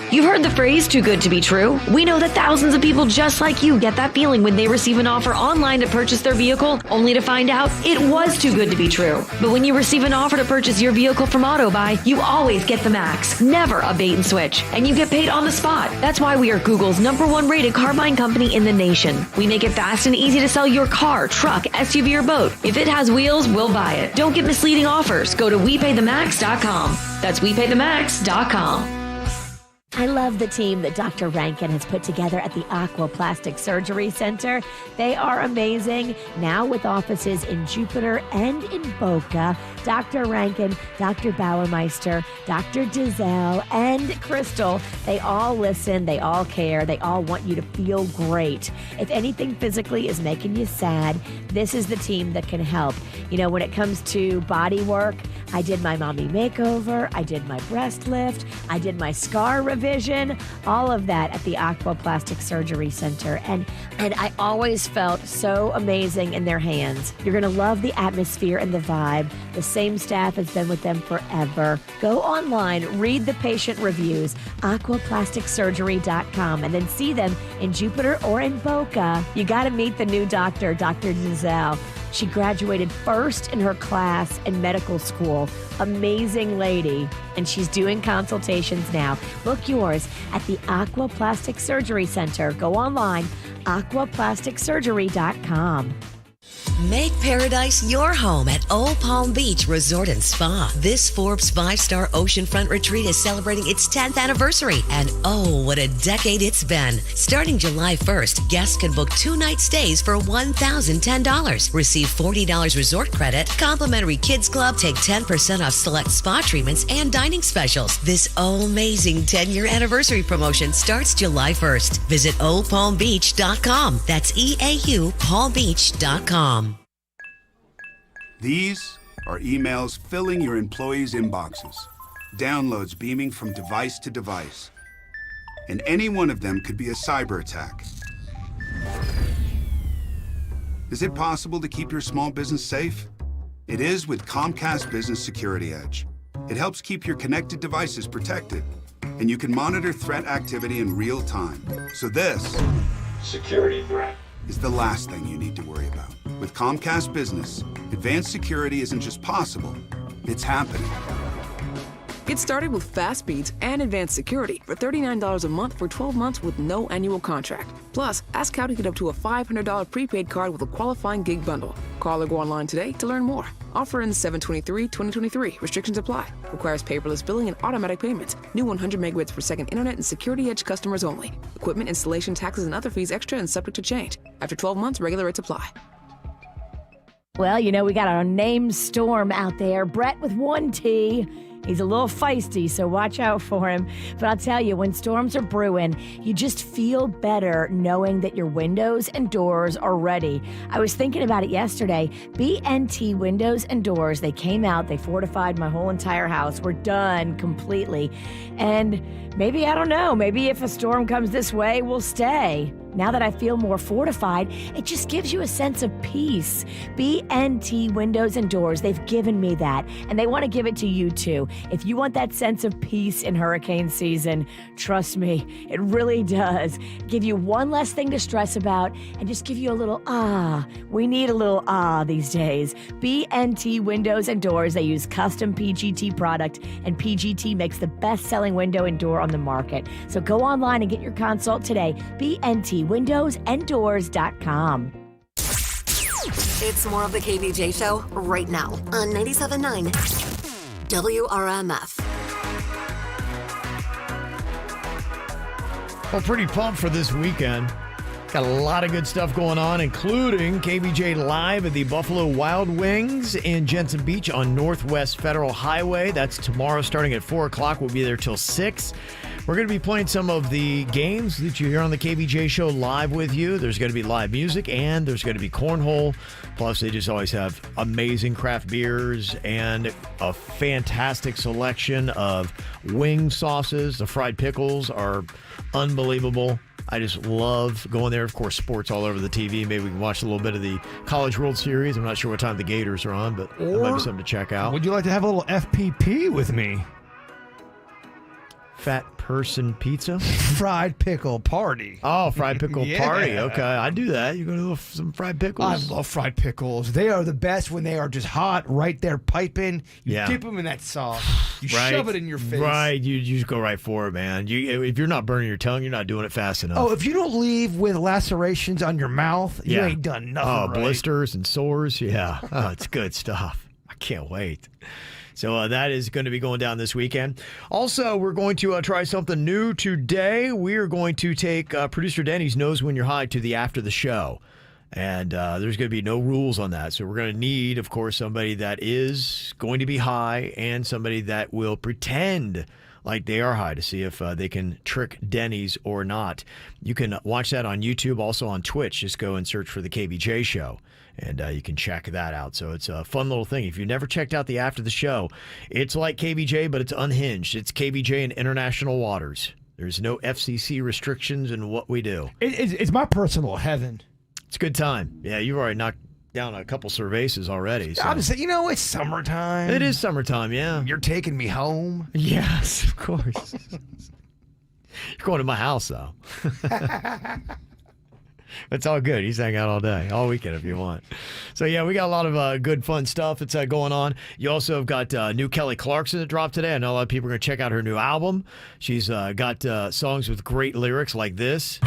You've heard the phrase, too good to be true. We know that thousands of people just like you get that feeling when they receive an offer online to purchase their vehicle, only to find out it was too good to be true. But when you receive an offer to purchase your vehicle from AutoBuy, you always get the max, never a bait and switch, and you get paid on the spot. That's why we are Google's #1 rated car buying company in the nation. We make it fast and easy to sell your car, truck, SUV, or boat. If it has wheels, we'll buy it. Don't get misleading offers. Go to WePayTheMax.com. That's WePayTheMax.com. I love the team that Dr. Rankin has put together at the Aqua Plastic Surgery Center. They are amazing. Now with offices in Jupiter and in Boca, Dr. Rankin, Dr. Bauermeister, Dr. Giselle, and Crystal, they all listen, they all care, they all want you to feel great. If anything physically is making you sad, this is the team that can help. You know, when it comes to body work, I did my mommy makeover, I did my breast lift, I did my scar revision, all of that at the Aqua Plastic Surgery Center. And I always felt so amazing in their hands. You're going to love the atmosphere and the vibe. The same staff has been with them forever. Go online, read the patient reviews, aquaplasticsurgery.com, and then see them in Jupiter or in Boca. You got to meet the new doctor, Dr. Giselle. She graduated first in her class in medical school. Amazing lady. And she's doing consultations now. Book yours at the Aqua Plastic Surgery Center. Go online, aquaplasticsurgery.com. Make paradise your home at Old Palm Beach Resort and Spa. This Forbes 5-star oceanfront retreat is celebrating its 10th anniversary. And oh, what a decade it's been. Starting July 1st, guests can book 2-night stays for $1,010. Receive $40 resort credit, complimentary kids club, take 10% off select spa treatments and dining specials. This amazing 10-year anniversary promotion starts July 1st. Visit oldpalmbeach.com. That's EAU palmbeach.com. These are emails filling your employees' inboxes, downloads beaming from device to device, and any one of them could be a cyber attack. Is it possible to keep your small business safe? It is with Comcast Business Security Edge. It helps keep your connected devices protected, and you can monitor threat activity in real time. So this security threat is the last thing you need to worry about. With Comcast Business, advanced security isn't just possible, it's happening. Get started with fast speeds and advanced security for $39 a month for 12 months with no annual contract. Plus, ask how to get up to a $500 prepaid card with a qualifying gig bundle. Call or go online today to learn more. Offer ends 7/23/2023. Restrictions apply. Requires paperless billing and automatic payments. New 100 megabits per second internet and Security Edge customers only. Equipment, installation, taxes, and other fees extra and subject to change. After 12 months, regular rates apply. Well, you know, we got our name Storm out there. Brett with 1 T. He's a little feisty, so watch out for him. But I'll tell you, when storms are brewing, you just feel better knowing that your windows and doors are ready. I was thinking about it yesterday. BNT Windows and Doors, they came out, they fortified my whole entire house. We're done completely. And maybe, I don't know, maybe if a storm comes this way, we'll stay. Now that I feel more fortified, it just gives you a sense of peace. BNT Windows and Doors, they've given me that, and they want to give it to you too. If you want that sense of peace in hurricane season, trust me, it really does. Give you one less thing to stress about and just give you a little We need a little these days. BNT Windows and Doors, they use custom PGT product, and PGT makes the best-selling window and door on the market. So go online and get your consult today. BNTWindowsandDoors.com. It's more of the KVJ show right now on 97.9 WRMF. Well, pretty pumped for this weekend. Got a lot of good stuff going on, including KVJ Live at the Buffalo Wild Wings in Jensen Beach on Northwest Federal Highway. That's tomorrow starting at 4 o'clock. We'll be there till 6. We're going to be playing some of the games that you hear on the KVJ show live with you. There's going to be live music and there's going to be cornhole. Plus, they just always have amazing craft beers and a fantastic selection of wing sauces. The fried pickles are unbelievable. I just love going there. Of course, sports all over the TV. Maybe we can watch a little bit of the College World Series. I'm not sure what time the Gators are on, but that might be something to check out. Would you like to have a little FPP with me? fat person pizza? Fried pickle party. Oh, fried pickle Yeah. party. Okay, I do that. You go to some fried pickles. I love fried pickles. They are the best when they are just hot, right there piping. You dip them in that sauce. You shove it in your face. Right, you just go right for it, man. If you're not burning your tongue, you're not doing it fast enough. Oh, if you don't leave with lacerations on your mouth, you ain't done nothing right. Blisters and sores. Yeah. Oh, it's good stuff. I can't wait. So that is going to be going down this weekend. Also, we're going to try something new today. We are going to take producer Denny's Knows When You're High to the after the show. And there's going to be no rules on that. So we're going to need, of course, somebody that is going to be high and somebody that will pretend like they are high to see if they can trick Denny's or not. You can watch that on YouTube, also on Twitch. Just go and search for the KVJ Show, and you can check that out. So it's a fun little thing. If you've never checked out the after the show, it's like KVJ, but it's unhinged. It's KVJ in international waters. There's no FCC restrictions in what we do. It's my personal heaven. It's a good time. Yeah, you've already knocked down a couple cervases already. So. I'm just saying, it's summertime. It is summertime, yeah. You're taking me home. Yes, of course. You're going to my house, though. It's all good. He's hanging out all day, all weekend if you want. So, yeah, we got a lot of good, fun stuff that's going on. You also have got new Kelly Clarkson that dropped today. I know a lot of people are going to check out her new album. She's got songs with great lyrics like this.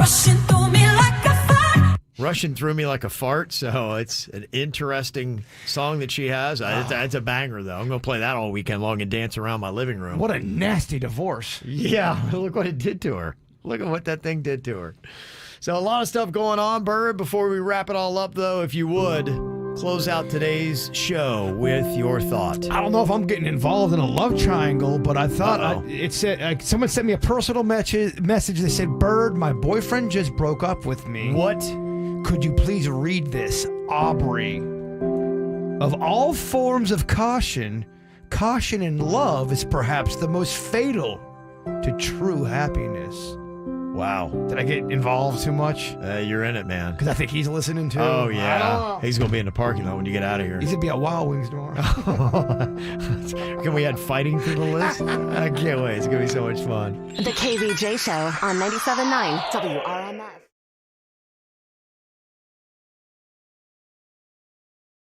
Rushing through me like a fart. So it's an interesting song that she has. It's a banger, though. I'm going to play that all weekend long and dance around my living room. What a nasty divorce. Yeah, look what it did to her. Look at what that thing did to her. So a lot of stuff going on, Bird. Before we wrap it all up, though, if you would, close out today's show with your thought. I don't know if I'm getting involved in a love triangle, but I thought it said someone sent me a personal message. They said, Bird, my boyfriend just broke up with me. What? Could you please read this? Aubrey. Of all forms of caution in love is perhaps the most fatal to true happiness. Wow. Did I get involved too much? You're in it, man. Because I think he's listening too. Oh, yeah. He's going to be in the parking lot when you get out of here. He's going to be at Wild Wings tomorrow. Can we add fighting to the list? I can't wait. It's going to be so much fun. The KVJ Show on 97.9 WRMF.